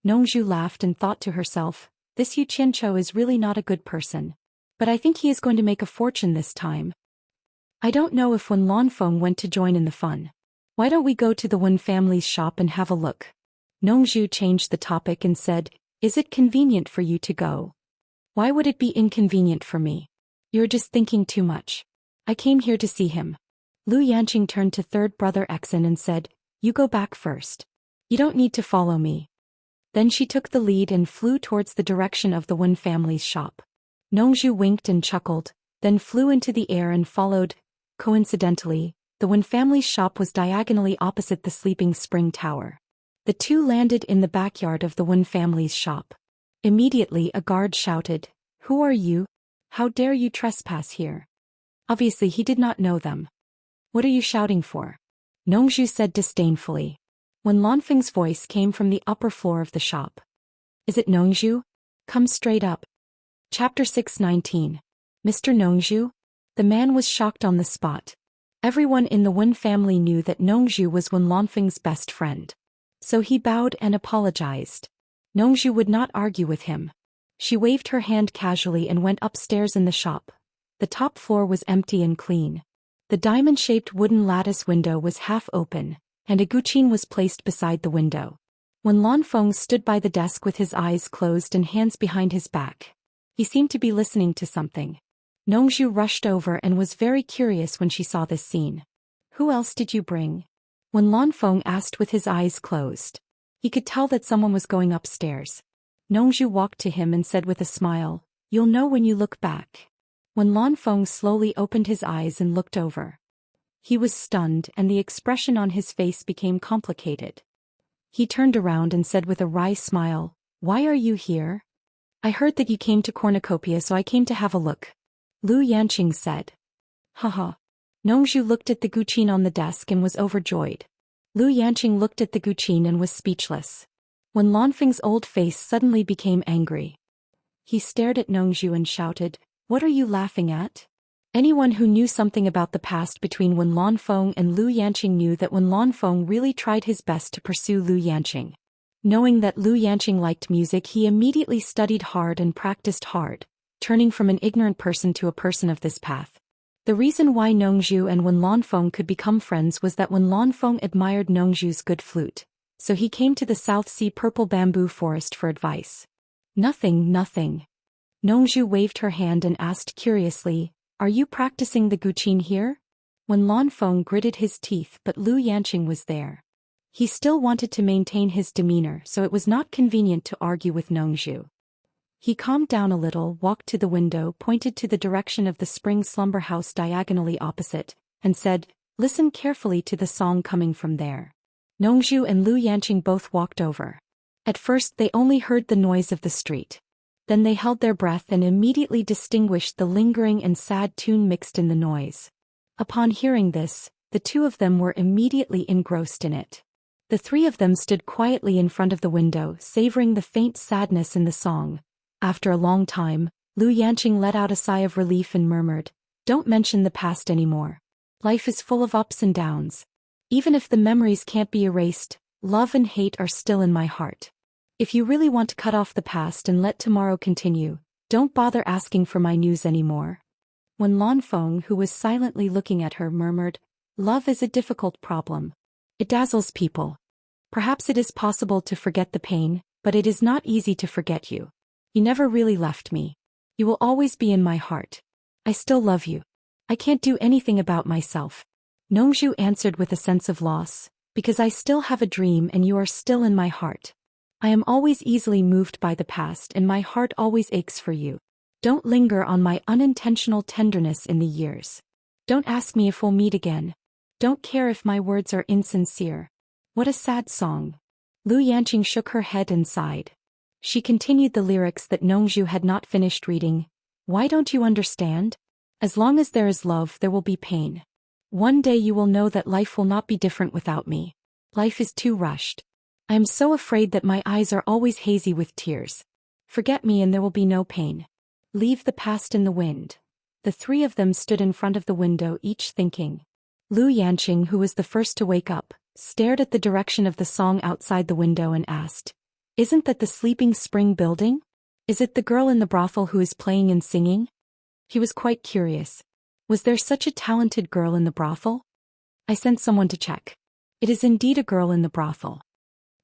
Nongzhu laughed and thought to herself, this Yu Qianqiu is really not a good person. But I think he is going to make a fortune this time. I don't know if Wen Lanfeng went to join in the fun. Why don't we go to the Wen family's shop and have a look? Nongzhu changed the topic and said, is it convenient for you to go? Why would it be inconvenient for me? You're just thinking too much. I came here to see him. Lu Yanqing turned to third brother Exin and said, you go back first. You don't need to follow me. Then she took the lead and flew towards the direction of the Wen family's shop. Nongzhu winked and chuckled, then flew into the air and followed. Coincidentally, the Wen family's shop was diagonally opposite the sleeping spring tower. The two landed in the backyard of the Wen family's shop. Immediately a guard shouted, who are you? How dare you trespass here? Obviously he did not know them. What are you shouting for? Nongzhu said disdainfully. Wen Lanfeng's voice came from the upper floor of the shop. Is it Nongzhu? Come straight up. Chapter 619. Mr. Nongzhu? The man was shocked on the spot. Everyone in the Wen family knew that Nongzhu was Wen Lanfeng's best friend. So he bowed and apologized. Nongzhu would not argue with him. She waved her hand casually and went upstairs in the shop. The top floor was empty and clean. The diamond-shaped wooden lattice window was half open, and a guqin was placed beside the window. Wen Lanfeng stood by the desk with his eyes closed and hands behind his back. He seemed to be listening to something. Nongzhu rushed over and was very curious when she saw this scene. Who else did you bring? Wen Lanfeng asked with his eyes closed. He could tell that someone was going upstairs. Nongzhu walked to him and said with a smile, you'll know when you look back. Wen Lanfeng slowly opened his eyes and looked over. He was stunned and the expression on his face became complicated. He turned around and said with a wry smile, why are you here? I heard that you came to Cornucopia, so I came to have a look. Lu Yanqing said. Haha. Nongzhu looked at the guqin on the desk and was overjoyed. Lu Yanqing looked at the guqin and was speechless. Wen Lanfeng's old face suddenly became angry. He stared at Nongzhu and shouted, what are you laughing at? Anyone who knew something about the past between Wen Lanfeng and Lu Yanqing knew that Wen Lanfeng really tried his best to pursue Lu Yanqing. Knowing that Lu Yanqing liked music, he immediately studied hard and practiced hard, turning from an ignorant person to a person of this path. The reason why Nongzhu and Wen Lanfeng could become friends was that Wen Lanfeng admired Nongzhu's good flute, so he came to the South Sea purple bamboo forest for advice. Nothing. Nongzhu waved her hand and asked curiously, are you practicing the guqin here? Wen Lanfeng gritted his teeth, but Lu Yanqing was there. He still wanted to maintain his demeanor, so it was not convenient to argue with Nongzhu. He calmed down a little, walked to the window, pointed to the direction of the spring slumber house diagonally opposite, and said, listen carefully to the song coming from there. Nongzhu and Lu Yanqing both walked over. At first they only heard the noise of the street. Then they held their breath and immediately distinguished the lingering and sad tune mixed in the noise. Upon hearing this, the two of them were immediately engrossed in it. The three of them stood quietly in front of the window, savoring the faint sadness in the song. After a long time, Lu Yanqing let out a sigh of relief and murmured, don't mention the past anymore. Life is full of ups and downs. Even if the memories can't be erased, love and hate are still in my heart. If you really want to cut off the past and let tomorrow continue, don't bother asking for my news anymore. Wen Lanfeng, who was silently looking at her, murmured, love is a difficult problem. It dazzles people. Perhaps it is possible to forget the pain, but it is not easy to forget you. You never really left me. You will always be in my heart. I still love you. I can't do anything about myself. Nongzhu answered with a sense of loss, because I still have a dream and you are still in my heart. I am always easily moved by the past and my heart always aches for you. Don't linger on my unintentional tenderness in the years. Don't ask me if we'll meet again. Don't care if my words are insincere. What a sad song. Lu Yanqing shook her head and sighed. She continued the lyrics that Nongzhu had not finished reading. Why don't you understand? As long as there is love, there will be pain. One day you will know that life will not be different without me. Life is too rushed. I am so afraid that my eyes are always hazy with tears. Forget me and there will be no pain. Leave the past in the wind. The three of them stood in front of the window, each thinking. Lu Yanqing, who was the first to wake up, stared at the direction of the song outside the window and asked, "Isn't that the Sleeping Spring building? Is it the girl in the brothel who is playing and singing?" He was quite curious. Was there such a talented girl in the brothel? I sent someone to check. It is indeed a girl in the brothel.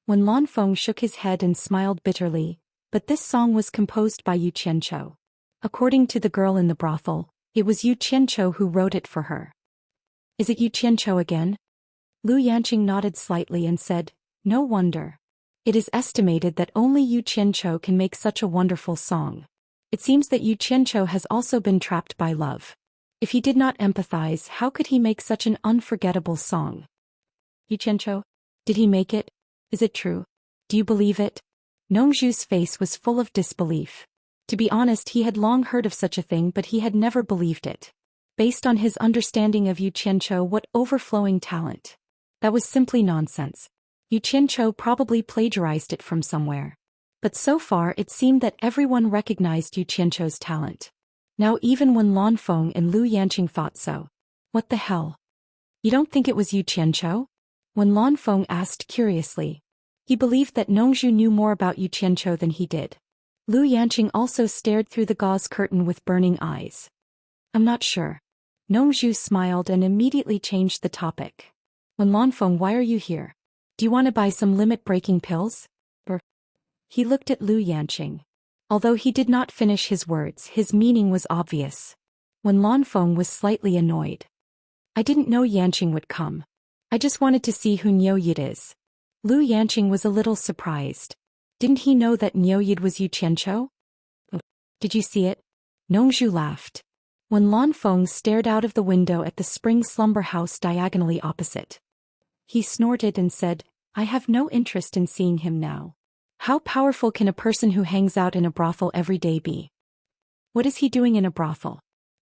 When Lanfeng shook his head and smiled bitterly, but this song was composed by Yu Qianqiu. According to the girl in the brothel, it was Yu Qianqiu who wrote it for her. Is it Yu Qianqiu again? Lu Yanqing nodded slightly and said, "No wonder. It is estimated that only Yu Qianqiu can make such a wonderful song. It seems that Yu Qianqiu has also been trapped by love. If he did not empathize, how could he make such an unforgettable song?" Yu Qianqiu? Did he make it? Is it true? Do you believe it? Nongzhu's face was full of disbelief. To be honest, he had long heard of such a thing, but he had never believed it. Based on his understanding of Yu Qianqiu, what overflowing talent. That was simply nonsense. Yu Qianqiu probably plagiarized it from somewhere. But so far it seemed that everyone recognized Yu Qianqiu's talent. Now even when Lanfeng and Lu Yanqing thought so. What the hell? You don't think it was Yu Qianqiu? When Lanfeng asked curiously. He believed that Nongzhu knew more about Yu Qianqiu than he did. Lu Yanqing also stared through the gauze curtain with burning eyes. I'm not sure. Nongzhu smiled and immediately changed the topic. When Lanfeng, why are you here? Do you want to buy some limit-breaking pills? He looked at Lu Yanqing. Although he did not finish his words, his meaning was obvious. When Lanfeng was slightly annoyed. I didn't know Yanqing would come. I just wanted to see who Niu Yid is. Lu Yanqing was a little surprised. Didn't he know that Niu Yid was Yu Qianqiu? Did you see it? Nongzhu laughed. When Lanfeng stared out of the window at the spring slumber house diagonally opposite. He snorted and said, I have no interest in seeing him now. How powerful can a person who hangs out in a brothel every day be? What is he doing in a brothel?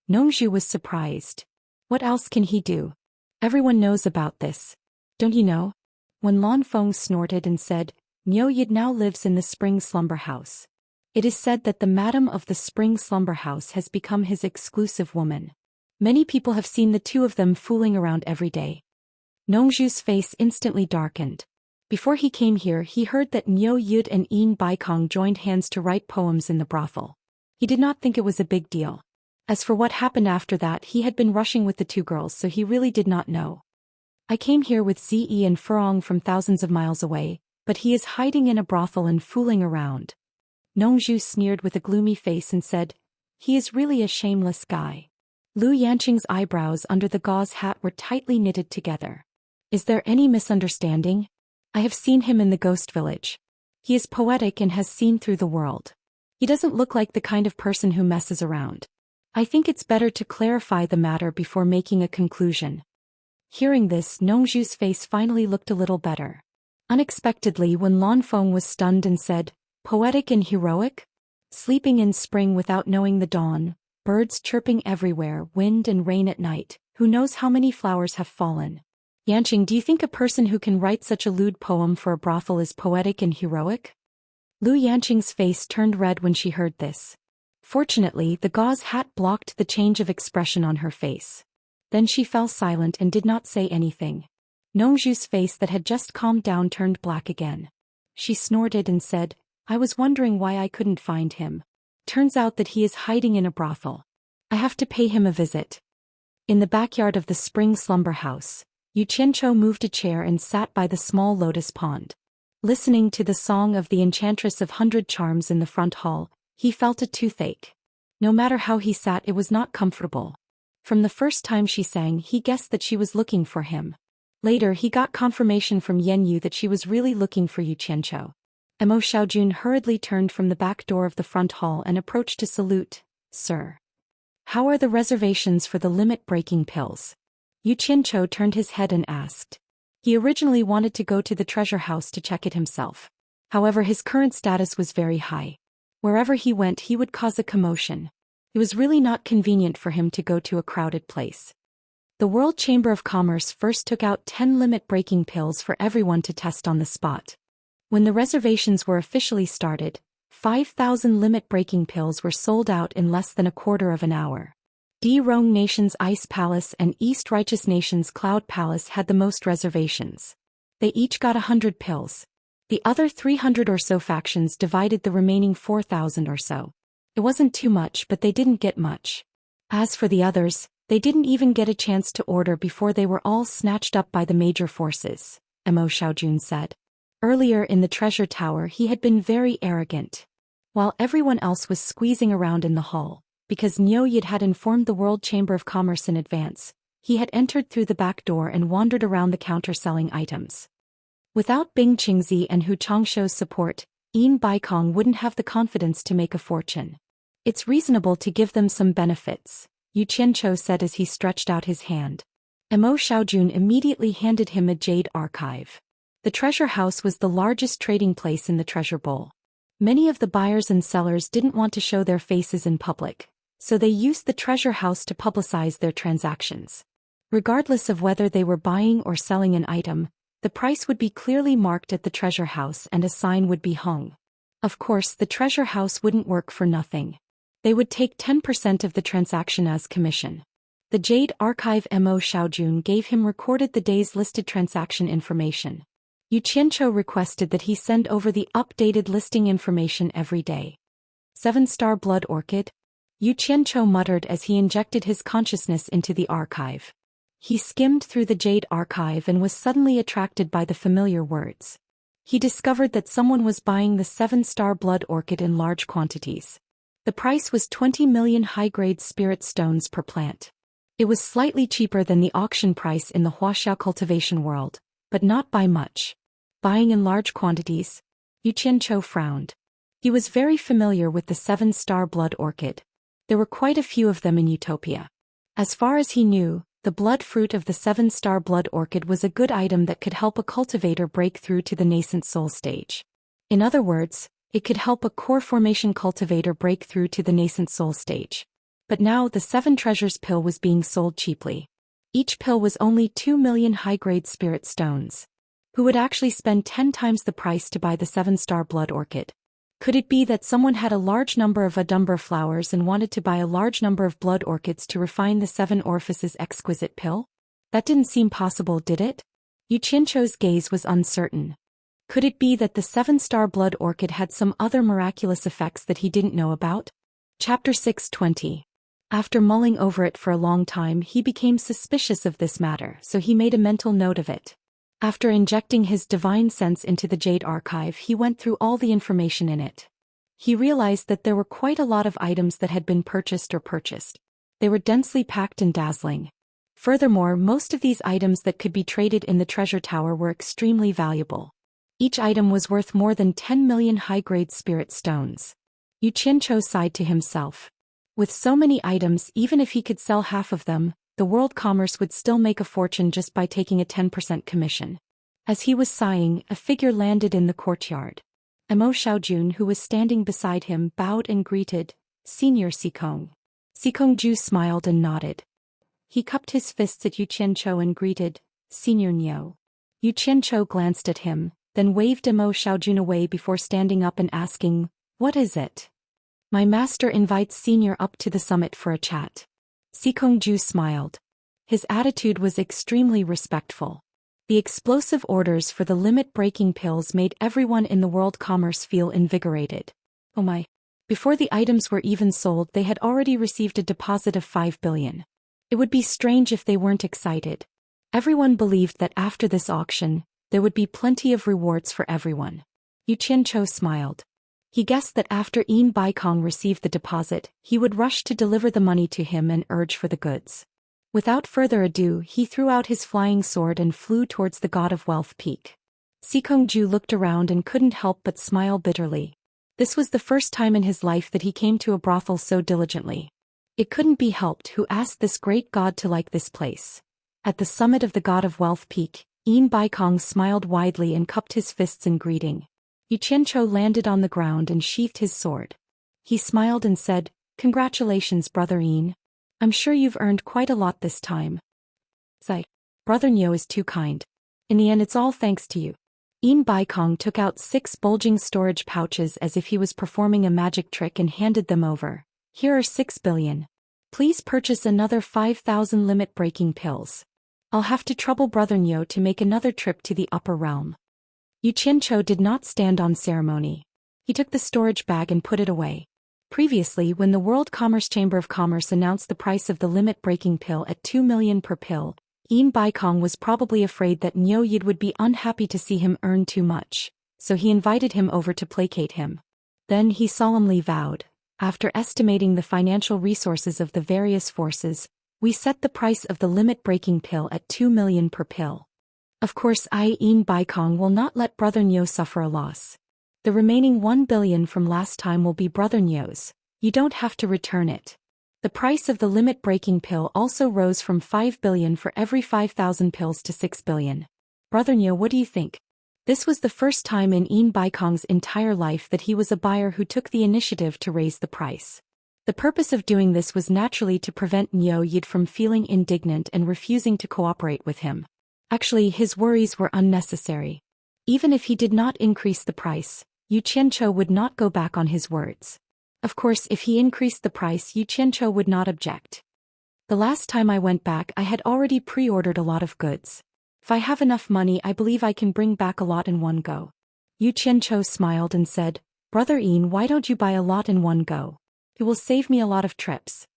Nongzhu was surprised. What else can he do? Everyone knows about this. Don't you know? When Lanfeng snorted and said, Niu Yid now lives in the spring slumber house. It is said that the madam of the spring slumber house has become his exclusive woman. Many people have seen the two of them fooling around every day. Nongzhu's face instantly darkened. Before he came here, he heard that Niu Yid and Yin Baikong joined hands to write poems in the brothel. He did not think it was a big deal. As for what happened after that, he had been rushing with the two girls, so he really did not know. I came here with Zi and Furong from thousands of miles away, but he is hiding in a brothel and fooling around. Nongzhu sneered with a gloomy face and said, he is really a shameless guy. Lu Yanqing's eyebrows under the gauze hat were tightly knitted together. Is there any misunderstanding? I have seen him in the ghost village. He is poetic and has seen through the world. He doesn't look like the kind of person who messes around. I think it's better to clarify the matter before making a conclusion. Hearing this, Nongzhu's face finally looked a little better. Unexpectedly, when Lanfeng was stunned and said, poetic and heroic? Sleeping in spring without knowing the dawn, birds chirping everywhere, wind and rain at night, who knows how many flowers have fallen. Yanqing, do you think a person who can write such a lewd poem for a brothel is poetic and heroic? Lu Yanqing's face turned red when she heard this. Fortunately, the gauze hat blocked the change of expression on her face. Then she fell silent and did not say anything. Nongzhu's face that had just calmed down turned black again. She snorted and said, I was wondering why I couldn't find him. Turns out that he is hiding in a brothel. I have to pay him a visit. In the backyard of the spring slumber house, Yu Qianqiu moved a chair and sat by the small lotus pond. Listening to the song of the Enchantress of 100 Charms in the front hall, he felt a toothache. No matter how he sat, it was not comfortable. From the first time she sang, he guessed that she was looking for him. Later, he got confirmation from Yan Yu that she was really looking for Yu Qianqiu. Mo Xiaojun hurriedly turned from the back door of the front hall and approached to salute, Sir. How are the reservations for the limit-breaking pills? Yu Qianqiu turned his head and asked. He originally wanted to go to the treasure house to check it himself. However, his current status was very high. Wherever he went, he would cause a commotion. It was really not convenient for him to go to a crowded place. The World Chamber of Commerce first took out 10 limit-breaking pills for everyone to test on the spot. When the reservations were officially started, 5,000 limit-breaking pills were sold out in less than a quarter of an hour. D. Rong Nation's Ice Palace and East Righteous Nation's Cloud Palace had the most reservations. They each got 100 pills. The other 300 or so factions divided the remaining 4,000 or so. It wasn't too much, but they didn't get much. As for the others, they didn't even get a chance to order before they were all snatched up by the major forces, Mo Xiaojun said. Earlier in the treasure tower he had been very arrogant. While everyone else was squeezing around in the hall, because Niu Yid had informed the World Chamber of Commerce in advance, he had entered through the back door and wandered around the counter selling items. Without Bing Qingzi and Hu Changshuo's support, Yin Baikong wouldn't have the confidence to make a fortune. It's reasonable to give them some benefits, Yu Qianchou said as he stretched out his hand. Mo Xiaojun immediately handed him a jade archive. The treasure house was the largest trading place in the treasure bowl. Many of the buyers and sellers didn't want to show their faces in public, so they used the treasure house to publicize their transactions. Regardless of whether they were buying or selling an item, the price would be clearly marked at the treasure house and a sign would be hung. Of course, the treasure house wouldn't work for nothing. They would take 10% of the transaction as commission. The Jade Archive Mo Xiaojun gave him recorded the day's listed transaction information. Yu Qianchou requested that he send over the updated listing information every day. 7-star blood orchid? Yu Qianchou muttered as he injected his consciousness into the archive. He skimmed through the Jade Archive and was suddenly attracted by the familiar words. He discovered that someone was buying the 7-star blood orchid in large quantities. The price was 20 million high-grade spirit stones per plant. It was slightly cheaper than the auction price in the Wuxia cultivation world, but not by much. Buying in large quantities? Yu Qianchou frowned. He was very familiar with the 7-star blood orchid. There were quite a few of them in Utopia. As far as he knew, the blood fruit of the 7-star blood orchid was a good item that could help a cultivator break through to the nascent soul stage. In other words, it could help a core formation cultivator break through to the nascent soul stage. But now the 7 treasures pill was being sold cheaply. Each pill was only 2 million high-grade spirit stones. Who would actually spend 10 times the price to buy the 7-star blood orchid? Could it be that someone had a large number of Adumber flowers and wanted to buy a large number of blood orchids to refine the 7 orifices exquisite pill? That didn't seem possible, did it? Yu Qianchou's gaze was uncertain. Could it be that the 7-star blood orchid had some other miraculous effects that he didn't know about? Chapter 620. After mulling over it for a long time he became suspicious of this matter, so he made a mental note of it. After injecting his divine sense into the Jade Archive he went through all the information in it. He realized that there were quite a lot of items that had been purchased. They were densely packed and dazzling. Furthermore, most of these items that could be traded in the treasure tower were extremely valuable. Each item was worth more than 10 million high-grade spirit stones. Yu Qianchou sighed to himself. With so many items, even if he could sell half of them, the world commerce would still make a fortune just by taking a 10% commission. As he was sighing, a figure landed in the courtyard. Mo Xiaojun, who was standing beside him, bowed and greeted, "Senior Xikong." Xikong Ju smiled and nodded. He cupped his fists at Yu Qianchou and greeted, "Senior Niu." Yu Qianchou glanced at him, then waved Mo Xiaojun away before standing up and asking, "What is it?" "My master invites Senior up to the summit for a chat." Xikong Ju smiled. His attitude was extremely respectful. The explosive orders for the limit-breaking pills made everyone in the world commerce feel invigorated. Oh my. Before the items were even sold they had already received a deposit of 5 billion. It would be strange if they weren't excited. Everyone believed that after this auction, there would be plenty of rewards for everyone. Yu Qianchou smiled. He guessed that after Yin Baikong received the deposit, he would rush to deliver the money to him and urge for the goods. Without further ado he threw out his flying sword and flew towards the God of Wealth peak. Xikong Ju looked around and couldn't help but smile bitterly. This was the first time in his life that he came to a brothel so diligently. It couldn't be helped who asked this great god to like this place. At the summit of the God of Wealth peak, Yin Baikong smiled widely and cupped his fists in greeting. Yu Qianchou landed on the ground and sheathed his sword. He smiled and said, "Congratulations, brother Yin. I'm sure you've earned quite a lot this time." Sigh. Brother Niu is too kind. In the end it's all thanks to you. Yin Baikong took out 6 bulging storage pouches as if he was performing a magic trick and handed them over. Here are 6 billion. Please purchase another 5,000 limit-breaking pills. I'll have to trouble Brother Niu to make another trip to the upper realm. Yu Qianzhou did not stand on ceremony. He took the storage bag and put it away. Previously, when the World Commerce Chamber of Commerce announced the price of the limit-breaking pill at 2 million per pill, Yin Baikong was probably afraid that Niu Yid would be unhappy to see him earn too much, so he invited him over to placate him. Then he solemnly vowed, after estimating the financial resources of the various forces, we set the price of the limit-breaking pill at 2 million per pill. Of course Yin Baikong will not let Brother Niu suffer a loss. The remaining 1 billion from last time will be Brother Niu's. You don't have to return it. The price of the limit-breaking pill also rose from 5 billion for every 5,000 pills to 6 billion. Brother Niu, what do you think? This was the first time in Yin Baikong's entire life that he was a buyer who took the initiative to raise the price. The purpose of doing this was naturally to prevent Niu Yid from feeling indignant and refusing to cooperate with him. Actually, his worries were unnecessary. Even if he did not increase the price, Yu Qianzhou would not go back on his words. Of course, if he increased the price, Yu Qianzhou would not object. The last time I went back, I had already pre-ordered a lot of goods. If I have enough money, I believe I can bring back a lot in one go. Yu Qianzhou smiled and said, Brother Yin, why don't you buy a lot in one go? It will save me a lot of trips.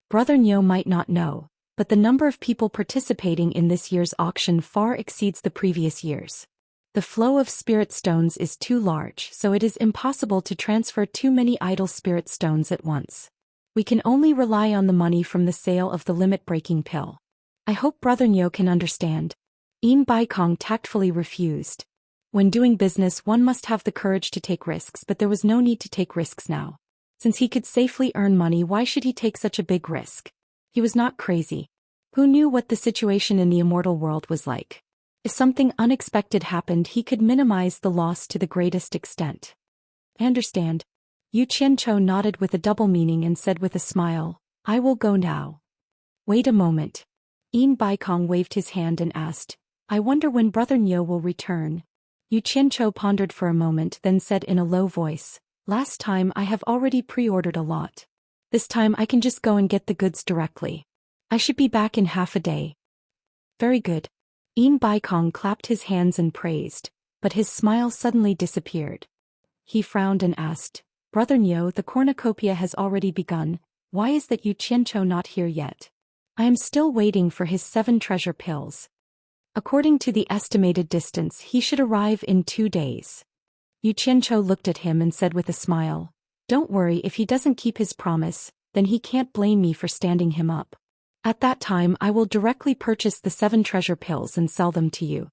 Brother Niu might not know, but the number of people participating in this year's auction far exceeds the previous years. The flow of spirit stones is too large, so it is impossible to transfer too many idle spirit stones at once. We can only rely on the money from the sale of the limit-breaking pill. I hope Brother Niu can understand. Yin Baikong tactfully refused. When doing business, one must have the courage to take risks, but there was no need to take risks now. Since he could safely earn money, why should he take such a big risk? He was not crazy. Who knew what the situation in the immortal world was like? If something unexpected happened, he could minimize the loss to the greatest extent. I understand. Yu Qianzhou nodded with a double meaning and said with a smile, I will go now. Wait a moment. Yin Baikong waved his hand and asked, I wonder when Brother Niu will return. Yu Qianzhou pondered for a moment, then said in a low voice, Last time I have already pre-ordered a lot. This time I can just go and get the goods directly. I should be back in half a day. Very good. Yin Baikong clapped his hands and praised, but his smile suddenly disappeared. He frowned and asked, Brother Niu, the cornucopia has already begun, why is that Yu Qianzhou not here yet? I am still waiting for his 7 treasure pills. According to the estimated distance, he should arrive in 2 days. Yu Qianzhou looked at him and said with a smile, Don't worry, if he doesn't keep his promise, then he can't blame me for standing him up. At that time I will directly purchase the 7 treasure pills and sell them to you.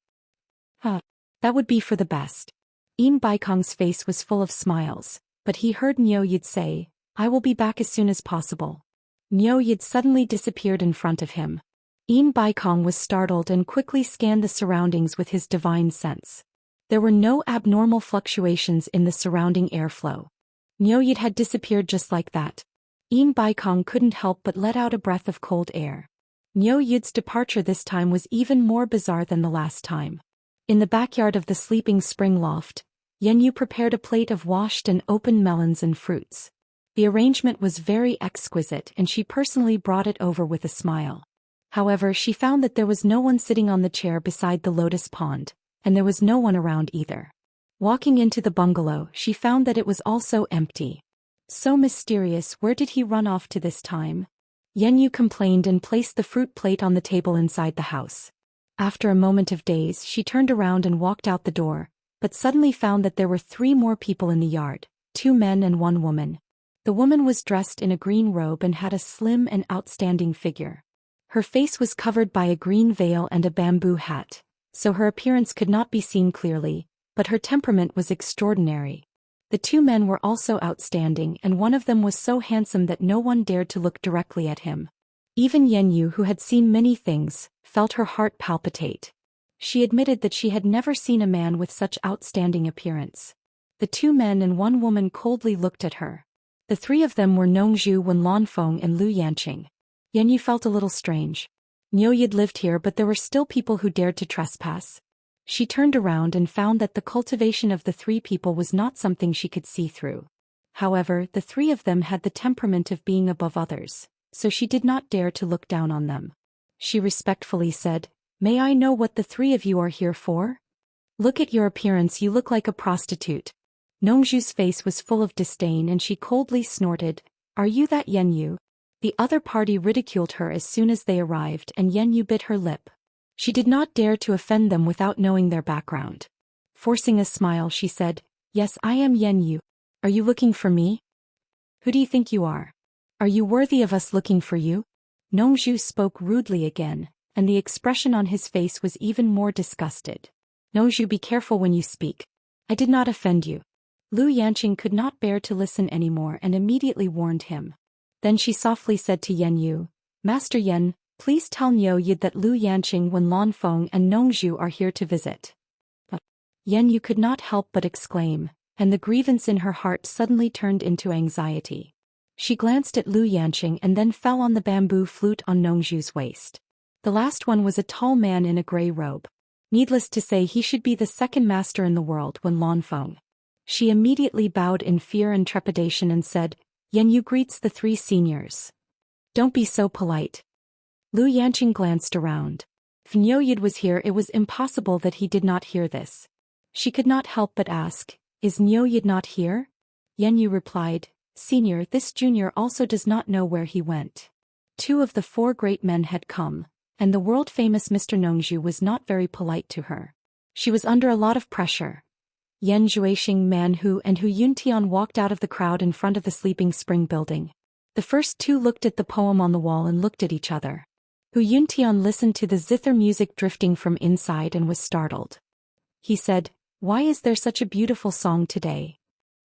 That would be for the best. Yin Baikong's face was full of smiles, but he heard Niu Yid say, I will be back as soon as possible. Niu Yid suddenly disappeared in front of him. Yin Baikong was startled and quickly scanned the surroundings with his divine sense. There were no abnormal fluctuations in the surrounding airflow. Niu Yid had disappeared just like that. Yin Baikong couldn't help but let out a breath of cold air. Niu Yid's departure this time was even more bizarre than the last time. In the backyard of the sleeping spring loft, Yanyu prepared a plate of washed and open melons and fruits. The arrangement was very exquisite and she personally brought it over with a smile. However, she found that there was no one sitting on the chair beside the lotus pond, and there was no one around either. Walking into the bungalow, she found that it was also empty. So mysterious, where did he run off to this time? Yanyu complained and placed the fruit plate on the table inside the house. After a moment of daze, she turned around and walked out the door, but suddenly found that there were 3 more people in the yard, 2 men and 1 woman. The woman was dressed in a green robe and had a slim and outstanding figure. Her face was covered by a green veil and a bamboo hat, so her appearance could not be seen clearly, but her temperament was extraordinary. The 2 men were also outstanding, and one of them was so handsome that no one dared to look directly at him. Even Yanyu, who had seen many things, felt her heart palpitate. She admitted that she had never seen a man with such outstanding appearance. The 2 men and 1 woman coldly looked at her. The 3 of them were Nongzhu, Wen Lanfeng and Lu Yanqing. Yanyu felt a little strange. Nyoyid lived here, but there were still people who dared to trespass. She turned around and found that the cultivation of the three people was not something she could see through. However, the three of them had the temperament of being above others, so she did not dare to look down on them. She respectfully said, "May I know what the three of you are here for? Look at your appearance, you look like a prostitute." Nongzhu's face was full of disdain and she coldly snorted, "Are you that Yenyu?" The other party ridiculed her as soon as they arrived and Yenyu bit her lip. She did not dare to offend them without knowing their background. Forcing a smile, she said, "Yes, I am Yenyu. Are you looking for me? Who do you think you are? Are you worthy of us looking for you?" Nongzhu spoke rudely again, and the expression on his face was even more disgusted. "Nongzhu, be careful when you speak. I did not offend you." Lu Yanqing could not bear to listen anymore and immediately warned him. Then she softly said to Yenyu, "Master Yen, please tell Nyoyid that Lu Yanqing, Wen Lanfeng and Nongzhu are here to visit." But Yenyu could not help but exclaim, and the grievance in her heart suddenly turned into anxiety. She glanced at Lu Yanqing and then fell on the bamboo flute on Nongzhu's waist. The last one was a tall man in a gray robe. Needless to say, he should be the second master in the world, Wen Lanfeng. She immediately bowed in fear and trepidation and said, "Yenyu greets the three seniors. Don't be so polite." Lu Yanqing glanced around. If Nyoyid was here, it was impossible that he did not hear this. She could not help but ask, "Is Nyoyid not here?" Yenyu replied, "Senior, this junior also does not know where he went." 2 of the 4 great men had come, and the world-famous Mr. Nongzhu was not very polite to her. She was under a lot of pressure. Yan Zhuixing, Man Hu and Hu Yuntian walked out of the crowd in front of the Sleeping Spring building. The first 2 looked at the poem on the wall and looked at each other. Hu Yuntian listened to the zither music drifting from inside and was startled. He said, "Why is there such a beautiful song today?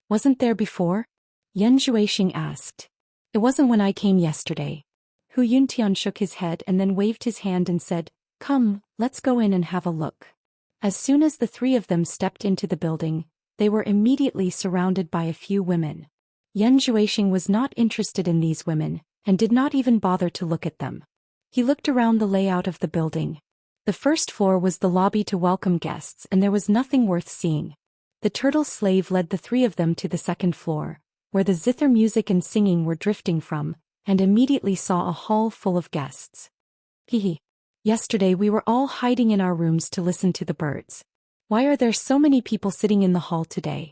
Wasn't there before?" Yan Zhuixing asked. "It wasn't when I came yesterday." Hu Yuntian shook his head and then waved his hand and said, "Come, let's go in and have a look." As soon as the 3 of them stepped into the building, they were immediately surrounded by a few women. Yan Zhuixing was not interested in these women, and did not even bother to look at them. He looked around the layout of the building. The first floor was the lobby to welcome guests, and there was nothing worth seeing. The turtle slave led the 3 of them to the second floor, where the zither music and singing were drifting from, and immediately saw a hall full of guests. Hehe. Yesterday we were all hiding in our rooms to listen to the birds. Why are there so many people sitting in the hall today?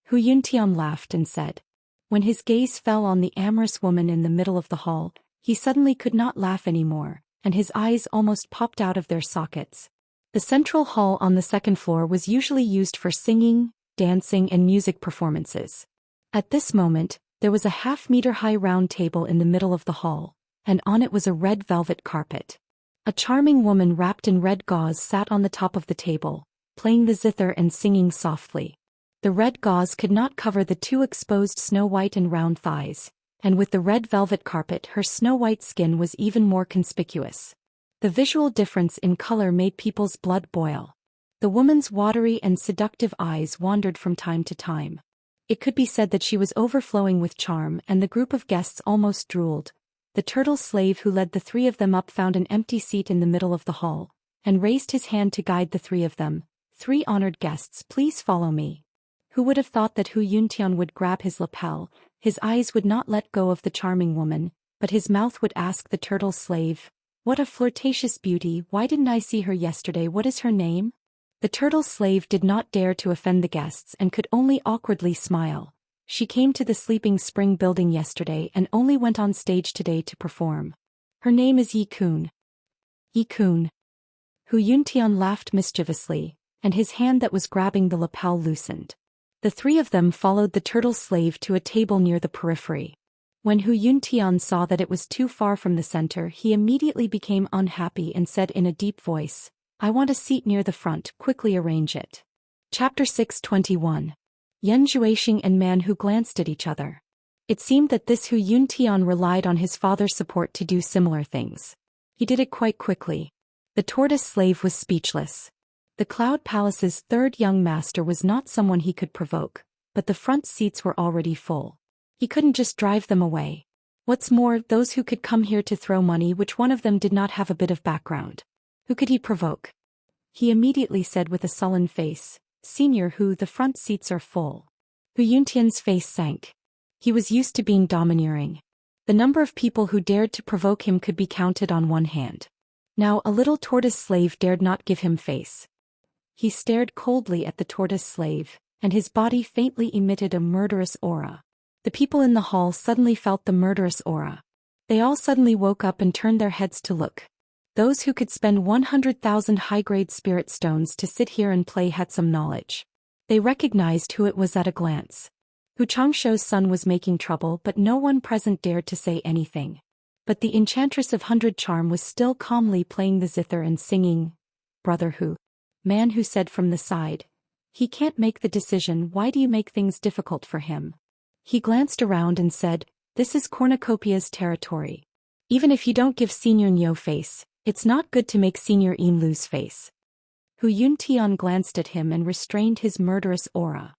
Hu Yuntian laughed and said. When his gaze fell on the amorous woman in the middle of the hall, he suddenly could not laugh anymore, and his eyes almost popped out of their sockets. The central hall on the second floor was usually used for singing, dancing and music performances. At this moment, there was a half-meter-high round table in the middle of the hall, and on it was a red velvet carpet. A charming woman wrapped in red gauze sat on the top of the table, playing the zither and singing softly. The red gauze could not cover the 2 exposed snow-white and round thighs, and with the red velvet carpet her snow-white skin was even more conspicuous. The visual difference in color made people's blood boil. The woman's watery and seductive eyes wandered from time to time. It could be said that she was overflowing with charm, and the group of guests almost drooled. The turtle slave who led the 3 of them up found an empty seat in the middle of the hall, and raised his hand to guide the 3 of them. "3 honored guests, please follow me." Who would have thought that Hu Yuntian would grab his lapel? His eyes would not let go of the charming woman, but his mouth would ask the turtle slave, "What a flirtatious beauty, why didn't I see her yesterday, what is her name?" The turtle slave did not dare to offend the guests and could only awkwardly smile. She came to the Sleeping Spring building yesterday and only went on stage today to perform. Her name is Yi Kun. Yi Kun. Hu Yuntian laughed mischievously, and his hand that was grabbing the lapel loosened. The 3 of them followed the turtle slave to a table near the periphery. When Hu Yuntian saw that it was too far from the center, he immediately became unhappy and said in a deep voice, "I want a seat near the front, quickly arrange it." Chapter 621. Yan Zhuixing and Man Hu glanced at each other. It seemed that this Hu Yuntian relied on his father's support to do similar things. He did it quite quickly. The tortoise slave was speechless. The Cloud Palace's 3rd young master was not someone he could provoke, but the front seats were already full. He couldn't just drive them away. What's more, those who could come here to throw money, which one of them did not have a bit of background? Who could he provoke? He immediately said with a sullen face, Senior Hu, the front seats are full. Hu Yuntian's face sank. He was used to being domineering. The number of people who dared to provoke him could be counted on one hand. Now a little tortoise slave dared not give him face. He stared coldly at the tortoise slave, and his body faintly emitted a murderous aura. The people in the hall suddenly felt the murderous aura. They all suddenly woke up and turned their heads to look. Those who could spend 100,000 high-grade spirit stones to sit here and play had some knowledge. They recognized who it was at a glance. Hu Changshou's son was making trouble, but no one present dared to say anything. But the Enchantress of 100 Charm was still calmly playing the zither and singing, Brother Hu. Man Hu said from the side. He can't make the decision, why do you make things difficult for him? He glanced around and said, This is Cornucopia's territory. Even if you don't give Senior Nyo face, it's not good to make Senior Yin lose face. Hu Yuntian glanced at him and restrained his murderous aura.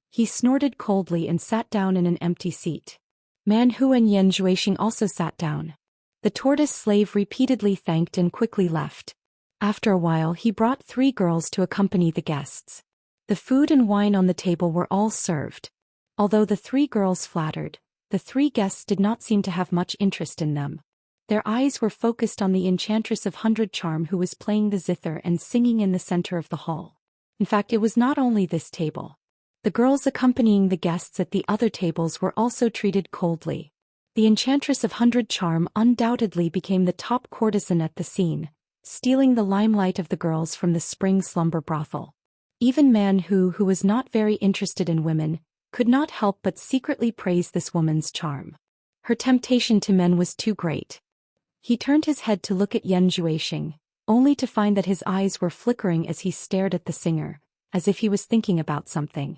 He snorted coldly and sat down in an empty seat. Man Hu and Yan Zhuixing also sat down. The tortoise slave repeatedly thanked and quickly left. After a while he brought 3 girls to accompany the guests. The food and wine on the table were all served. Although the 3 girls flattered, the 3 guests did not seem to have much interest in them. Their eyes were focused on the Enchantress of 100 Charm who was playing the zither and singing in the center of the hall. In fact, it was not only this table. The girls accompanying the guests at the other tables were also treated coldly. The Enchantress of 100 Charm undoubtedly became the top courtesan at the scene, stealing the limelight of the girls from the spring slumber brothel. Even Man Hu, who was not very interested in women, could not help but secretly praise this woman's charm. Her temptation to men was too great. He turned his head to look at Yan Zhuixing, only to find that his eyes were flickering as he stared at the singer, as if he was thinking about something.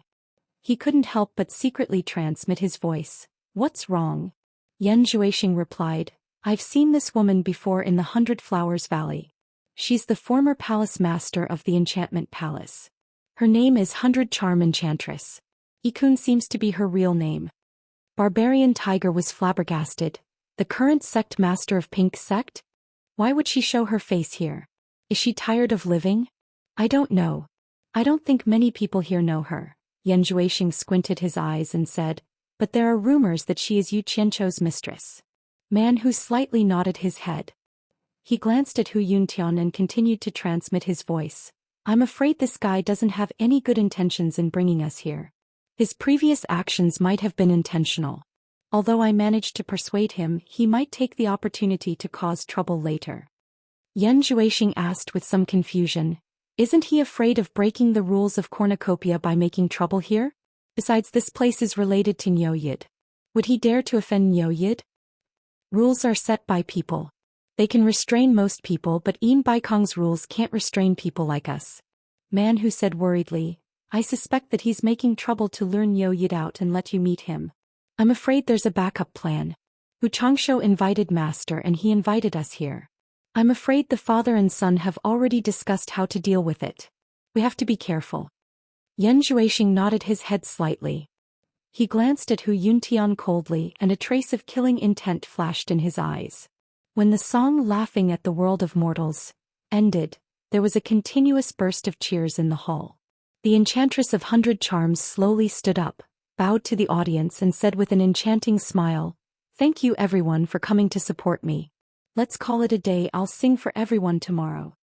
He couldn't help but secretly transmit his voice. What's wrong? Yan Zhuixing replied, I've seen this woman before in the 100 Flowers Valley. She's the former palace master of the Enchantment Palace. Her name is 100 Charm Enchantress. Ikun seems to be her real name. Barbarian Tiger was flabbergasted. The current sect master of Pink Sect? Why would she show her face here? Is she tired of living? I don't know. I don't think many people here know her. Yan Zhuixing squinted his eyes and said, But there are rumors that she is Yu Qianchou's mistress. Man Hu slightly nodded his head. He glanced at Hu Yuntian and continued to transmit his voice. I'm afraid this guy doesn't have any good intentions in bringing us here. His previous actions might have been intentional. Although I managed to persuade him, he might take the opportunity to cause trouble later. Yan Zhuixing asked with some confusion, Isn't he afraid of breaking the rules of Cornucopia by making trouble here? Besides, this place is related to Nyo Yid. Would he dare to offend Nyo Yid? Rules are set by people. They can restrain most people, but Yin Baikong's rules can't restrain people like us. Man Hu said worriedly, I suspect that he's making trouble to lure Nyo Yid out and let you meet him. I'm afraid there's a backup plan. Hu Changshou invited Master and he invited us here. I'm afraid the father and son have already discussed how to deal with it. We have to be careful. Yan Zhuixing nodded his head slightly. He glanced at Hu Yuntian coldly and a trace of killing intent flashed in his eyes. When the song Laughing at the World of Mortals ended, there was a continuous burst of cheers in the hall. The Enchantress of 100 Charms slowly stood up, bowed to the audience and said with an enchanting smile, Thank you everyone for coming to support me. Let's call it a day. I'll sing for everyone tomorrow.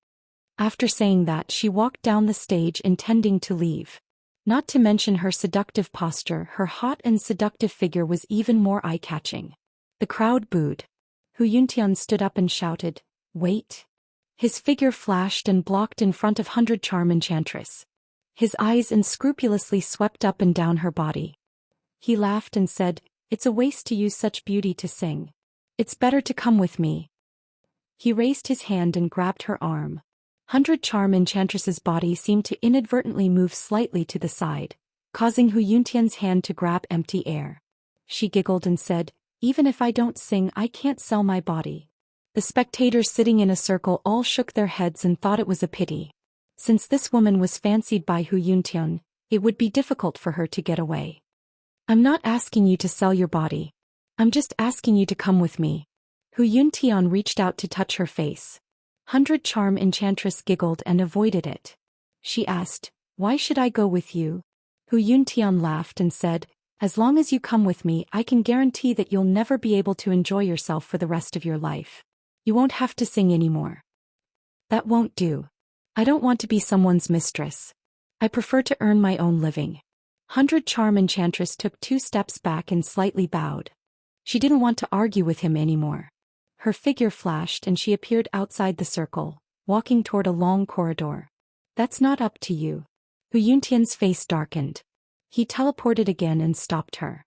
After saying that, she walked down the stage intending to leave. Not to mention her seductive posture, her hot and seductive figure was even more eye-catching. The crowd booed. Hu Yuntian stood up and shouted, Wait. His figure flashed and blocked in front of 100 Charm Enchantress. His eyes unscrupulously swept up and down her body. He laughed and said, It's a waste to use such beauty to sing. It's better to come with me. He raised his hand and grabbed her arm. 100 Charm Enchantress's body seemed to inadvertently move slightly to the side, causing Hu Yuntian's hand to grab empty air. She giggled and said, Even if I don't sing, I can't sell my body. The spectators sitting in a circle all shook their heads and thought it was a pity. Since this woman was fancied by Hu Yuntian, it would be difficult for her to get away. I'm not asking you to sell your body. I'm just asking you to come with me. Hu Yuntian reached out to touch her face. 100 Charm Enchantress giggled and avoided it. She asked, "Why should I go with you?" Hu Yuntian laughed and said, "As long as you come with me, I can guarantee that you'll never be able to enjoy yourself for the rest of your life. You won't have to sing anymore." "That won't do. I don't want to be someone's mistress. I prefer to earn my own living." 100 Charm Enchantress took 2 steps back and slightly bowed. She didn't want to argue with him anymore. Her figure flashed and she appeared outside the circle, walking toward a long corridor. "That's not up to you." Hu Yuntian's face darkened. He teleported again and stopped her.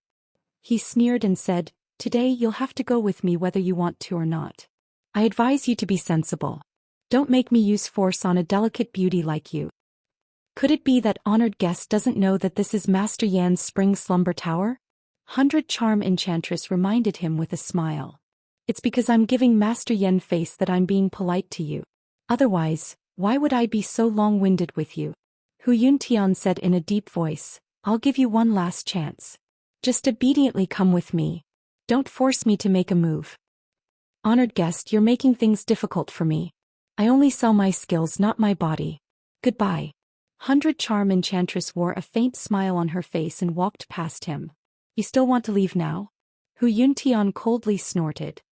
He sneered and said, "Today you'll have to go with me whether you want to or not. I advise you to be sensible. Don't make me use force on a delicate beauty like you." Could it be that honored guest doesn't know that this is Master Yan's Spring Slumber Tower? 100 Charm Enchantress reminded him with a smile. "It's because I'm giving Master Yan face that I'm being polite to you. Otherwise, why would I be so long-winded with you?" Hu Yuntian said in a deep voice, "I'll give you one last chance. Just obediently come with me. Don't force me to make a move." "Honored guest, you're making things difficult for me. I only sell my skills, not my body. Goodbye." 100 Charm Enchantress wore a faint smile on her face and walked past him. "You still want to leave now?" Hu Yuntian coldly snorted.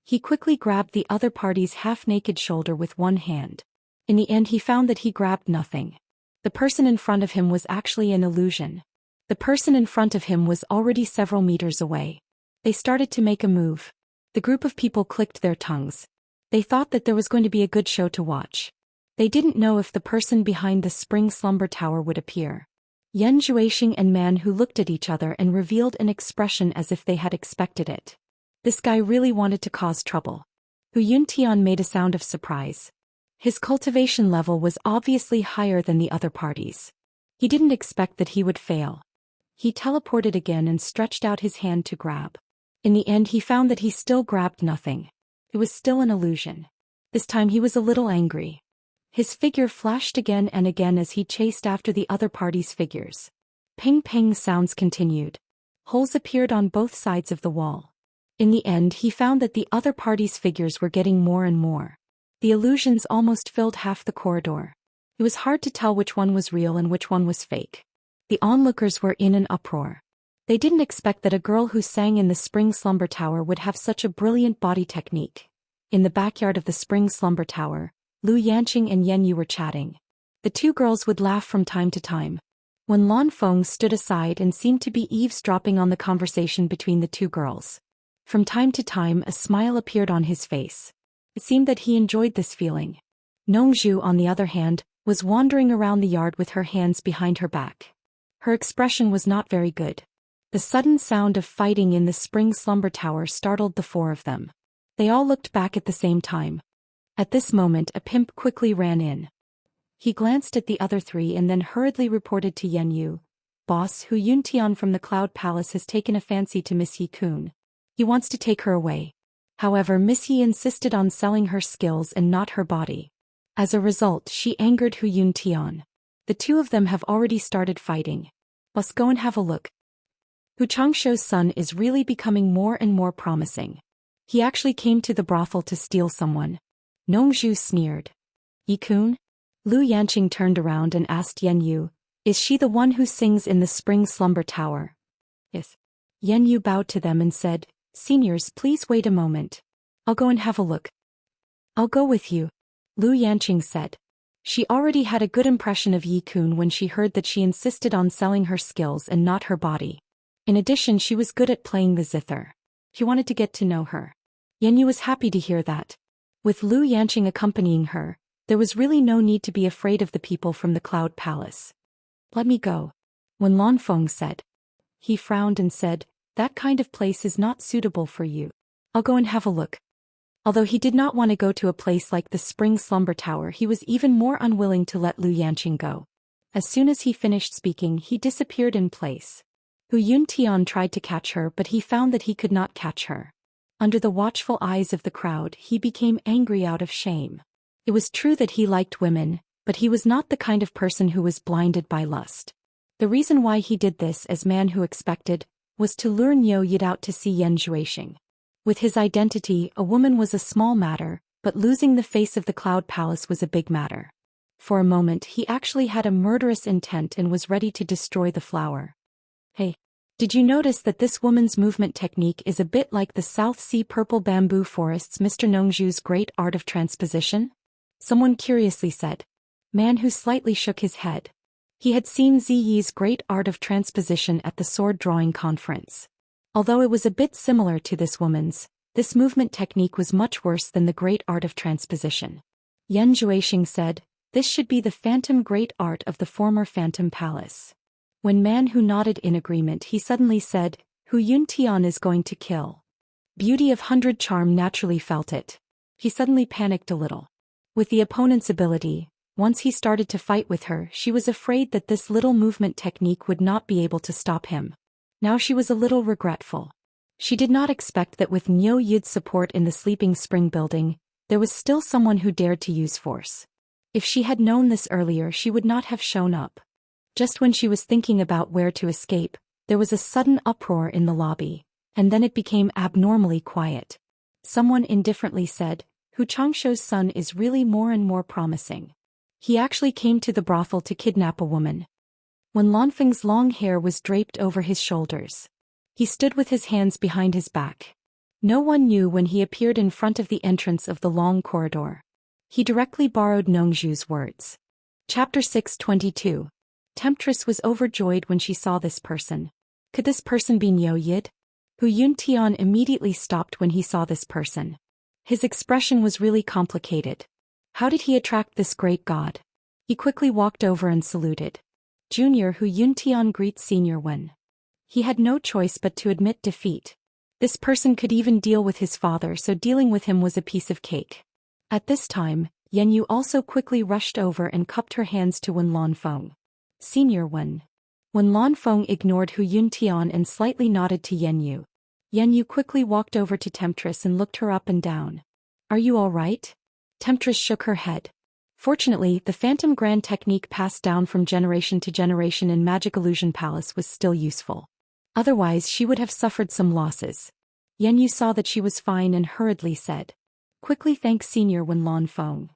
He quickly grabbed the other party's half-naked shoulder with one hand. In the end he found that he grabbed nothing. The person in front of him was actually an illusion. The person in front of him was already several meters away. They started to make a move. The group of people clicked their tongues. They thought that there was going to be a good show to watch. They didn't know if the person behind the Spring Slumber Tower would appear. Yan Zhuixing and Man Hu looked at each other and revealed an expression as if they had expected it. This guy really wanted to cause trouble. Hu Yuntian made a sound of surprise. His cultivation level was obviously higher than the other parties. He didn't expect that he would fail. He teleported again and stretched out his hand to grab. In the end he found that he still grabbed nothing. It was still an illusion. This time he was a little angry. His figure flashed again and again as he chased after the other party's figures. Ping-ping sounds continued. Holes appeared on both sides of the wall. In the end he found that the other party's figures were getting more and more. The illusions almost filled half the corridor. It was hard to tell which one was real and which one was fake. The onlookers were in an uproar. They didn't expect that a girl who sang in the Spring Slumber Tower would have such a brilliant body technique. In the backyard of the Spring Slumber Tower, Lu Yanqing and Yan Yu were chatting. The 2 girls would laugh from time to time. When Lan Feng stood aside and seemed to be eavesdropping on the conversation between the 2 girls. From time to time a smile appeared on his face. It seemed that he enjoyed this feeling. Nongzhu, on the other hand, was wandering around the yard with her hands behind her back. Her expression was not very good. The sudden sound of fighting in the Spring Slumber Tower startled the 4 of them. They all looked back at the same time. At this moment a pimp quickly ran in. He glanced at the other 3 and then hurriedly reported to Yan Yu, "Boss, Hu Yuntian from the Cloud Palace has taken a fancy to Miss Yi-kun. He wants to take her away." However, Miss Yi insisted on selling her skills and not her body. As a result, she angered Hu Yuntian. The 2 of them have already started fighting. "Let's go and have a look." Hu Changshou's son is really becoming more and more promising. He actually came to the brothel to steal someone. Nongzhu sneered. "Yi-kun?" Lu Yanqing turned around and asked Yan Yu, "Is she the one who sings in the Spring Slumber Tower?" "Yes." Yan Yu bowed to them and said, "Seniors, please wait a moment. I'll go and have a look." "I'll go with you," Lu Yanqing said. She already had a good impression of Yi-kun when she heard that she insisted on selling her skills and not her body. In addition, she was good at playing the zither. He wanted to get to know her. Yan Yu was happy to hear that. With Lu Yanqing accompanying her, there was really no need to be afraid of the people from the Cloud Palace. "Let me go," When Lan Feng said. He frowned and said, "That kind of place is not suitable for you. I'll go and have a look." Although he did not want to go to a place like the Spring Slumber Tower, he was even more unwilling to let Lu Yanqing go. As soon as he finished speaking, he disappeared in place. Hu Yuntian tried to catch her, but he found that he could not catch her. Under the watchful eyes of the crowd, he became angry out of shame. It was true that he liked women, but he was not the kind of person who was blinded by lust. The reason why he did this, as Man Hu expected, was to lure Niu Yid out to see Yan Zhuixing. With his identity, a woman was a small matter, but losing the face of the Cloud Palace was a big matter. For a moment he actually had a murderous intent and was ready to destroy the flower. Hey, did you notice that this woman's movement technique is a bit like the South Sea purple bamboo forest's Mr. Nongzhu's great art of transposition? Someone curiously said. Man who slightly shook his head. He had seen Ziyi's great art of transposition at the sword drawing conference. Although it was a bit similar to this woman's, this movement technique was much worse than the great art of transposition. Yan Zhuixing said, this should be the phantom great art of the former Phantom Palace. When Man Hu nodded in agreement, he suddenly said, Hu Yuntian is going to kill. Beauty of 100 Charm naturally felt it. He suddenly panicked a little. With the opponent's ability, once he started to fight with her, she was afraid that this little movement technique would not be able to stop him. Now she was a little regretful. She did not expect that with Niu Yid's support in the Sleeping Spring building, there was still someone who dared to use force. If she had known this earlier, she would not have shown up. Just when she was thinking about where to escape, there was a sudden uproar in the lobby, and then it became abnormally quiet. Someone indifferently said, Hu Changshuo's son is really more and more promising. He actually came to the brothel to kidnap a woman. When Lanfeng's long hair was draped over his shoulders, he stood with his hands behind his back. No one knew when he appeared in front of the entrance of the long corridor. He directly borrowed Nongzhu's words. Chapter 622. Temptress was overjoyed when she saw this person. Could this person be Niu Yid? Hu Yuntian immediately stopped when he saw this person. His expression was really complicated. How did he attract this great god? He quickly walked over and saluted. Junior Hu Yuntian greets Senior Wen. He had no choice but to admit defeat. This person could even deal with his father, so dealing with him was a piece of cake. At this time, Yan Yu also quickly rushed over and cupped her hands to Wen Lanfeng. Senior Wen. Wen Lanfeng ignored Hu Yuntian and slightly nodded to Yan Yu quickly walked over to Temptress and looked her up and down. Are you all right? Temptress shook her head. Fortunately, the Phantom Grand technique passed down from generation to generation in Magic Illusion Palace was still useful. Otherwise she would have suffered some losses. Yan Yu saw that she was fine and hurriedly said. Quickly thank Senior Wen Lanfeng.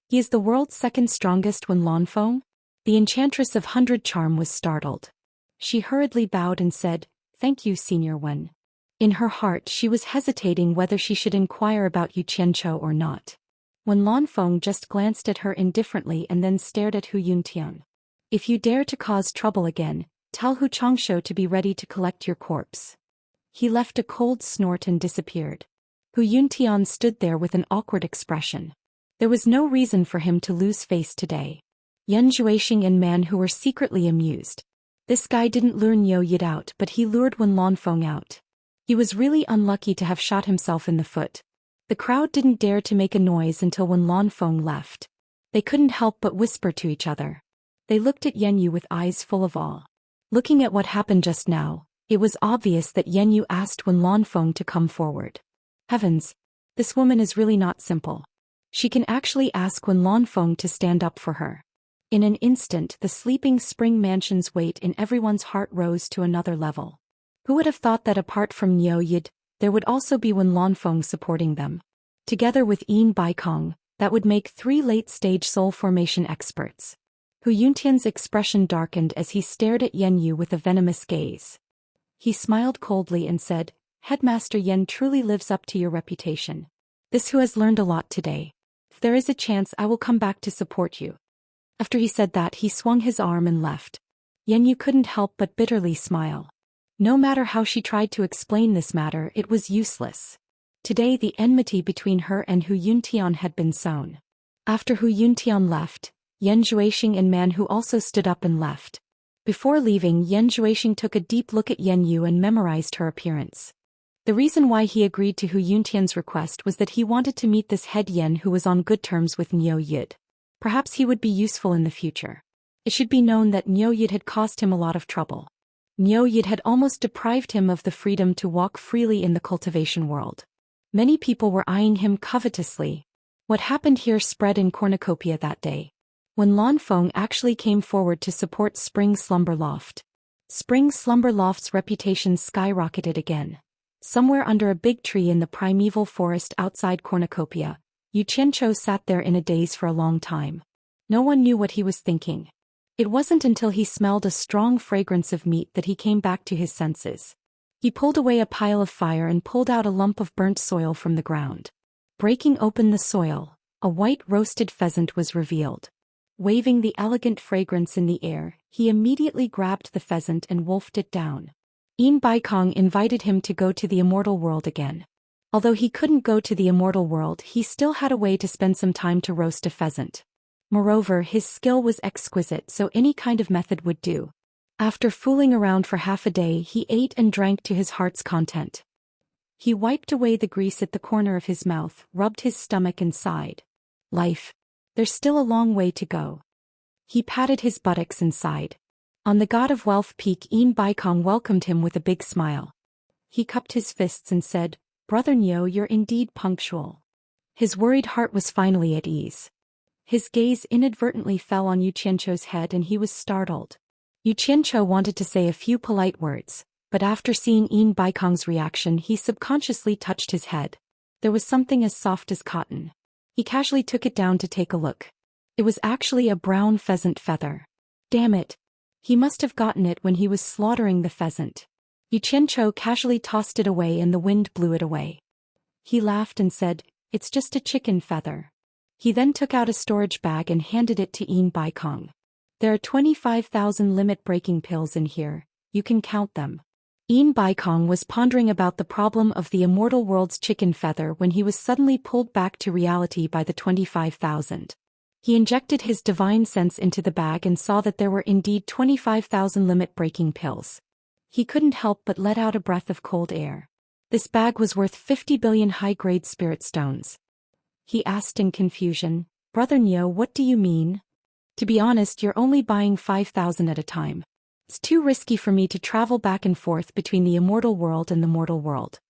He is the world's second strongest Wen Lanfeng? The Enchantress of 100 Charm was startled. She hurriedly bowed and said, Thank you, Senior Wen. In her heart she was hesitating whether she should inquire about Yu Qianchou or not. Wen Lanfeng just glanced at her indifferently and then stared at Hu Yuntian. If you dare to cause trouble again, tell Hu Changshuo to be ready to collect your corpse. He left a cold snort and disappeared. Hu Yuntian stood there with an awkward expression. There was no reason for him to lose face today. Yan Zhuixing and Man Hu were secretly amused. This guy didn't lure Niu Yid out, but he lured Wen Lanfeng out. He was really unlucky to have shot himself in the foot. The crowd didn't dare to make a noise until Wen Lanfeng left. They couldn't help but whisper to each other. They looked at Yan Yu with eyes full of awe. Looking at what happened just now, it was obvious that Yan Yu asked Wen Lanfeng to come forward. Heavens! This woman is really not simple. She can actually ask Wen Lanfeng to stand up for her. In an instant, the Sleeping Spring Mansion's weight in everyone's heart rose to another level. Who would have thought that apart from Niu Yid, there would also be Wen Lanfeng supporting them? Together with Yin Baikong, that would make 3 late-stage soul formation experts. Hu Yuntian's expression darkened as he stared at Yan Yu with a venomous gaze. He smiled coldly and said, Headmaster Yan truly lives up to your reputation. This Hu has learned a lot today. If there is a chance, I will come back to support you. After he said that, he swung his arm and left. Yan Yu couldn't help but bitterly smile. No matter how she tried to explain this matter, it was useless. Today the enmity between her and Hu Yuntian had been sown. After Hu Yuntian left, Yan Zhuixing and Man Hu also stood up and left. Before leaving, Yan Zhuixing took a deep look at Yan Yu and memorized her appearance. The reason why he agreed to Hu Yuntian's request was that he wanted to meet this head Yan who was on good terms with Niu Yid. Perhaps he would be useful in the future. It should be known that Niu Yid had caused him a lot of trouble. Niu Yid had almost deprived him of the freedom to walk freely in the cultivation world. Many people were eyeing him covetously. What happened here spread in cornucopia that day. When Lanfeng actually came forward to support Spring Slumber Loft. Spring Slumber Loft's reputation skyrocketed again. Somewhere under a big tree in the primeval forest outside Cornucopia, Xianxia sat there in a daze for a long time. No one knew what he was thinking. It wasn't until he smelled a strong fragrance of meat that he came back to his senses. He pulled away a pile of fire and pulled out a lump of burnt soil from the ground. Breaking open the soil, a white roasted pheasant was revealed. Waving the elegant fragrance in the air, he immediately grabbed the pheasant and wolfed it down. Baikong invited him to go to the Immortal world again. Although he couldn't go to the Immortal world, he still had a way to spend some time to roast a pheasant. Moreover, his skill was exquisite, so any kind of method would do. After fooling around for half a day, he ate and drank to his heart's content. He wiped away the grease at the corner of his mouth, rubbed his stomach and sighed. Life. There's still a long way to go. He patted his buttocks and sighed. On the God of Wealth peak, Baikong welcomed him with a big smile. He cupped his fists and said, "Brother Nyo, you're indeed punctual." His worried heart was finally at ease. His gaze inadvertently fell on Xianxia's head and he was startled. Xianxia wanted to say a few polite words, but after seeing Baikong's reaction, he subconsciously touched his head. There was something as soft as cotton. He casually took it down to take a look. It was actually a brown pheasant feather. Damn it. He must have gotten it when he was slaughtering the pheasant. Xianxia casually tossed it away and the wind blew it away. He laughed and said, "It's just a chicken feather." He then took out a storage bag and handed it to Baikong. "There are 25,000 limit-breaking pills in here, you can count them." Baikong was pondering about the problem of the Immortal world's chicken feather when he was suddenly pulled back to reality by the 25,000. He injected his divine sense into the bag and saw that there were indeed 25,000 limit-breaking pills. He couldn't help but let out a breath of cold air. This bag was worth 50 billion high-grade spirit stones. He asked in confusion, "Brother Nyo, what do you mean? To be honest, you're only buying 5,000 at a time. It's too risky for me to travel back and forth between the Immortal world and the mortal world."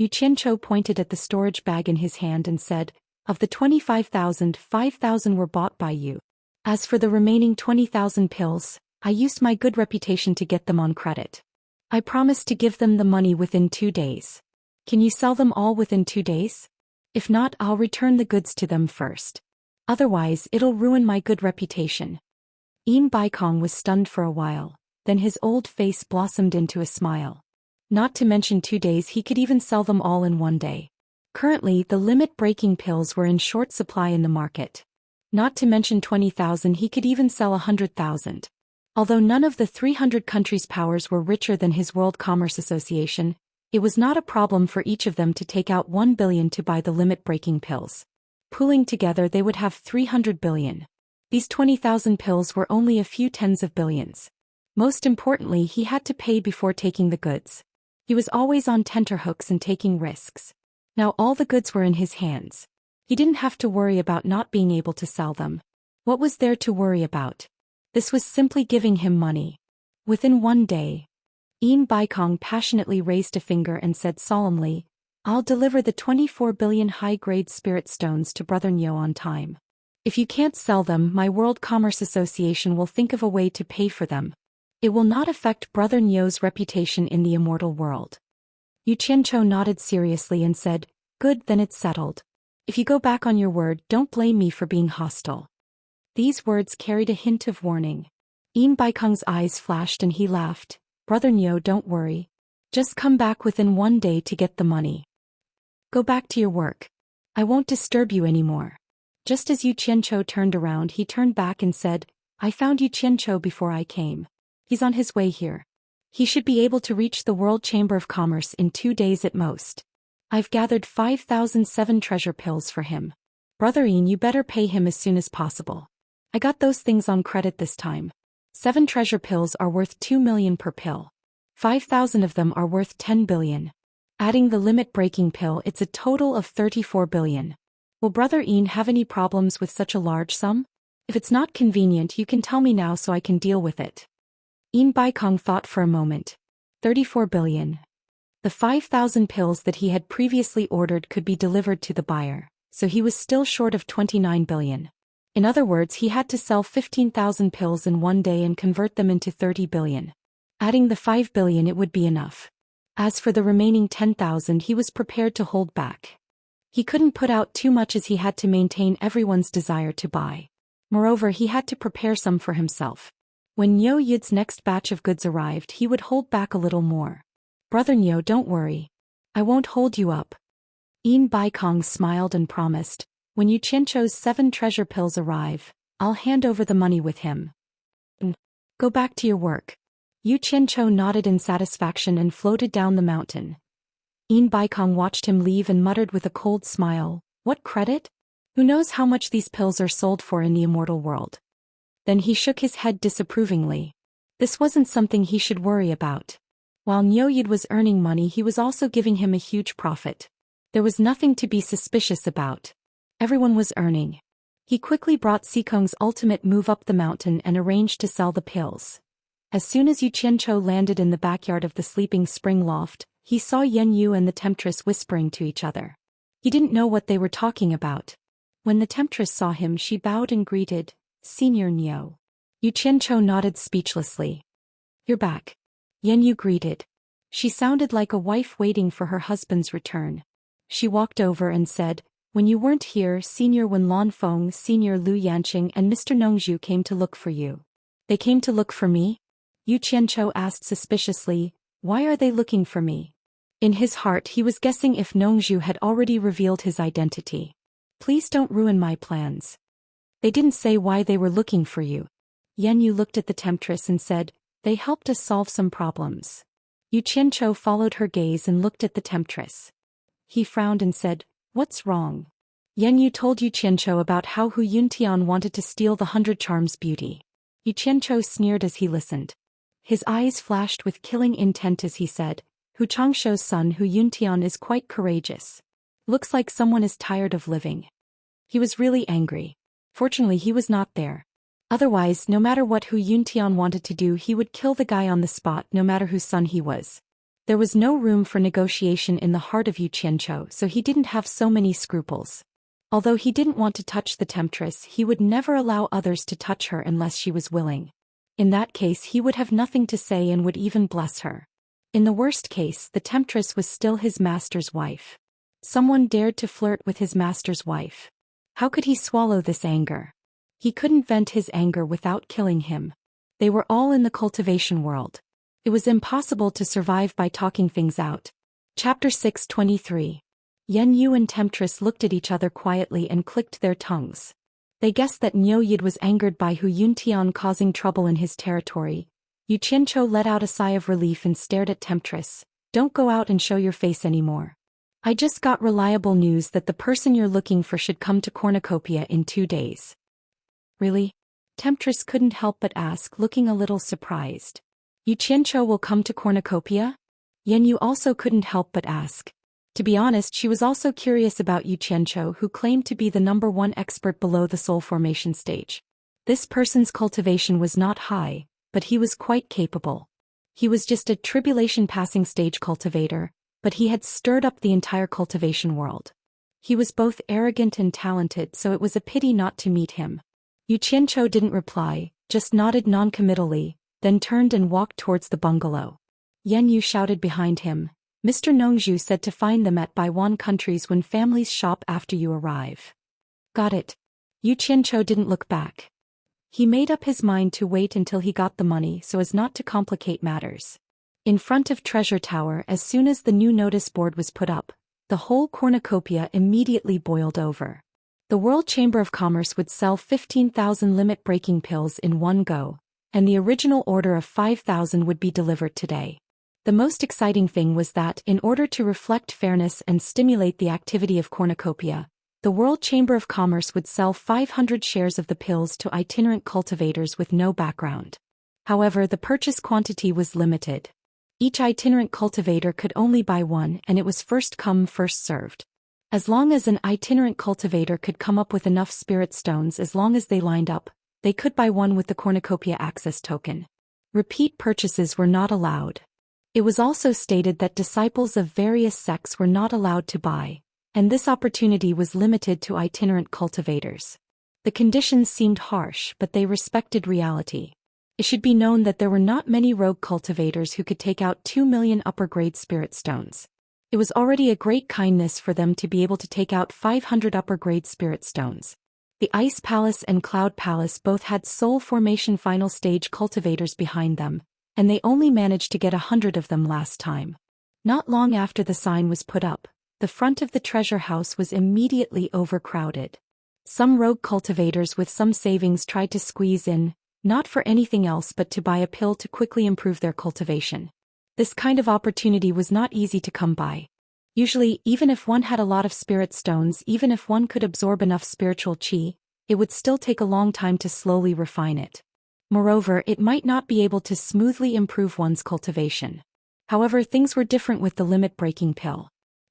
Xianxia pointed at the storage bag in his hand and said, "Of the 25,000, 5,000 were bought by you. As for the remaining 20,000 pills, I used my good reputation to get them on credit. I promised to give them the money within 2 days. Can you sell them all within 2 days? If not, I'll return the goods to them first. Otherwise, it'll ruin my good reputation." Baikong was stunned for a while, then his old face blossomed into a smile. Not to mention 2 days, he could even sell them all in 1 day. Currently, the limit-breaking pills were in short supply in the market. Not to mention 20,000, he could even sell 100,000. Although none of the 300 countries' powers were richer than his World Commerce Association, it was not a problem for each of them to take out 1 billion to buy the limit-breaking pills. Pooling together, they would have 300 billion. These 20,000 pills were only a few tens of billions. Most importantly, he had to pay before taking the goods. He was always on tenterhooks and taking risks. Now all the goods were in his hands. He didn't have to worry about not being able to sell them. What was there to worry about? This was simply giving him money. Within 1 day, Baikong passionately raised a finger and said solemnly, "I'll deliver the 24 billion high-grade spirit stones to Brother Nyo on time. If you can't sell them, my World Commerce Association will think of a way to pay for them. It will not affect Brother Nyo's reputation in the Immortal world." Xianxia nodded seriously and said, "Good, then it's settled. If you go back on your word, don't blame me for being hostile." These words carried a hint of warning. Baikong's eyes flashed and he laughed. "Brother Nyo, don't worry. Just come back within 1 day to get the money. Go back to your work. I won't disturb you anymore." Just as Xianxia turned around, he turned back and said, "I found Xianxia before I came. He's on his way here. He should be able to reach the World Chamber of Commerce in 2 days at most. I've gathered 5,007 treasure pills for him. Brother you better pay him as soon as possible. I got those things on credit this time. 7 treasure pills are worth 2 million per pill. 5,000 of them are worth 10 billion. Adding the limit-breaking pill, it's a total of 34 billion. Will Brother have any problems with such a large sum? If it's not convenient, you can tell me now so I can deal with it." Baikong thought for a moment. 34 billion. The 5,000 pills that he had previously ordered could be delivered to the buyer, so he was still short of 29 billion. In other words, he had to sell 15,000 pills in 1 day and convert them into 30 billion. Adding the 5 billion, it would be enough. As for the remaining 10,000, he was prepared to hold back. He couldn't put out too much as he had to maintain everyone's desire to buy. Moreover, he had to prepare some for himself. When Niu Yid's next batch of goods arrived, he would hold back a little more. Brother Niu, don't worry. I won't hold you up. Yin Baikong smiled and promised, when Yu Qianchou's 7 treasure pills arrive, I'll hand over the money with him. Go back to your work. Yu Qianchou nodded in satisfaction and floated down the mountain. Yin Baikong watched him leave and muttered with a cold smile, what credit? Who knows how much these pills are sold for in the immortal world? Then he shook his head disapprovingly. This wasn't something he should worry about. While Niu Yid was earning money, he was also giving him a huge profit. There was nothing to be suspicious about. Everyone was earning. He quickly brought Sikong's ultimate move up the mountain and arranged to sell the pills. As soon as Yu Qianchou landed in the backyard of the sleeping spring loft, he saw Yen Yu and the temptress whispering to each other. He didn't know what they were talking about. When the temptress saw him, she bowed and greeted, Senior Niu. Yu Qianchou nodded speechlessly. You're back. Yen Yu greeted. She sounded like a wife waiting for her husband's return. She walked over and said, when you weren't here, Senior Wen Lanfeng, Senior Lu Yanqing and Mr. Nongzhu came to look for you. They came to look for me? Yu Qianchou asked suspiciously, why are they looking for me? In his heart he was guessing if Nongzhu had already revealed his identity. Please don't ruin my plans. They didn't say why they were looking for you. Yen Yu looked at the temptress and said, they helped us solve some problems. Yu Qianchou followed her gaze and looked at the temptress. He frowned and said, what's wrong? Yen Yu told Yu Qianchou about how Hu Yuntian wanted to steal the 100 Charms beauty. Yu Qianchou sneered as he listened. His eyes flashed with killing intent as he said, Hu Changshou's son Hu Yuntian is quite courageous. Looks like someone is tired of living. He was really angry. Fortunately he was not there. Otherwise, no matter what Hu Yuntian wanted to do, he would kill the guy on the spot no matter whose son he was. There was no room for negotiation in the heart of Yu Qianchou, so he didn't have so many scruples. Although he didn't want to touch the temptress, he would never allow others to touch her unless she was willing. In that case he would have nothing to say and would even bless her. In the worst case, the temptress was still his master's wife. Someone dared to flirt with his master's wife. How could he swallow this anger? He couldn't vent his anger without killing him. They were all in the cultivation world. It was impossible to survive by talking things out. Chapter 623. Yen Yu and Temptress looked at each other quietly and clicked their tongues. They guessed that Niu Yid was angered by Hu Yuntian causing trouble in his territory. Yu Qianchou let out a sigh of relief and stared at Temptress. Don't go out and show your face anymore. I just got reliable news that the person you're looking for should come to Cornucopia in 2 days. Really? Temptress couldn't help but ask, looking a little surprised. Yu Qianchou will come to Cornucopia? Yen Yu also couldn't help but ask. To be honest, she was also curious about Yu Qianchou, who claimed to be the #1 expert below the soul formation stage. This person's cultivation was not high, but he was quite capable. He was just a tribulation passing stage cultivator, but he had stirred up the entire cultivation world. He was both arrogant and talented, so it was a pity not to meet him. Yu Qianchou didn't reply, just nodded non-committally, then turned and walked towards the bungalow. Yen Yu shouted behind him, Mr. Nongzhu said to find them at Baiwan countries when families shop after you arrive. Got it. Yu Qianchou didn't look back. He made up his mind to wait until he got the money so as not to complicate matters. In front of Treasure Tower, as soon as the new notice board was put up, the whole cornucopia immediately boiled over. The World Chamber of Commerce would sell 15,000 limit-breaking pills in one go, and the original order of 5,000 would be delivered today. The most exciting thing was that, in order to reflect fairness and stimulate the activity of cornucopia, the World Chamber of Commerce would sell 500 shares of the pills to itinerant cultivators with no background. However, the purchase quantity was limited. Each itinerant cultivator could only buy one, and it was first come, first served. As long as an itinerant cultivator could come up with enough spirit stones, as long as they lined up, they could buy one with the cornucopia access token. Repeat purchases were not allowed. It was also stated that disciples of various sects were not allowed to buy, and this opportunity was limited to itinerant cultivators. The conditions seemed harsh, but they respected reality. It should be known that there were not many rogue cultivators who could take out 2 million upper-grade spirit stones. It was already a great kindness for them to be able to take out 500 upper-grade spirit stones. The Ice Palace and Cloud Palace both had Soul Formation final stage cultivators behind them, and they only managed to get 100 of them last time. Not long after the sign was put up, the front of the treasure house was immediately overcrowded. Some rogue cultivators with some savings tried to squeeze in, not for anything else but to buy a pill to quickly improve their cultivation. This kind of opportunity was not easy to come by. Usually, even if one had a lot of spirit stones, even if one could absorb enough spiritual qi, it would still take a long time to slowly refine it. Moreover, it might not be able to smoothly improve one's cultivation. However, things were different with the limit-breaking pill.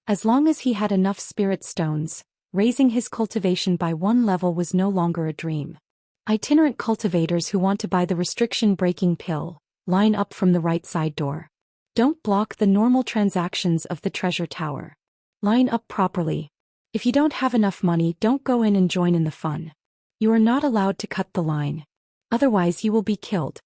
As long as he had enough spirit stones, raising his cultivation by one level was no longer a dream. Itinerant cultivators who want to buy the restriction-breaking pill, line up from the right side door. Don't block the normal transactions of the treasure tower. Line up properly. If you don't have enough money, don't go in and join in the fun. You are not allowed to cut the line. Otherwise you will be killed.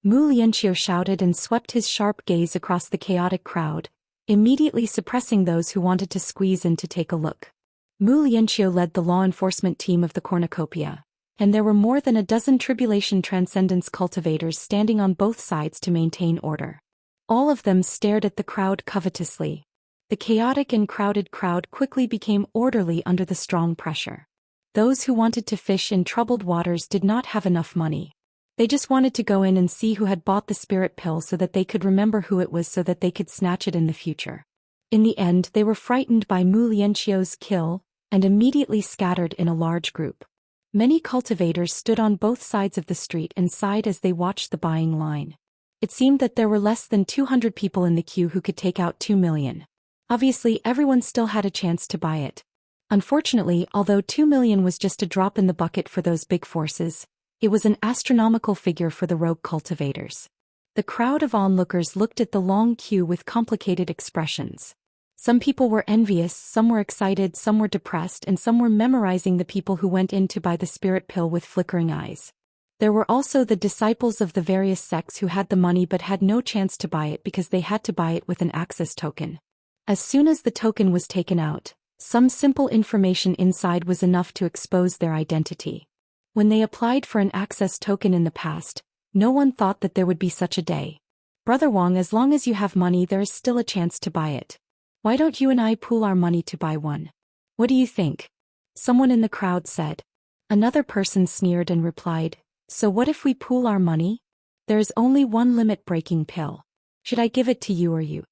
Mu Lianqiu shouted and swept his sharp gaze across the chaotic crowd, immediately suppressing those who wanted to squeeze in to take a look. Mu Lianqiu led the law enforcement team of the cornucopia, and there were more than a dozen Tribulation Transcendence cultivators standing on both sides to maintain order. All of them stared at the crowd covetously. The chaotic and crowded crowd quickly became orderly under the strong pressure. Those who wanted to fish in troubled waters did not have enough money. They just wanted to go in and see who had bought the spirit pill so that they could remember who it was so that they could snatch it in the future. In the end, they were frightened by Mu Lianqiu's kill and immediately scattered in a large group. Many cultivators stood on both sides of the street and sighed as they watched the buying line. It seemed that there were less than 200 people in the queue who could take out 2 million. Obviously, everyone still had a chance to buy it. Unfortunately, although 2 million was just a drop in the bucket for those big forces, it was an astronomical figure for the rogue cultivators. The crowd of onlookers looked at the long queue with complicated expressions. Some people were envious, some were excited, some were depressed, and some were memorizing the people who went in to buy the spirit pill with flickering eyes. There were also the disciples of the various sects who had the money but had no chance to buy it because they had to buy it with an access token. As soon as the token was taken out, some simple information inside was enough to expose their identity. When they applied for an access token in the past, no one thought that there would be such a day. Brother Wang, as long as you have money, there is still a chance to buy it. Why don't you and I pool our money to buy one? What do you think? Someone in the crowd said. Another person sneered and replied, so what if we pool our money? There is only one limit-breaking pill. Should I give it to you or you?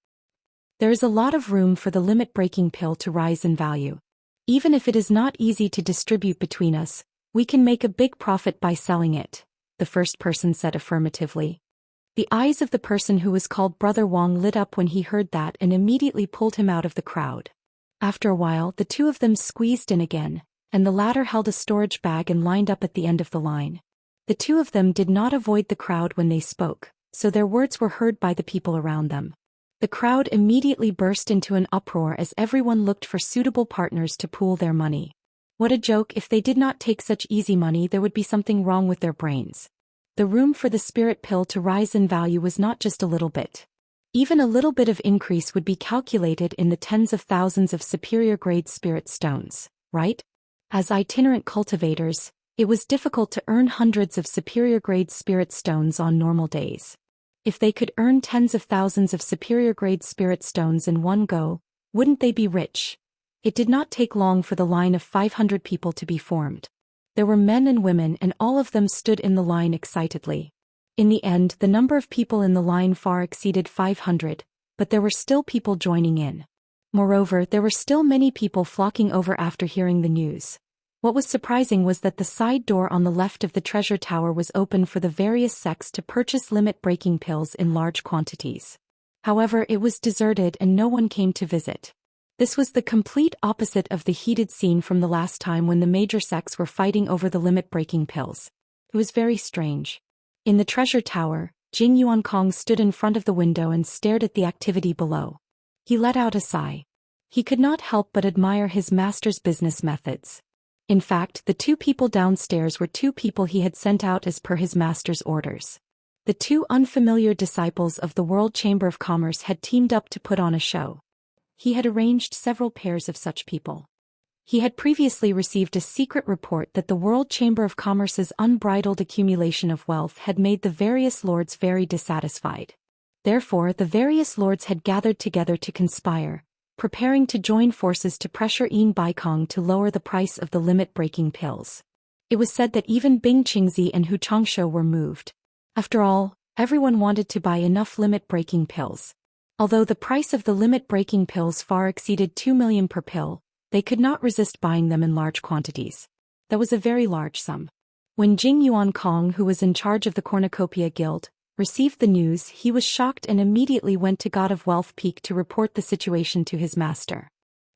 There is a lot of room for the limit-breaking pill to rise in value. Even if it is not easy to distribute between us, we can make a big profit by selling it, the first person said affirmatively. The eyes of the person who was called Brother Wang lit up when he heard that and immediately pulled him out of the crowd. After a while, the two of them squeezed in again, and the latter held a storage bag and lined up at the end of the line. The two of them did not avoid the crowd when they spoke, so their words were heard by the people around them. The crowd immediately burst into an uproar as everyone looked for suitable partners to pool their money. What a joke! If they did not take such easy money, there would be something wrong with their brains. The room for the spirit pill to rise in value was not just a little bit. Even a little bit of increase would be calculated in the tens of thousands of superior grade spirit stones, right? As itinerant cultivators, it was difficult to earn hundreds of superior grade spirit stones on normal days. If they could earn tens of thousands of superior grade spirit stones in one go, wouldn't they be rich? It did not take long for the line of 500 people to be formed. There were men and women, and all of them stood in the line excitedly. In the end, the number of people in the line far exceeded 500, but there were still people joining in. Moreover, there were still many people flocking over after hearing the news. What was surprising was that the side door on the left of the treasure tower was open for the various sects to purchase limit-breaking pills in large quantities. However, it was deserted and no one came to visit. This was the complete opposite of the heated scene from the last time when the major sects were fighting over the limit-breaking pills. It was very strange. In the treasure tower, Jing Yuankong stood in front of the window and stared at the activity below. He let out a sigh. He could not help but admire his master's business methods. In fact, the two people downstairs were two people he had sent out as per his master's orders. The two unfamiliar disciples of the World Chamber of Commerce had teamed up to put on a show. He had arranged several pairs of such people. He had previously received a secret report that the World Chamber of Commerce's unbridled accumulation of wealth had made the various lords very dissatisfied. Therefore, the various lords had gathered together to conspire, preparing to join forces to pressure Yin Baikong to lower the price of the limit-breaking pills. It was said that even Bing Qingzi and Hu Changshe were moved. After all, everyone wanted to buy enough limit-breaking pills. Although the price of the limit-breaking pills far exceeded 2 million per pill, they could not resist buying them in large quantities. That was a very large sum. When Jing Yuankong, who was in charge of the Cornucopia Guild, received the news, he was shocked and immediately went to God of Wealth Peak to report the situation to his master.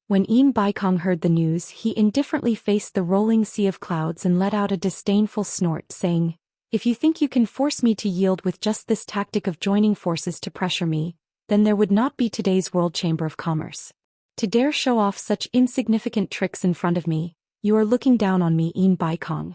When Yin Baikong heard the news, he indifferently faced the rolling sea of clouds and let out a disdainful snort, saying, "If you think you can force me to yield with just this tactic of joining forces to pressure me, then there would not be today's World Chamber of Commerce. To dare show off such insignificant tricks in front of me, you are looking down on me, Yin Baikong.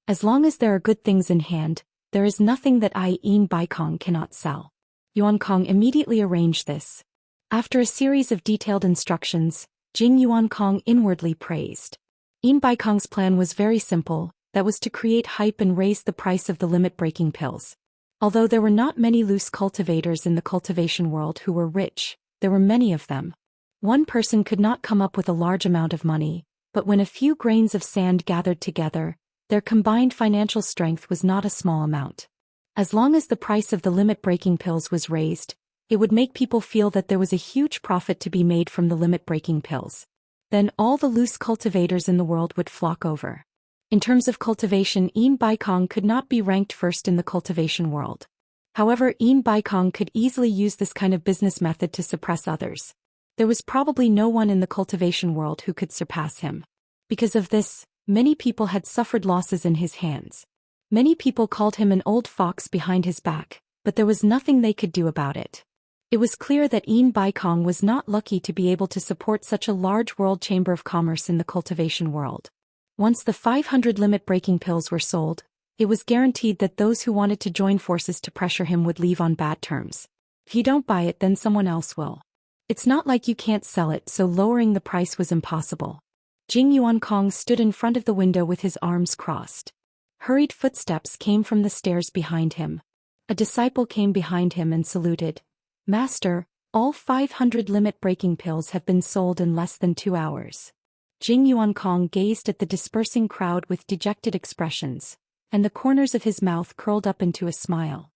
As long as there are good things in hand, there is nothing that I, Yin Baikong, cannot sell." Yuankong immediately arranged this. After a series of detailed instructions, Jing Yuankong inwardly praised. Yin Baikong's plan was very simple, that was to create hype and raise the price of the limit-breaking pills. Although there were not many loose cultivators in the cultivation world who were rich, there were many of them. One person could not come up with a large amount of money, but when a few grains of sand gathered together, their combined financial strength was not a small amount. As long as the price of the limit-breaking pills was raised, it would make people feel that there was a huge profit to be made from the limit-breaking pills. Then all the loose cultivators in the world would flock over. In terms of cultivation, Yin Baikong could not be ranked first in the cultivation world. However, Yin Baikong could easily use this kind of business method to suppress others. There was probably no one in the cultivation world who could surpass him. Because of this, many people had suffered losses in his hands. Many people called him an old fox behind his back, but there was nothing they could do about it. It was clear that Yin Baikong was not lucky to be able to support such a large World Chamber of Commerce in the cultivation world. Once the 500 limit-breaking pills were sold, it was guaranteed that those who wanted to join forces to pressure him would leave on bad terms. If you don't buy it, then someone else will. It's not like you can't sell it, so lowering the price was impossible. Jing Yuankong stood in front of the window with his arms crossed. Hurried footsteps came from the stairs behind him. A disciple came behind him and saluted. "Master, all 500 limit-breaking pills have been sold in less than 2 hours." Jing Yuankong gazed at the dispersing crowd with dejected expressions, and the corners of his mouth curled up into a smile.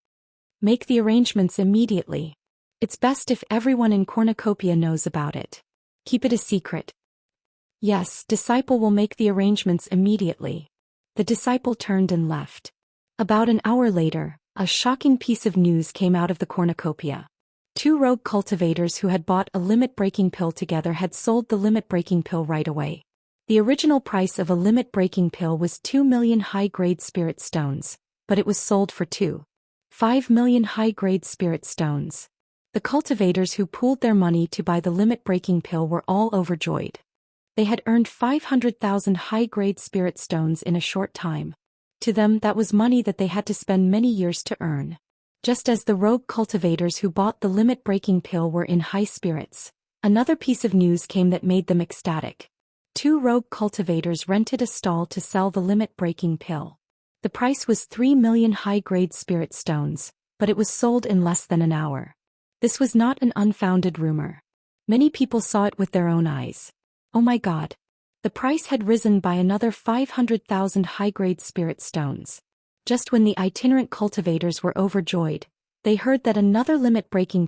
"Make the arrangements immediately. It's best if everyone in Cornucopia knows about it. Keep it a secret." "Yes, disciple will make the arrangements immediately." The disciple turned and left. About an hour later, a shocking piece of news came out of the Cornucopia. 2 rogue cultivators who had bought a limit-breaking pill together had sold the limit-breaking pill right away. The original price of a limit-breaking pill was 2 million high-grade spirit stones, but it was sold for 2.5 million high-grade spirit stones. The cultivators who pooled their money to buy the limit-breaking pill were all overjoyed. They had earned 500,000 high-grade spirit stones in a short time. To them, that was money that they had to spend many years to earn. Just as the rogue cultivators who bought the limit-breaking pill were in high spirits, another piece of news came that made them ecstatic. 2 rogue cultivators rented a stall to sell the limit-breaking pill. The price was 3 million high-grade spirit stones, but it was sold in less than an hour. This was not an unfounded rumor. Many people saw it with their own eyes. Oh my God! The price had risen by another 500,000 high-grade spirit stones. Just when the itinerant cultivators were overjoyed, they heard that another limit-breaking